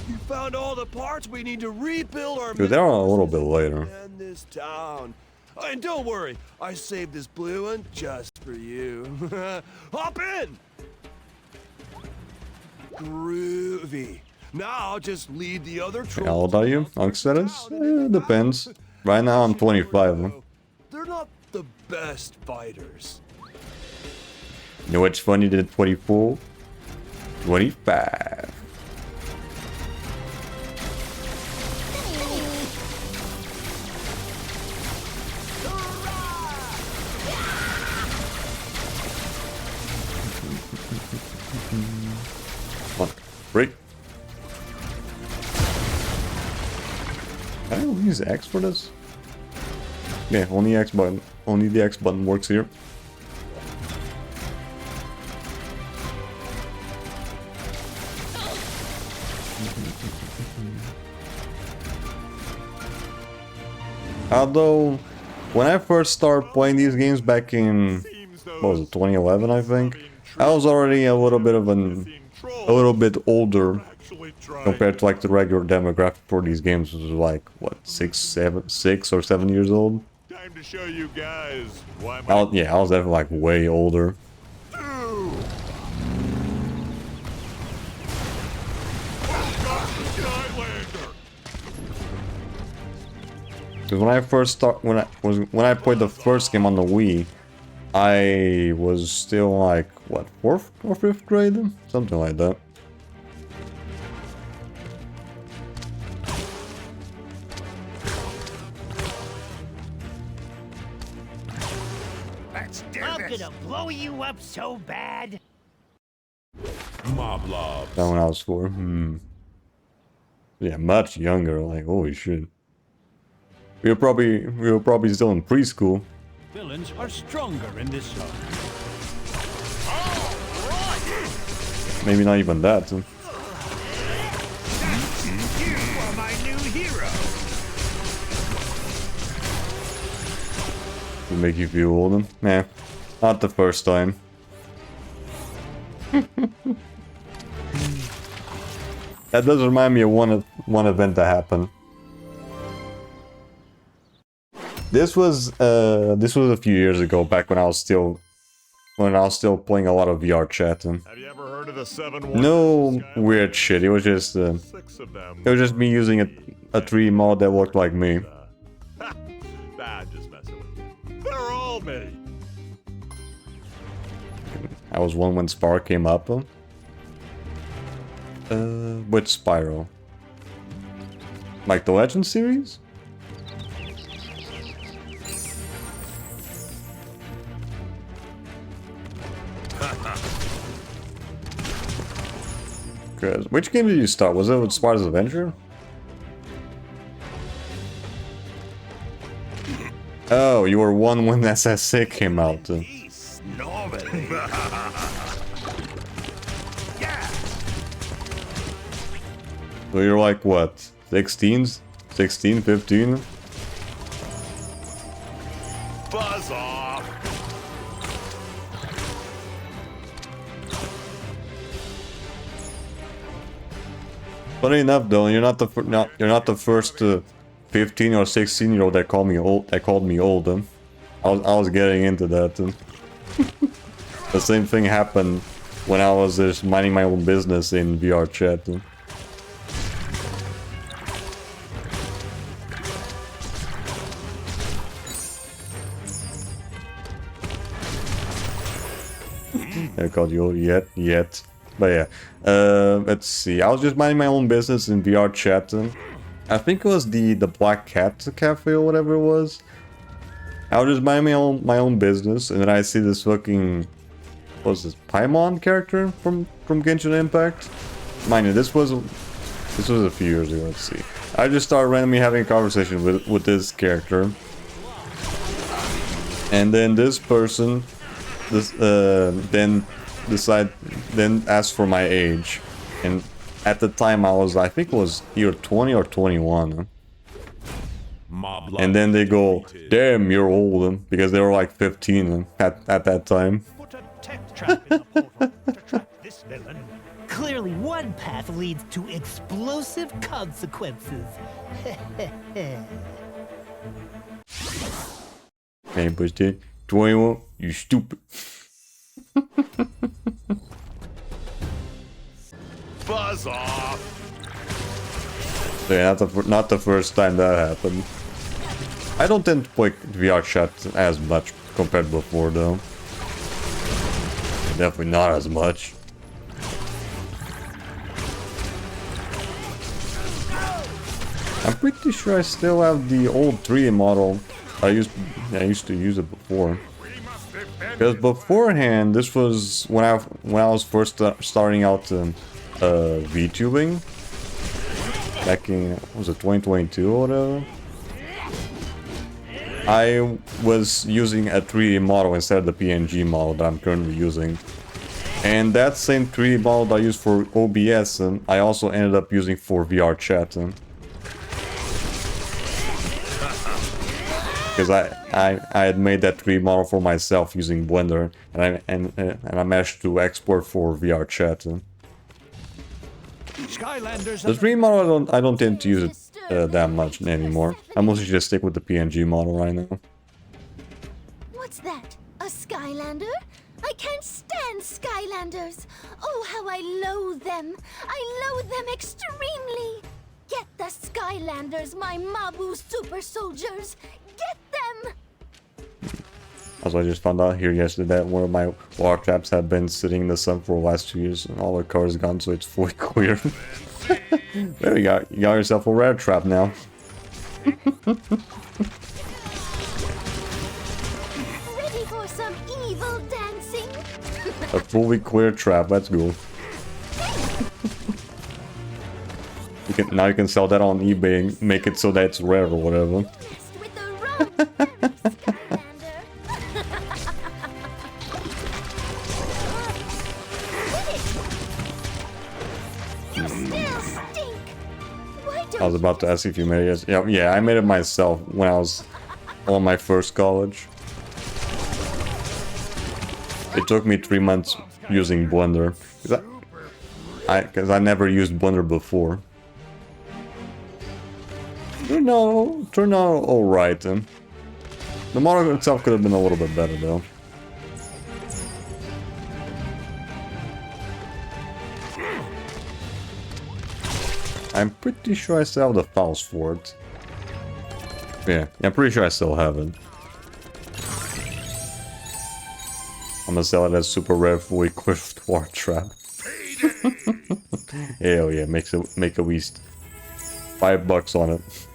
You found all the parts we need to rebuild our... Dude, they're a little bit later. ...in this town. And don't worry, I saved this blue one just for you. Hop in! Groovy. Now just lead the other trolls. How old are you? Youngsters? Depends. Right now I'm 25. They're not the best fighters. You know what's funny than 24? 25. What? Break. Can I use X for this? Yeah, only X button. Only the X button works here. Although, when I first started playing these games back in, what was it, 2011, I think, I was already a little bit older compared to like the regular demographic for these games, which was like what, 6 or 7 years old. Time to show you guys why I was definitely like way older. Because when I played the first game on the Wii, I was still like what, 4th or 5th grade, something like that. I'm gonna blow you up so bad. Mob love. That one I was 4. Yeah, much younger. Like holy shit. We were probably still in preschool. Villains are stronger in this zone. Maybe not even that. You are my new hero. To make you feel older. Nah, not the first time. That does remind me of one event that happened. This was a few years ago, back when I was still playing a lot of VR chat. Have you ever heard of the 7 Wonders? No weird shit. It was just me using a 3D mod that looked like me. Nah, just messing with you. They're all me. I was one when Spark came up. Which Spyro? Like the Legend series? Which game did you start? Was it with Spyro's Adventure? Oh, you were one when SS6 came out. So you're like what? 16, 15? Buzz off! Funny enough, though, you're not the first 15 or 16-year-old that called me old. That called me old. I was getting into that. The same thing happened when I was just minding my own business in VR chat. I called you old yet. But yeah, let's see. I was just minding my own business in VR chat. I think it was the Black Cat Cafe or whatever it was. I was just minding my own business, and then I see this fucking, what was this, Paimon character from Genshin Impact? Mind you, this was a few years ago. Let's see. I just started randomly having a conversation with this character, and then this person, then asked for my age, and at the time I think it was either 20 or 21. And then they go, damn, you're old, because they were like 15 at that time. Put a tech trap in the portal to trap this villain. Clearly one path leads to explosive consequences. Hey, but 21, you stupid. Buzz off! So yeah, not the first time that happened. I don't tend to play VR chat as much compared to before, though. Definitely not as much. I'm pretty sure I still have the old 3D model. I used to use it before. Because beforehand, this was when I was first starting out VTubing. Back in, what was it, 2022 or whatever? I was using a 3D model instead of the PNG model that I'm currently using. And that same 3D model that I used for OBS, I also ended up using for VR chat. Because I had made that 3D model for myself using Blender, and I managed to export for VR chat. Skylanders. The 3D model I don't tend to use it that much anymore. I mostly just stick with the PNG model right now. What's that? A Skylander? I can't stand Skylanders. Oh, how I loathe them. I loathe them extremely. Get the Skylanders, my Mabu super soldiers. Get them! Also, I just found out here yesterday that one of my water traps have been sitting in the sun for the last 2 years, and all the color is gone, so it's fully clear. There you got yourself a red trap now. Ready for some evil dancing? A fully clear trap, let's go. Now you can sell that on eBay and make it so that it's rare or whatever. I was about to ask if you made it. Yeah, I made it myself when I was on my first college. It took me 3 months using Blender, because I never used Blender before. Turned out alright. The model itself could have been a little bit better though. I'm pretty sure I still have the files for it. Yeah, I'm pretty sure I still have it. I'm gonna sell it as super rare fully equipped war trap. Hell yeah, make at least $5 on it.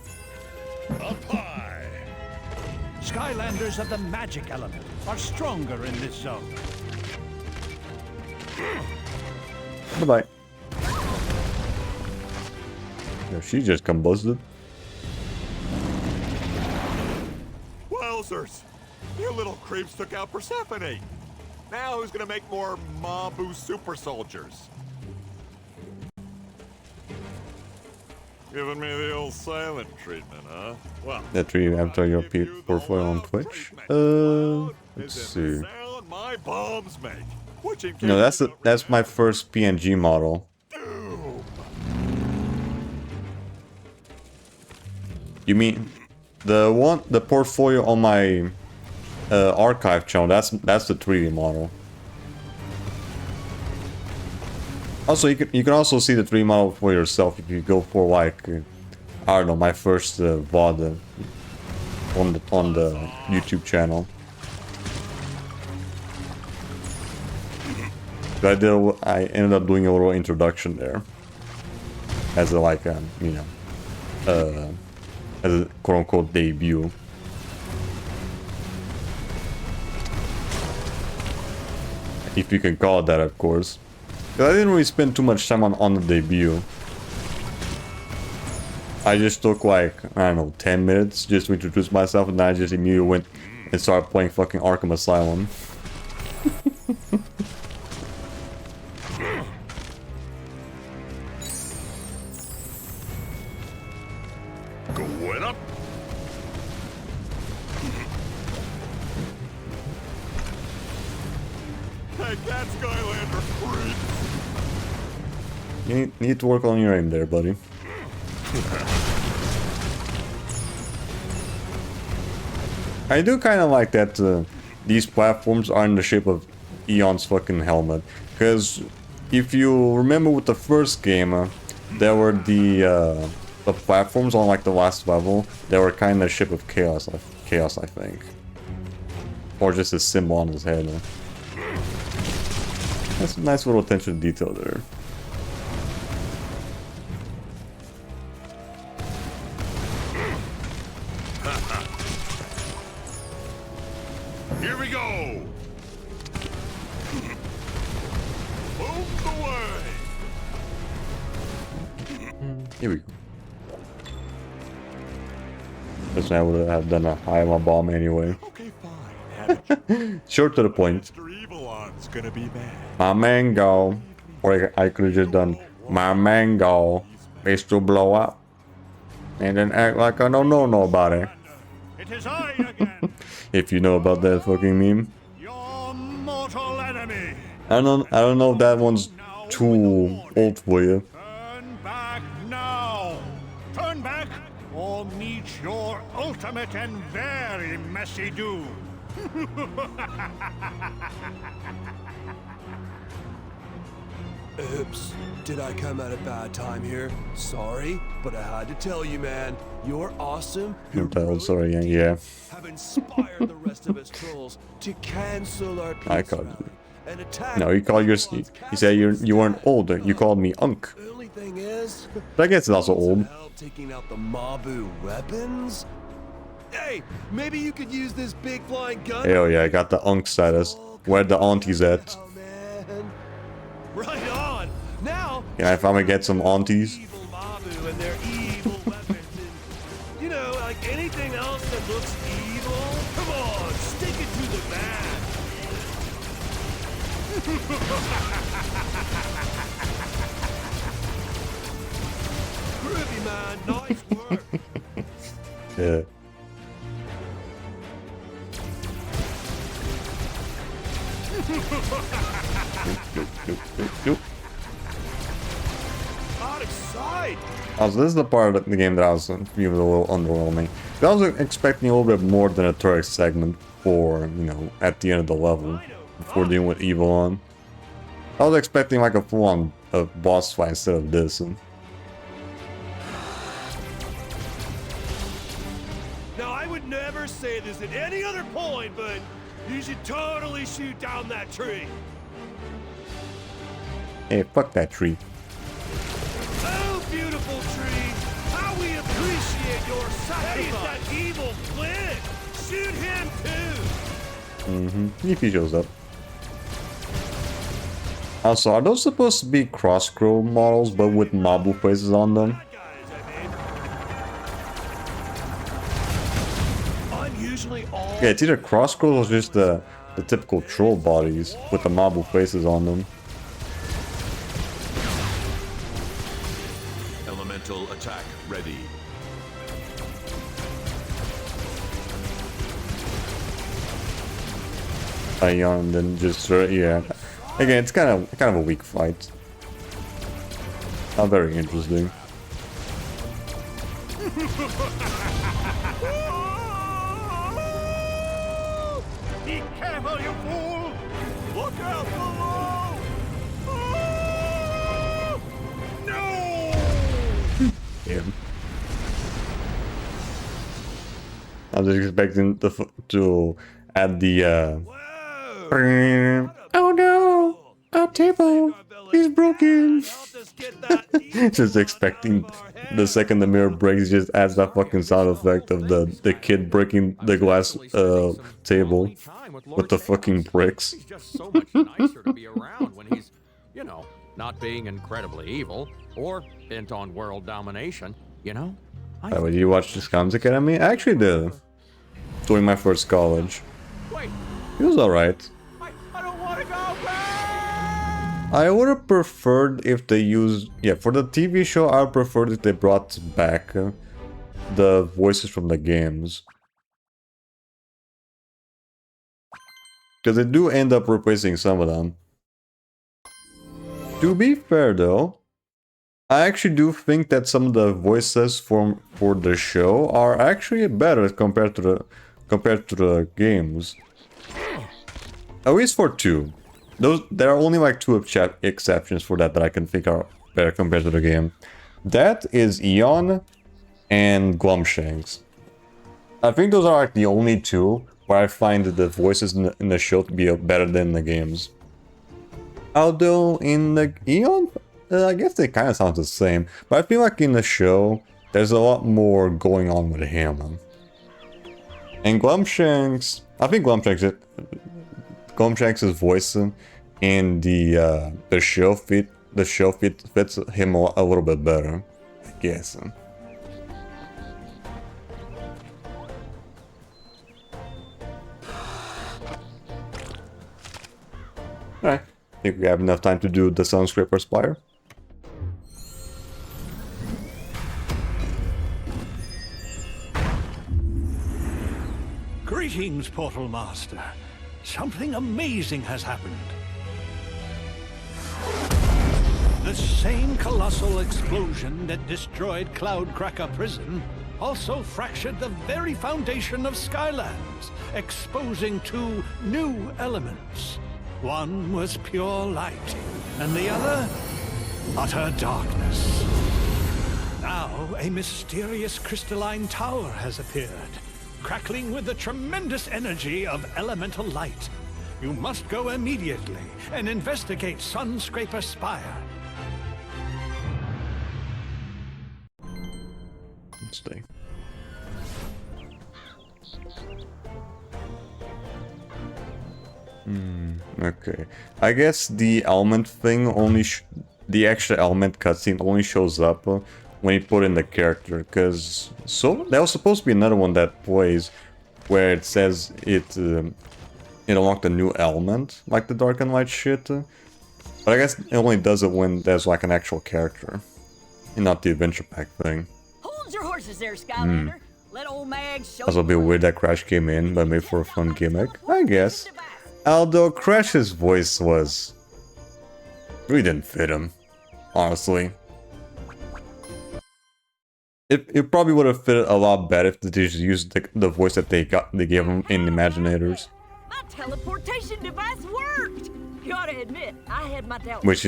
Up high. Skylanders of the magic element are stronger in this zone. Bye-bye. Yeah, she just combusted. Wowzers! You little creeps took out Persephone! Now who's gonna make more Mabu super soldiers? Giving me the old silent treatment, huh? Well, That really after your portfolio on Twitch. Let's see. sound my bombs make. Which in No, case that's my first PNG model. You mean the portfolio on my archive channel? That's the 3D model. Also, you can also see the 3D model for yourself if you go for like I don't know, my first VOD on the YouTube channel. I ended up doing a little introduction there as a like you know as a quote-unquote debut. If you can call it that, of course. I didn't really spend too much time on the debut. I just took like, I don't know, 10 minutes just to introduce myself, and then I just immediately went and started playing fucking Arkham Asylum. Going up. Take that, Skylander freak. You need to work on your aim there, buddy. I do kind of like that these platforms are in the shape of Eon's fucking helmet. Because if you remember with the first game, there were the platforms on like the last level. They were kind of shape of chaos, I think. Or just a symbol on his head. That's a nice little attention to detail there. Here we go. Move away. Here we go. Guess I would have done a high on bomb anyway. Okay, fine. Short to the point. Mr. Evilon's gonna be mad. My mango. Or I could have just done my mango is to blow up. And then act like I don't know nobody. It is I again, If you know about that fucking meme. your mortal enemy. I don't know if that one's too old for you. Turn back now. Turn back or meet your ultimate and very messy doom. Oops, did I come at a bad time here? Sorry, but I had to tell you, man, you're awesome. Sorry, yeah. Have inspired the rest of us trolls to cancel our I peace called rally you. and attack. No, you called you said you weren't old. You called me Unk. Only thing is, But I guess it's also old. help taking out the Mabu weapons. Hey, maybe you could use this big flying gun. Hell yeah, I got the Unk status. Where the aunties at? Right on. Now, Can I finally get some aunties? Mabu and their evil weapons, and you know, like anything else that looks evil. Come on, stick it to the man. Groovy man, nice work. Yeah. Nope. Out of sight. Also, this is the part of the game that I was feeling a little underwhelming. I was expecting a little bit more than a turret segment for, you know, at the end of the level, before dealing with Evil on. I was expecting like a full-on boss fight instead of this. And Now, I would never say this at any other point, but you should totally shoot down that tree. hey, fuck that tree. Oh, beautiful tree! How we appreciate your sacrifice! Hey, it's that evil Flint! Shoot him too! If he shows up. Also, are those supposed to be cross-scroll models, but with Mabu faces on them? I'm usually all... Yeah, it's either cross-scrolls or just the typical troll bodies with the Mabu faces on them. Elemental Attack ready. Ion, then just yeah. Again, it's kind of a weak fight. Not very interesting. Be careful, you fool! Look out below! No! Damn. I was expecting to add the oh no! Our table is broken! Just expecting the second the mirror breaks, just adds that fucking sound effect of the kid breaking the glass table with the fucking bricks. He's just so much nicer to be around when he's, you know, not being incredibly evil or bent on world domination, you know? Did you watch this Comms Academy? I actually did. During my first college. It was alright. I don't want to go back! I would have preferred if they used... Yeah, for the TV show, I would prefer if they brought back the voices from the games. Because they do end up replacing some of them. To be fair though, I actually do think that some of the voices for the show are actually better compared to the games. At least for 2. There are only like 2 exceptions for that I can think are better compared to the game. That is Eon and Glumshanks. I think those are like the only 2 where I find the voices in the show to be better than the games. Although in the Eon, I guess they kind of sound the same, but I feel like in the show there's a lot more going on with him. And Glumshanks, I think Glumshanks' voice in the show fits him a little bit better, I guess. Alright, I think we have enough time to do the Sunscraper Spire. Greetings, Portal Master. Something amazing has happened. The same colossal explosion that destroyed Cloudcracker Prison also fractured the very foundation of Skylanders, exposing 2 new elements. One was pure light, and the other, utter darkness. Now, a mysterious crystalline tower has appeared, crackling with the tremendous energy of elemental light. You must go immediately and investigate Sunscraper Spire. Let's stay. Okay. I guess the element thing only the extra element cutscene only shows up when you put in the character, because there was supposed to be another one that plays where it says it unlocked a new element, like the dark and light shit. But I guess it only does it when there's like an actual character, and not the adventure pack thing. Hold your horses there, Skylander. Let old Mag show That's a bit weird that Crash came in, but maybe for a fun gimmick, I guess. Although Crash's voice really didn't fit him, honestly. It probably would have fit a lot better if they just used the voice that they gave him in Imaginators. My teleportation device worked! You ought to admit, I had my doubts. Which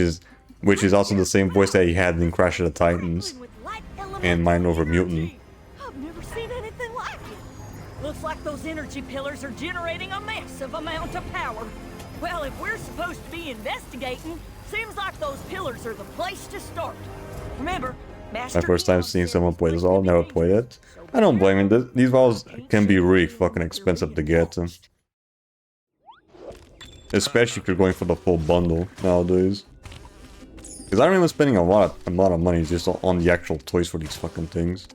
is also the same voice that he had in Crash of the Titans and Mind Over Mutant. I've never seen anything like it. Looks like those energy pillars are generating a massive amount of power. Well, if we're supposed to be investigating, seems like those pillars are the place to start. Remember, My first time seeing someone play this all, never played it. I don't blame him, these balls can be really fucking expensive to get. Especially if you're going for the full bundle nowadays. Because I remember spending a lot of money just on the actual toys for these fucking things.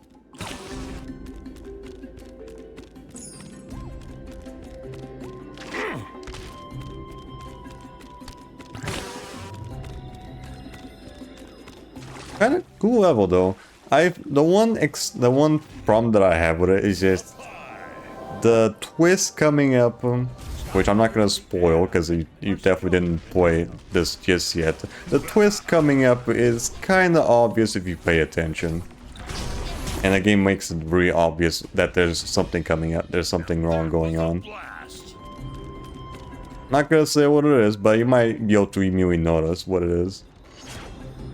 Kinda cool level though. the one problem that I have with it is just the twist coming up, which I'm not gonna spoil because you definitely didn't play this just yet. The twist coming up is kind of obvious if you pay attention, and the game makes it really obvious that there's something coming up. There's something wrong going on. Not gonna say what it is, but you might be able to immediately notice what it is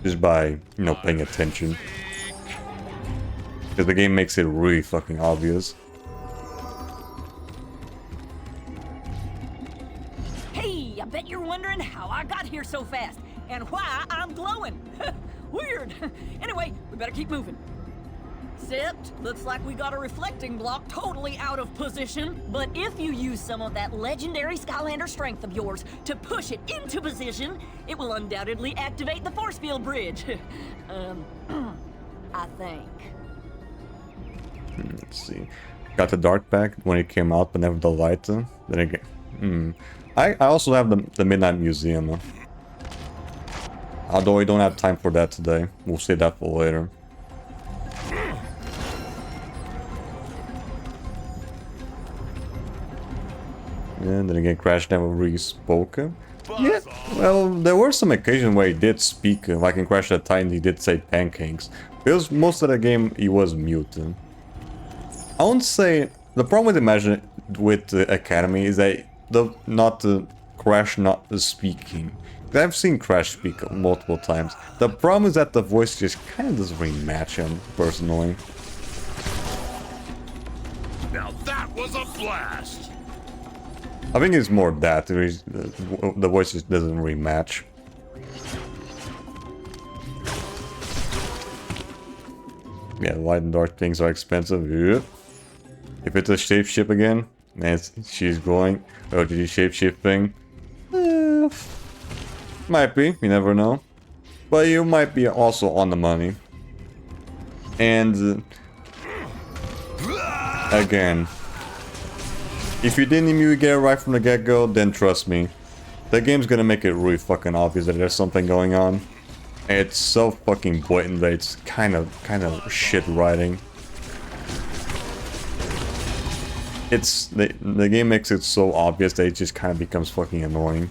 just by, you know, paying attention. Because the game makes it really fucking obvious. Hey, I bet you're wondering how I got here so fast and why I'm glowing. Weird. Anyway, we better keep moving. Except, looks like we got a reflecting block totally out of position. But if you use some of that legendary Skylander strength of yours to push it into position, it will undoubtedly activate the force field bridge. I think. Let's see. Got the dark back when it came out, but never the light. Then again, I also have the Midnight Museum. Although we don't have time for that today. We'll save that for later. And then again, Crash never really spoke. Yeah, well, there were some occasions where he did speak, like in Crash the Titan he did say pancakes. Because most of the game he was mute. I won't say the problem with the Academy is that Crash not speaking. I've seen Crash speak multiple times. The problem is that the voice just kind of doesn't really match him personally. Now that was a blast. I think it's more that the voice just doesn't really match. Yeah, light and dark things are expensive. Yep. If it's a shapeshift again, and she's going. Oh, did you shapeshift thing? Might be, you never know. But you might be also on the money. And again, if you didn't immediately get it right from the get-go, then trust me, the game's gonna make it really fucking obvious that there's something going on. And it's so fucking blatant that it's kind of shit writing. It's the game makes it so obvious that it just kind of becomes fucking annoying.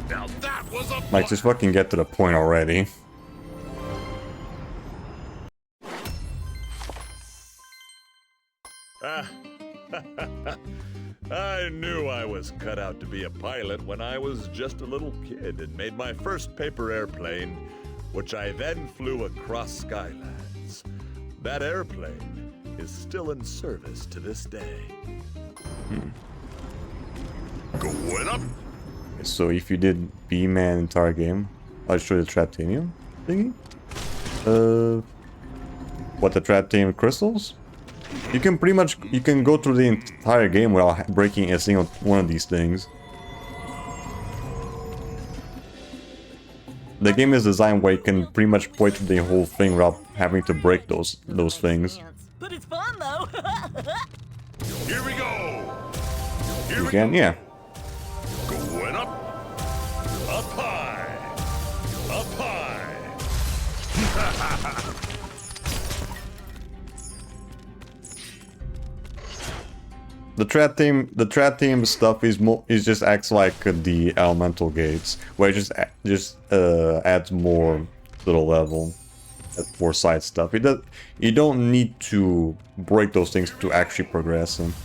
Now that was a Like, just fucking get to the point already. I knew I was cut out to be a pilot when I was just a little kid and made my first paper airplane, which I then flew across Skylands. That airplane is still in service to this day. Going up. So if you did B-Man entire game, I'll show you the Traptanium thingy. What, the Traptanium crystals? You can pretty much, you can go through the entire game without breaking a single one of these things. The game is designed where you can pretty much play through the whole thing without having to break those things. But it's fun though. Here we go. You can, yeah. Going up. Up high. Up high. The trap team stuff is just acts like the elemental gates, where it just adds more to the level, more side stuff. You don't need to break those things to actually progress them.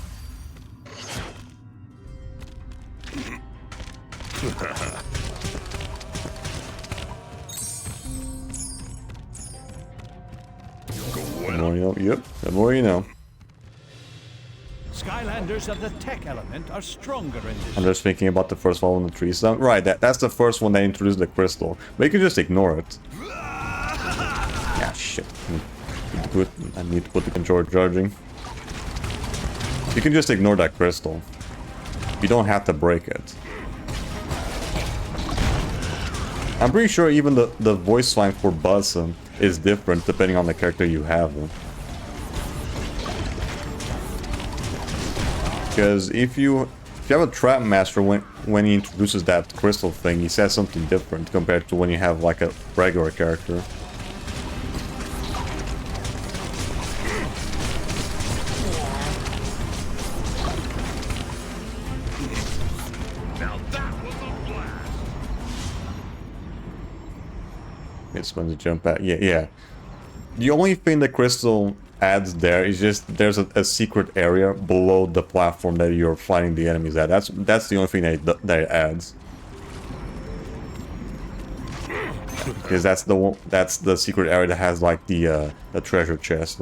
The more you know, yep. The more you know. Skylanders of the tech element are stronger in this. I'm just thinking about the first fall in the trees. Right, that's the first one that introduced the crystal. But you can just ignore it. Yeah, shit. I need to put the controller charging. You can just ignore that crystal. You don't have to break it. I'm pretty sure even the voice line for Buzz is different depending on the character you have. Because if you have a Trap Master, when he introduces that crystal thing, he says something different compared to when you have like a regular character. It's when to jump back. Yeah. The only thing the crystal adds there is just there's a secret area below the platform that you're fighting the enemies at. That's the only thing that it adds. Because that's the secret area that has like the treasure chest.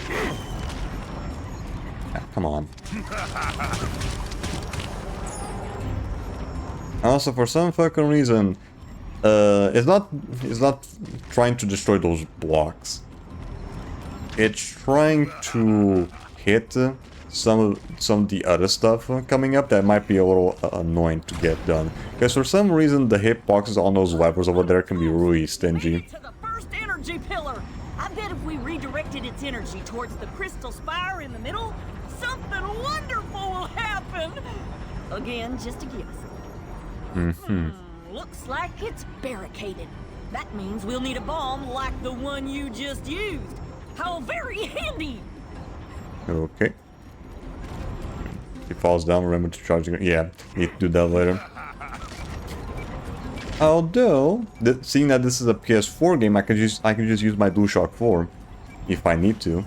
Yeah, come on. Also, for some fucking reason, it's not trying to destroy those blocks. It's trying to hit some of the other stuff coming up that might be a little annoying to get done. Because for some reason the hitboxes on those levers over there can be really stingy. To the first energy pillar. I bet if we redirected its energy towards the crystal spire in the middle, something wonderful will happen. Again, just a guess. Looks like it's barricaded. That means we'll need a bomb like the one you just used. How very handy! Okay. If he falls down, remember to charge again. Yeah, need to do that later. Although, seeing that this is a PS4 game, I can just use my DualShock 4 if I need to.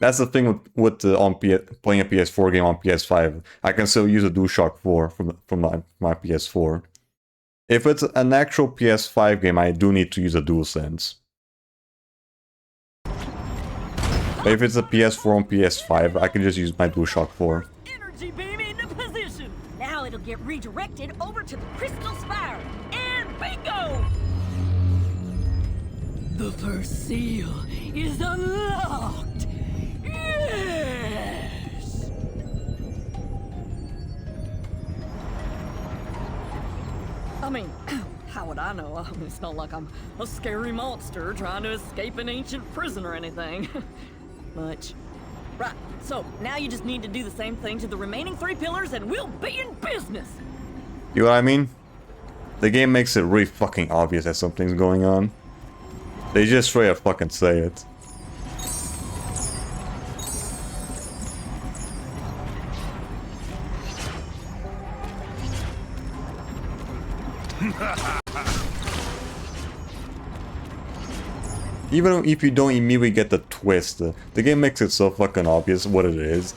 That's the thing with playing a PS4 game on PS5. I can still use a DualShock 4 from my PS4. If it's an actual PS5 game, I do need to use a DualSense. But if it's a PS4 on PS5, I can just use my DualShock 4. Energy beam into position. Now it'll get redirected over to the crystal spire. And bingo! The first seal is unlocked. Yes! I mean, how would I know? I mean, it's not like I'm a scary monster trying to escape an ancient prison or anything. Much. Right, so now you just need to do the same thing to the remaining 3 pillars and we'll be in business! You know what I mean? The game makes it really fucking obvious that something's going on. They just straight up fucking say it. Even if you don't immediately get the twist, the game makes it so fucking obvious what it is.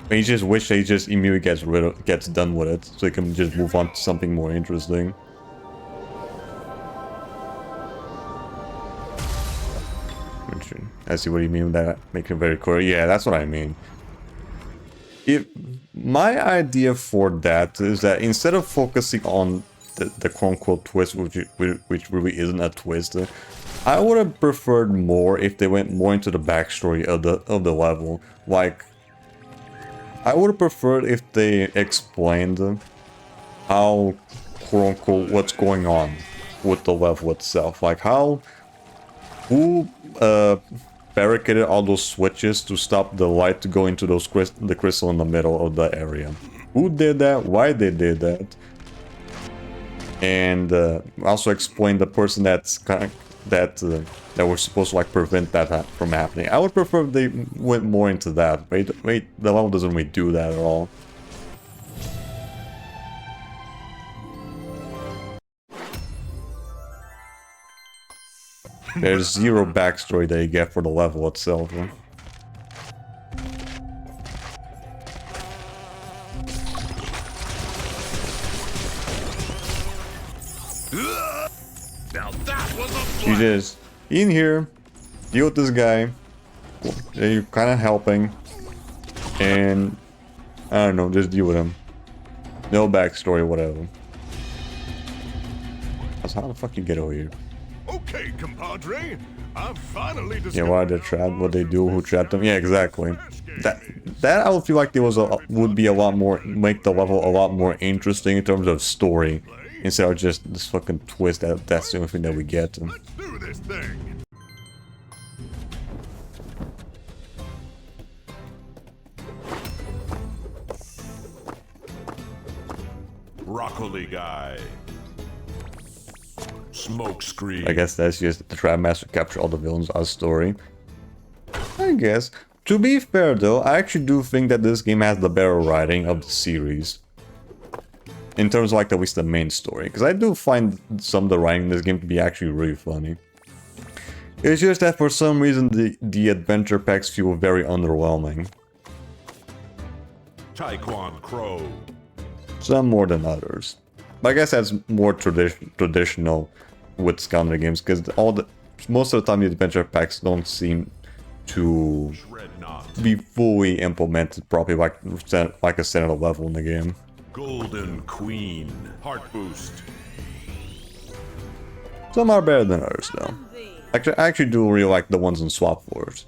And you just wish they just immediately gets done with it, so you can just move on to something more interesting. I see what you mean with that, make it very clear. Yeah, that's what I mean. My idea for that is that instead of focusing on the quote-unquote twist, which really isn't a twist, I would have preferred more if they went more into the backstory of the level. Like, I would have preferred if they explained how, quote-unquote, what's going on with the level itself. Like who barricaded all those switches to stop the light to go into the crystal in the middle of the area. Who did that? Why they did that? And also explain the person that was supposed to like prevent that from happening. I would prefer if they went more into that. Wait, the level doesn't really do that at all. There's zero backstory that you get for the level itself. Huh? Now that was a You just in here, deal with this guy. Then you're kind of helping, and I don't know, just deal with him. No backstory, whatever. So how the fuck you get over here? Okay, compadre. I've finally discovered. Yeah, why they trapped? What they do? Who trapped them? Yeah, exactly. That I would feel like there was would be a lot more, make the level a lot more interesting in terms of story, instead of just this fucking twist that's the only thing that we get. Let's do this thing. Broccoli guy. Smoke screen. I guess that's just the Trap Master capture all the villains as story. I guess. To be fair though, I actually do think that this game has the better writing of the series. in terms of like at least the main story, because I do find some of the writing in this game to be actually really funny. It's just that for some reason the adventure packs feel very underwhelming. Taekwon Crow. Some more than others. But I guess that's more traditional with Skylanders games, because most of the time the adventure packs don't seem to be fully implemented properly like a standard level in the game. Golden Queen. Heart boost. Some are better than others though. Actually, I actually do really like the ones in Swap Force.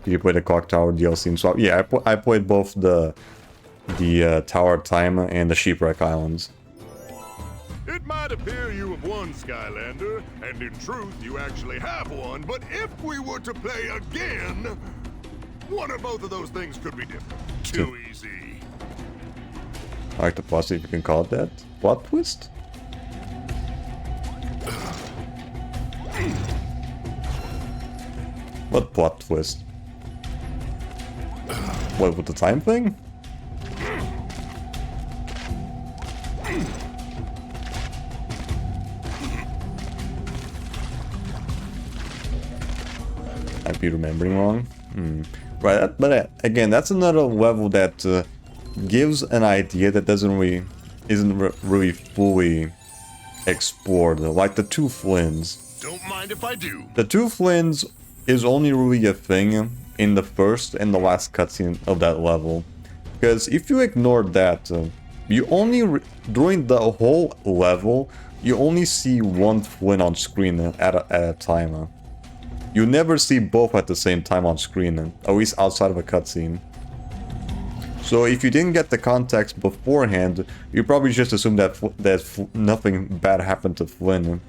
Did you play the Clock Tower DLC in Swap? Yeah, I played both the Tower of Time and the Shipwreck Islands. It might appear you have won, Skylander, and in truth, you actually have won, but if we were to play again, one or both of those things could be different. Too easy. I like the plus, if you can call it that. Plot twist? What plot twist? What, with the time thing? I be remembering wrong? Right, but again, that's another level that gives an idea that isn't really fully explored, like the two Flynns. Don't mind if I do. The two Flynns is only really a thing in the first and the last cutscene of that level, because if you ignore that, you only during the whole level you only see one Flynn on screen at a time. You never see both at the same time on screen, at least outside of a cutscene. So if you didn't get the context beforehand, you probably just assume that nothing bad happened to Flynn.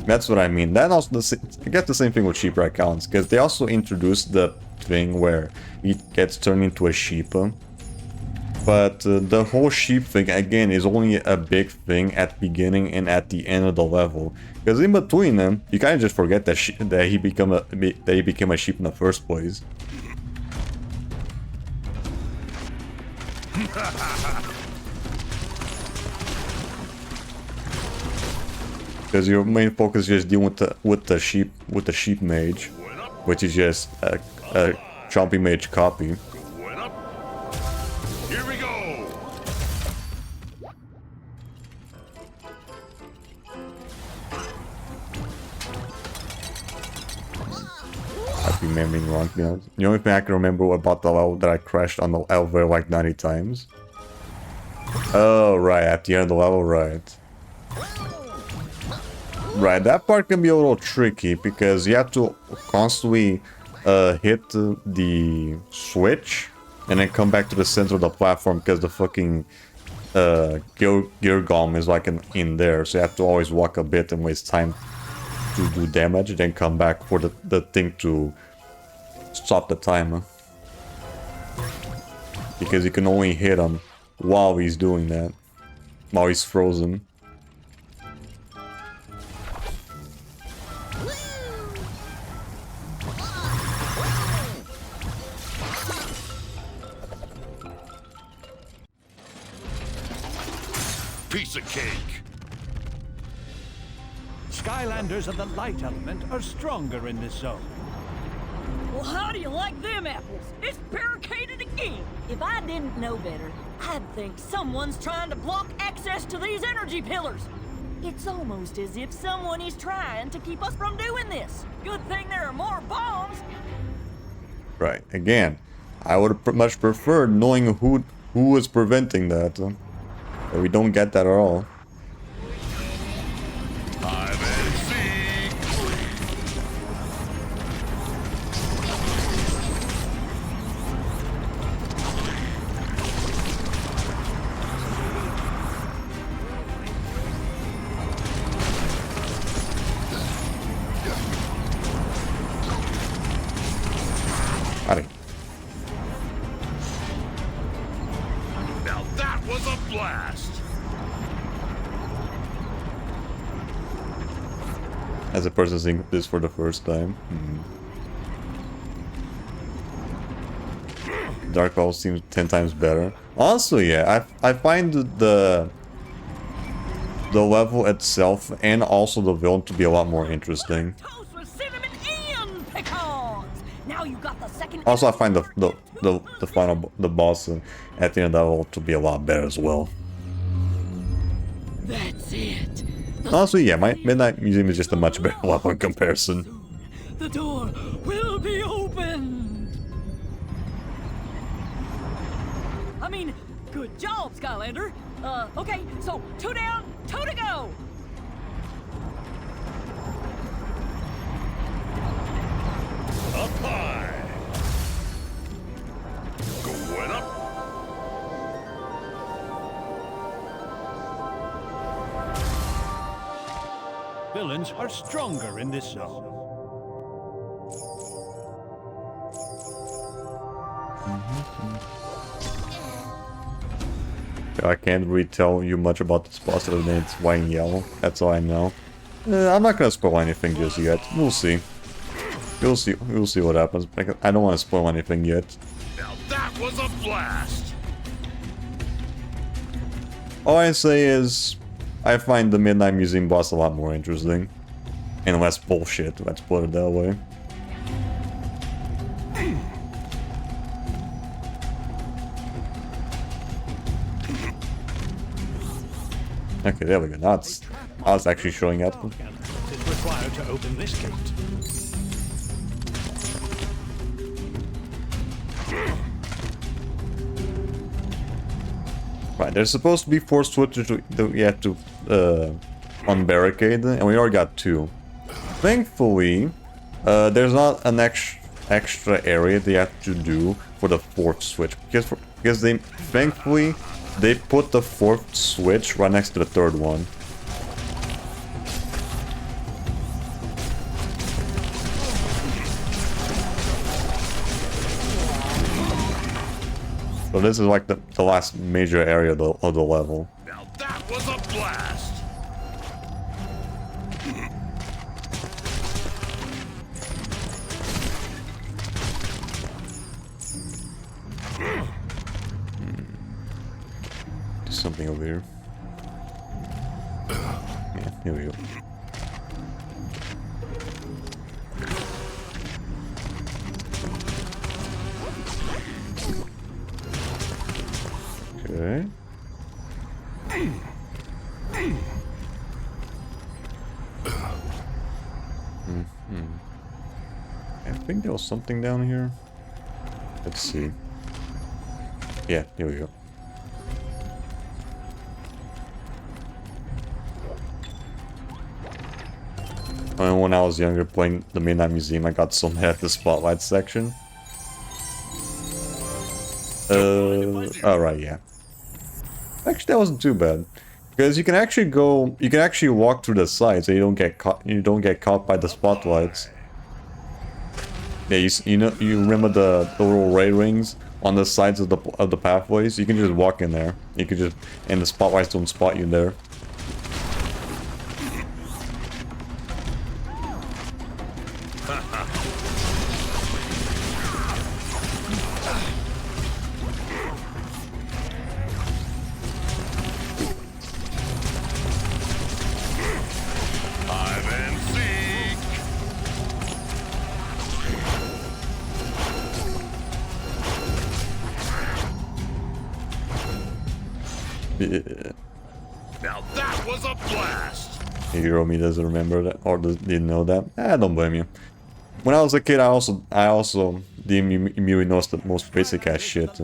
That's what I mean. That also I get the same thing with Shipwreck Islands, because they also introduced the thing where he gets turned into a sheep. But the whole sheep thing, again, is only a big thing at the beginning and at the end of the level. Because in between them, you kind of just forget that he became a sheep in the first place. Because your main focus is just dealing with the sheep mage, which is just a chompy mage copy. Here we go. I'm remembering wrong, to be honest. The only thing I can remember about the level that I crashed on the elevator like 90 times. Oh, right, at the end of the level, right. Right, that part can be a little tricky because you have to constantly hit the switch and then come back to the center of the platform because the fucking gear golem is like in there, so you have to always walk a bit and waste time to do damage, then come back for the thing to stop the timer. Because you can only hit him while he's doing that, while he's frozen. Piece of cake. Skylanders of the light element are stronger in this zone. Well, how do you like them apples? It's barricaded again. If I didn't know better, I'd think someone's trying to block access to these energy pillars. It's almost as if someone is trying to keep us from doing this. Good thing there are more bombs. Right, again, I would have much preferred knowing who was preventing that. But we don't get that at all. Now that was a blast. As a person seeing this for the first time. Dark Owl seems 10 times better. Also, yeah, I find the level itself and also the villain to be a lot more interesting. Also, I find the final boss at the end of that level to be a lot better as well. That's it. Honestly, yeah, my Midnight Museum is just a much better level in comparison. The door will be opened. I mean, good job, Skylander. Okay, so 2 down, 2 to go. Up high. Going up. Villains are stronger in this zone. I can't really tell you much about this boss other than it's white and yellow. That's all I know. I'm not gonna spoil anything just yet. We'll see. We'll see what happens. I don't want to spoil anything yet. Now that was a blast. All I say is, I find the Midnight Museum boss a lot more interesting. And less bullshit, let's put it that way. Okay, there we go. Now it's actually showing up. It's required to open this gate. Right, there's supposed to be 4 switches that we have to unbarricade, and we already got 2. Thankfully, there's not an extra area they have to do for the 4th switch, because thankfully they put the 4th switch right next to the 3rd one. So this is like the last major area of the level. Now that was a blast. There's something over here. Yeah, here we go. Okay. I think there was something down here. Let's see. Yeah, here we go. When I was younger playing the Midnight Museum, I got so mad at the spotlight section. Alright, yeah. Actually, that wasn't too bad. Because you can actually walk through the sides and you don't get caught by the spotlights. Yeah, you remember the little ray rings on the sides of the pathways? You can just walk in there. And the spotlights don't spot you there. Now that was a blast. Hero me doesn't remember that or didn't know that. I don't blame you. When I was a kid, I also didn't immediately know the most basic ass shit.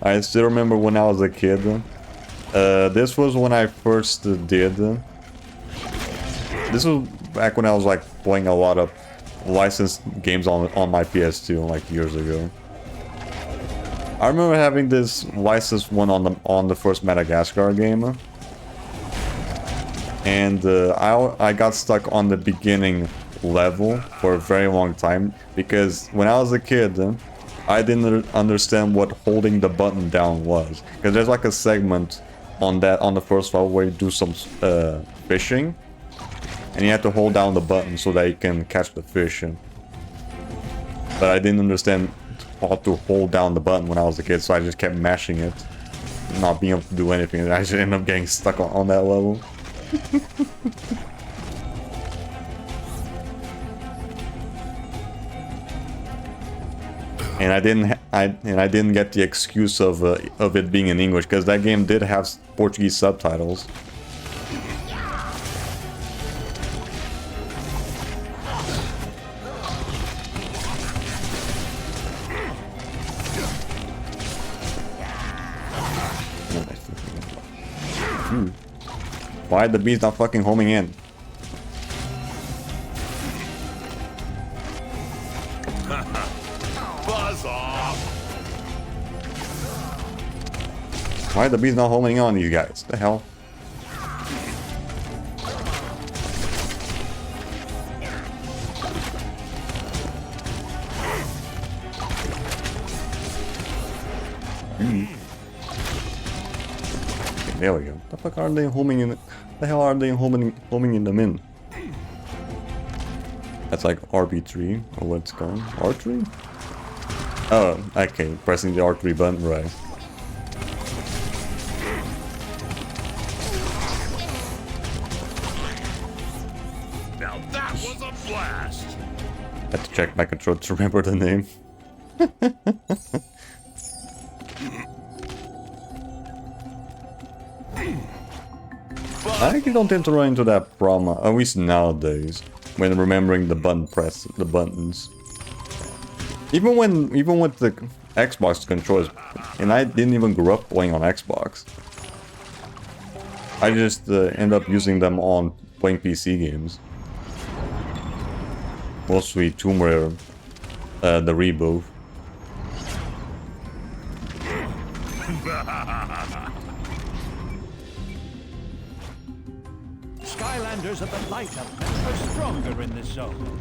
I still remember when I was a kid. This was when I first did. This was back when I was like playing a lot of licensed games on my PS2 like years ago. I remember having this licensed one on the first Madagascar game, and I got stuck on the beginning level for a very long time because when I was a kid, I didn't understand what holding the button down was. Because there's like a segment on the first level where you do some fishing, and you have to hold down the button so that you can catch the fish. But I didn't understand how to hold down the button when I was a kid, so I just kept mashing it, not being able to do anything, and I just ended up getting stuck on that level. And I didn't get the excuse of it being in English, because that game did have Portuguese subtitles. Why the bee's not fucking homing in? Buzz off! Why the bee's not homing on these guys? The hell? Okay, there we go. The fuck are they homing in? The hell are they homing in them in? That's like RB3 or what's it called? R3? Oh, okay, pressing the R3 button, right. Now that was a blast! Had to check my control to remember the name. I actually don't tend to run into that problem, at least nowadays, when remembering the buttons. Even with the Xbox controllers, and I didn't even grow up playing on Xbox. I just end up using them on playing PC games. Mostly Tomb Raider, the reboot. Skylanders at the light up are stronger in this zone.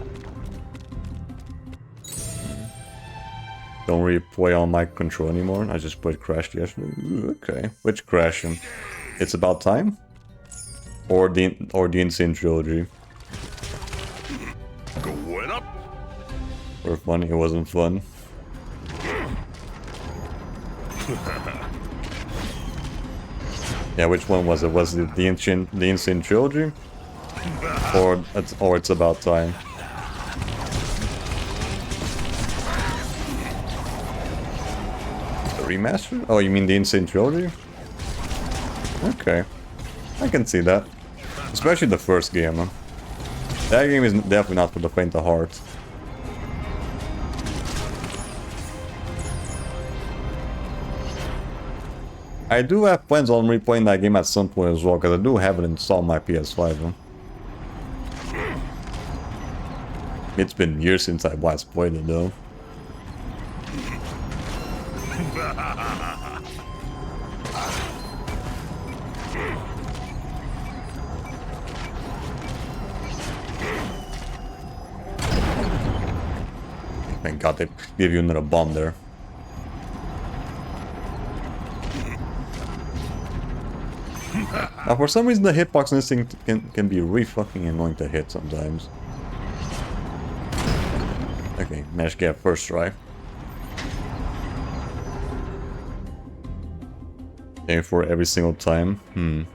Don't really play on my control anymore. I just played Crash yesterday. Ooh, okay, which Crash? It's About Time, or the Insane Trilogy. Going up. For fun, it wasn't fun. Yeah, which one was it? Was it the Insane Trilogy, or It's About Time? The remaster? Oh, you mean the Insane Trilogy? Okay, I can see that. Especially the first game. Huh? That game is definitely not for the faint of heart. I do have plans on replaying that game at some point as well, because I do have it installed on my PS5. Huh? It's been years since I last played it though. Thank God they gave you another bomb there. Now, for some reason the hitbox in this thing can be really fucking annoying to hit sometimes. Okay, managed to get first try. Aim for every single time. And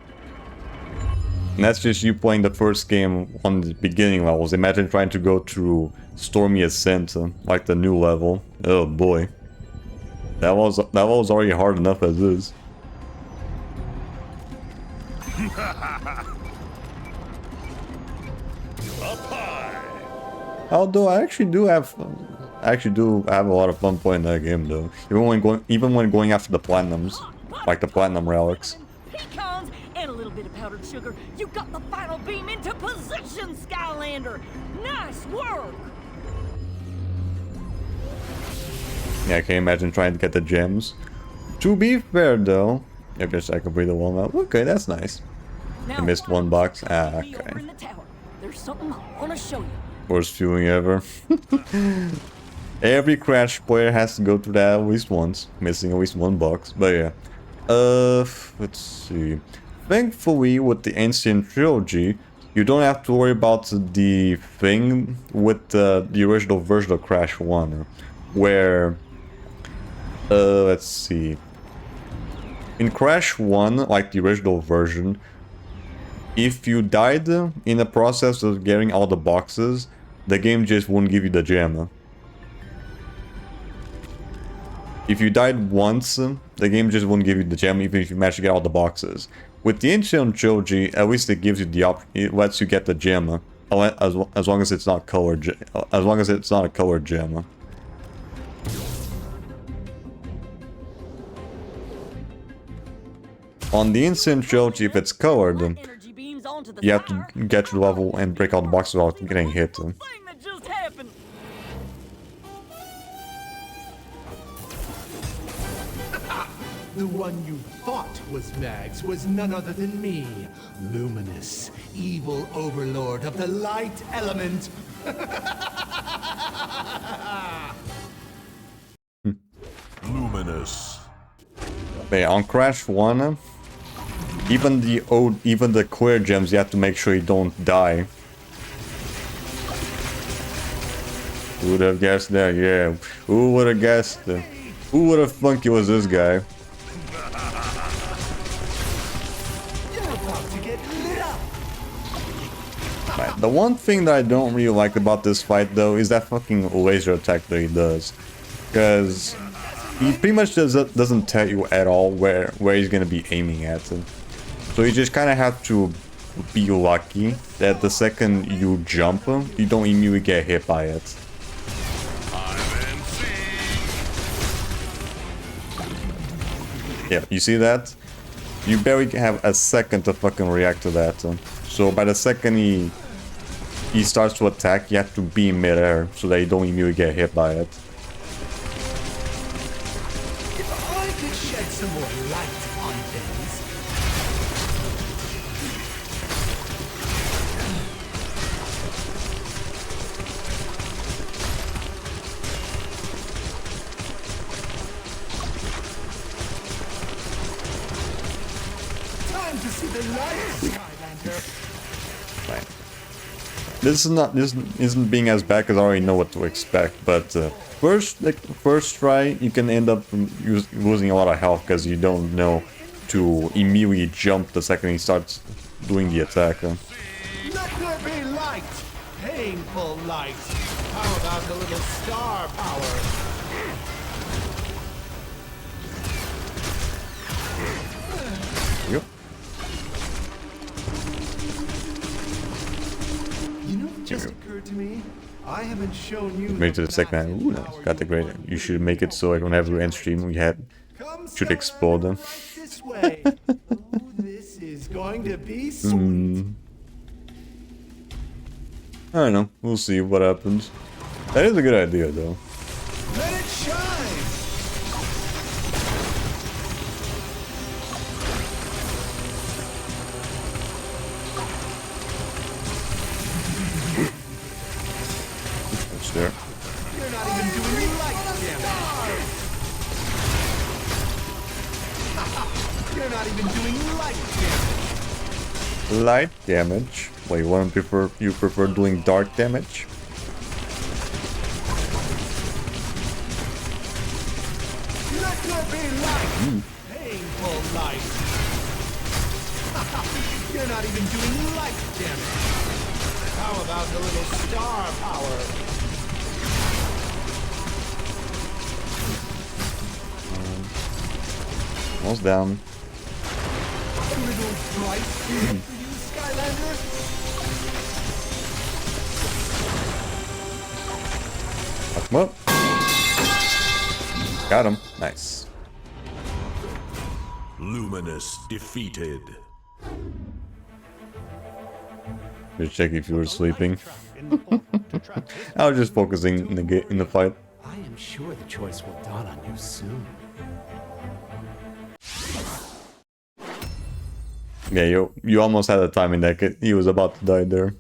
that's just you playing the first game on the beginning levels. Imagine trying to go through Stormy Ascent, like the new level. Oh boy. That was already hard enough as is. Although I actually do have a lot of fun playing that game though. Even when going after the platinums, like the platinum relics. Pecans and a little bit of powdered sugar. You got the final beam into position, Skylander. Nice work. Yeah, I can imagine trying to get the gems. To be fair though, I guess I completed one map. Okay, that's nice. I missed one box. Ah, okay. There's something I want to show you. Worst feeling ever. Every Crash player has to go through that at least once, missing at least one box. But yeah, Let's see. Thankfully, with the Ancient Trilogy, you don't have to worry about the thing with the original version of Crash 1, where... let's see. In Crash 1, like the original version, if you died in the process of getting all the boxes, the game just won't give you the gem. If you died once, the game just won't give you the gem even if you manage to get all the boxes. With the Ancient Trilogy, at least it gives you the option, it lets you get the gem, as long as it's not colored, as long as it's not a colored gem. On the Ancient Trilogy, if it's colored, you have to get to the level and break all the boxes without getting hit. That just happened. The one you thought was Mags was none other than me, Luminous, evil overlord of the light element. Luminous. But yeah, on Crash 1, even the clear gems, you have to make sure you don't die. Who would have guessed that? Yeah. Who would have guessed? Who would have thunk it was this guy? Right. The one thing that I don't really like about this fight, though, is that fucking laser attack that he does. Because he pretty much doesn't tell you at all where he's gonna be aiming at. So you just kind of have to be lucky that the second you jump, you don't immediately get hit by it. Yeah, you see that? You barely have a second to fucking react to that. So by the second he starts to attack, you have to be in midair so that you don't immediately get hit by it. If I could shed some more light on things. Time to see the light, Skylander. Right. This isn't being as bad because I already know what to expect, but first try you can end up losing a lot of health because you don't know to immediately jump the second he starts doing the attack. Let there be light, painful light. How about a little star power? Yep. You know, it just occurred to me. I haven't shown you. Made it to the second. Ooh, nice. Got the great. You should make it so like whenever we end stream, we should explode them. This way. Oh, this is going to be sweet. I don't know. We'll see what happens. That is a good idea, though. Let it shine. It's there. You're not even doing light damage. You're not even doing light damage. Light damage. Wait, you prefer doing dark damage? Let there be light. Painful light. You're not even doing light damage. How about a little star power? Almost down. A little bright for you, Skylander? Fuck him up. Got him. Nice. Luminous defeated. Just check if you were sleeping. I was just focusing in the fight. I am sure the choice will dawn on you soon. Yeah, you almost had a timing that he was about to die there.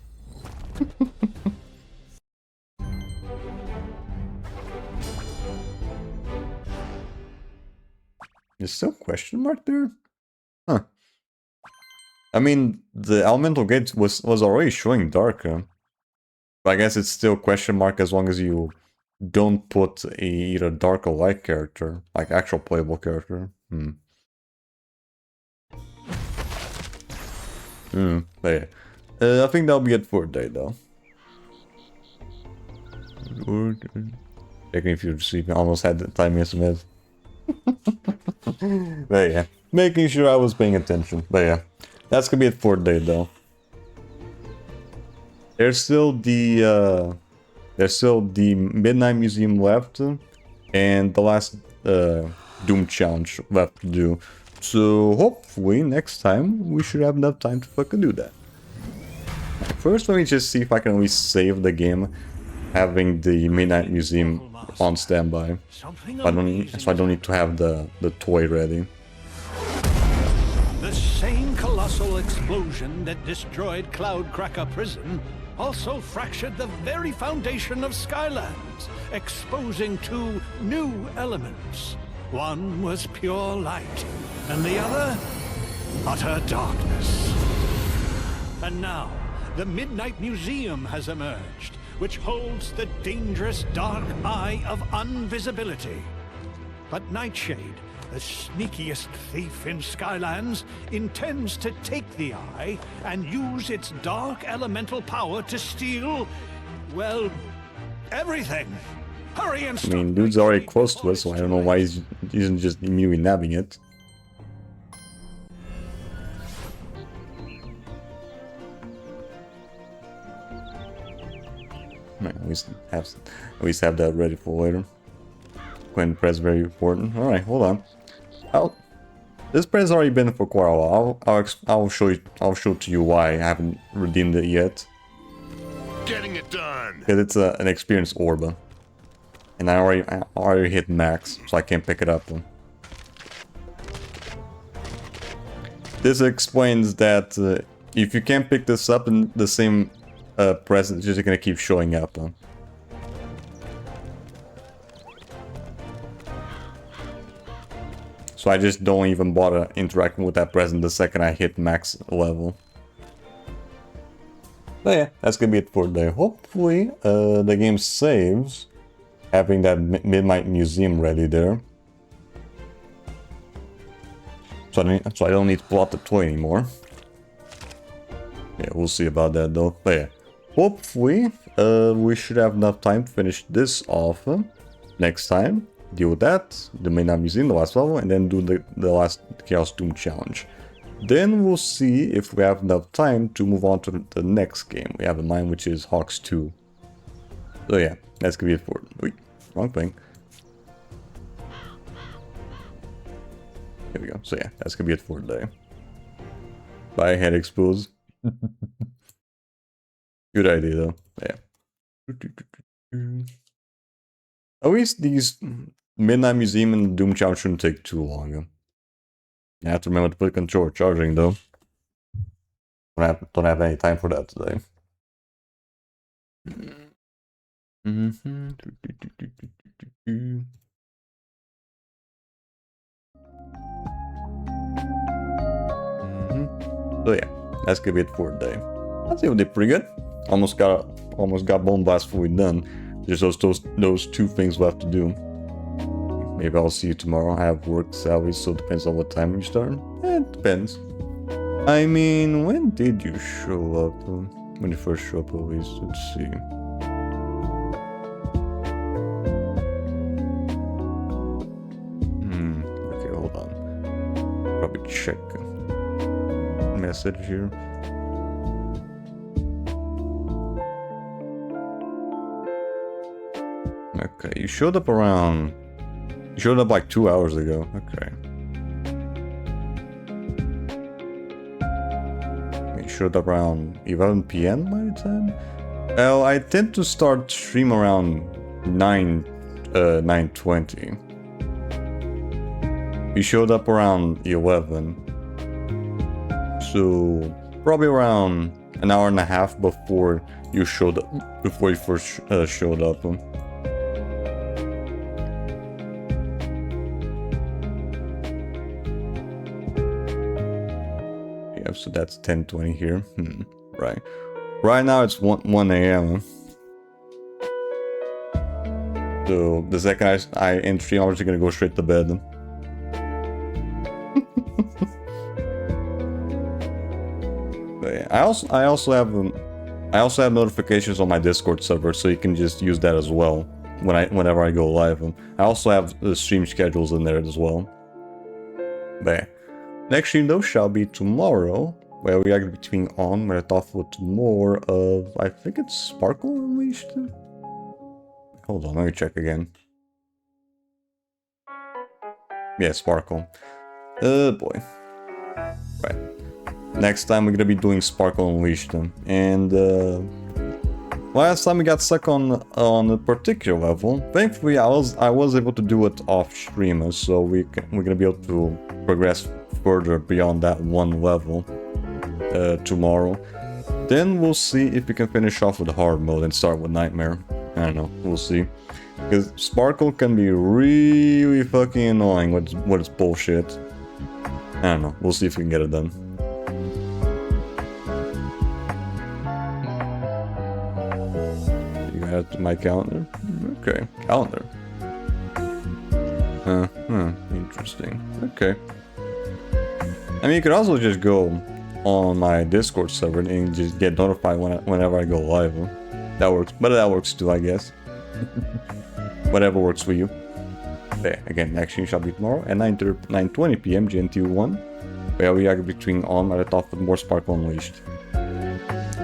There's still question mark there? Huh. I mean, the elemental gate was already showing dark. But I guess it's still question mark as long as you don't put a either dark or light character, like actual playable character. But yeah. I think that'll be it for today, though. Checking if you're sleeping. Almost had the time estimate. But yeah, making sure I was paying attention. But yeah, that's gonna be it for today, though. There's still the Midnight Museum left, and the last Doom challenge left to do. So hopefully next time we should have enough time to fucking do that. First, let me just see if I can at least save the game, having the Midnight Museum on standby. So I don't need to have the toy ready. The same colossal explosion that destroyed Cloudcracker Prison also fractured the very foundation of Skylands, exposing two new elements. One was pure light, and the other, utter darkness. And now, the Midnight Museum has emerged, which holds the dangerous dark eye of invisibility. But Nightshade, the sneakiest thief in Skylands, intends to take the eye and use its dark elemental power to steal, well, everything. Hurry and I mean, dude's already close to us, so I don't know why he isn't just immediately nabbing it. At least have that ready for later. When press very important. All right, hold on. This press already been for quite a while. I'll show you. I'll show to you why I haven't redeemed it yet. Getting it done. Because it's an experience orb, and I already hit max, so I can't pick it up. This explains that if you can't pick this up in the same press, it's just gonna keep showing up. So I just don't even bother interacting with that present the second I hit max level. But yeah, that's gonna be it for today. Hopefully the game saves, having that Midnight Museum ready there. So I don't need to pull out the toy anymore. Yeah, we'll see about that though. But yeah, hopefully we should have enough time to finish this off next time. Deal with that, the Midnight Museum, the last level, and then do the last Chaos Doom challenge. Then we'll see if we have enough time to move on to the next game we have in mind, which is Hawks 2. So yeah, that's gonna be it for... Wait, wrong thing. Here we go. So yeah, that's gonna be it for today. Bye, head exposed. Good idea though. Yeah. At least these Midnight Museum and the Doom Challenge shouldn't take too long. I have to remember to put the controller charging though. Don't have any time for that today. So yeah, that's gonna be it for today. I'd say we did pretty good. Almost got Bone Blast fully done. There's those two things left to do. Maybe I'll see you tomorrow. I have work salary, so it depends on what time you start. It depends. I mean, when did you show up? When you first show up, at least. Let's see. Okay, hold on. Probably check message here. Okay, you showed up around... You showed up like 2 hours ago. Okay. You showed up around 11 PM by the time? Well, I tend to start stream around 9:20. You showed up around 11. So probably around an hour and a half before you showed up, before you first showed up. Yeah, so that's 10:20 here. Right. Right now it's 1 a.m. So the second I end stream, I'm just gonna go straight to bed. But yeah, I also have notifications on my Discord server, so you can just use that as well whenever I go live. I also have the stream schedules in there as well. But yeah. Next stream though shall be tomorrow, where we are going to be tweeting on, where I thought with more of, I think it's Sparkle Unleashed? Hold on, let me check again. Yeah, Sparkle. Boy. Right. Next time we're going to be doing Sparkle Unleashed. And, last time we got stuck on a particular level. Thankfully, I was able to do it off stream, so we're going to be able to progress further beyond that one level tomorrow. Then we'll see if we can finish off with hard mode and start with Nightmare. I don't know, we'll see. Because Sparkle can be really fucking annoying with its bullshit. I don't know, we'll see if we can get it done. You got my calendar? Okay, calendar. Interesting. Okay. I mean, you could also just go on my Discord server and just get notified whenever I go live. That works, but that works too, I guess. Whatever works for you. There, again, next stream shall be tomorrow at 9:20 p.m. GMT1, where we are between on at the top with more Sparkle Unleashed.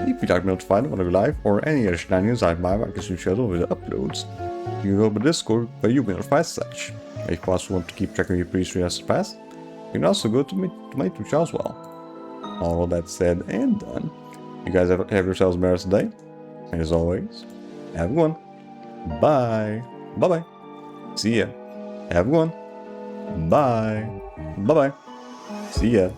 If you'd like to be notified whenever live or any other shenanigans I can soon schedule with the uploads, you can go to Discord where you'll be notified as such. If you also want to keep tracking your pre-stream as past, you can also go to my YouTube channel as well. All that said and done, you guys have yourselves a merry day. And as always, have a good one. Bye. Bye-bye. See ya. Have a good one. Bye. Bye-bye. See ya.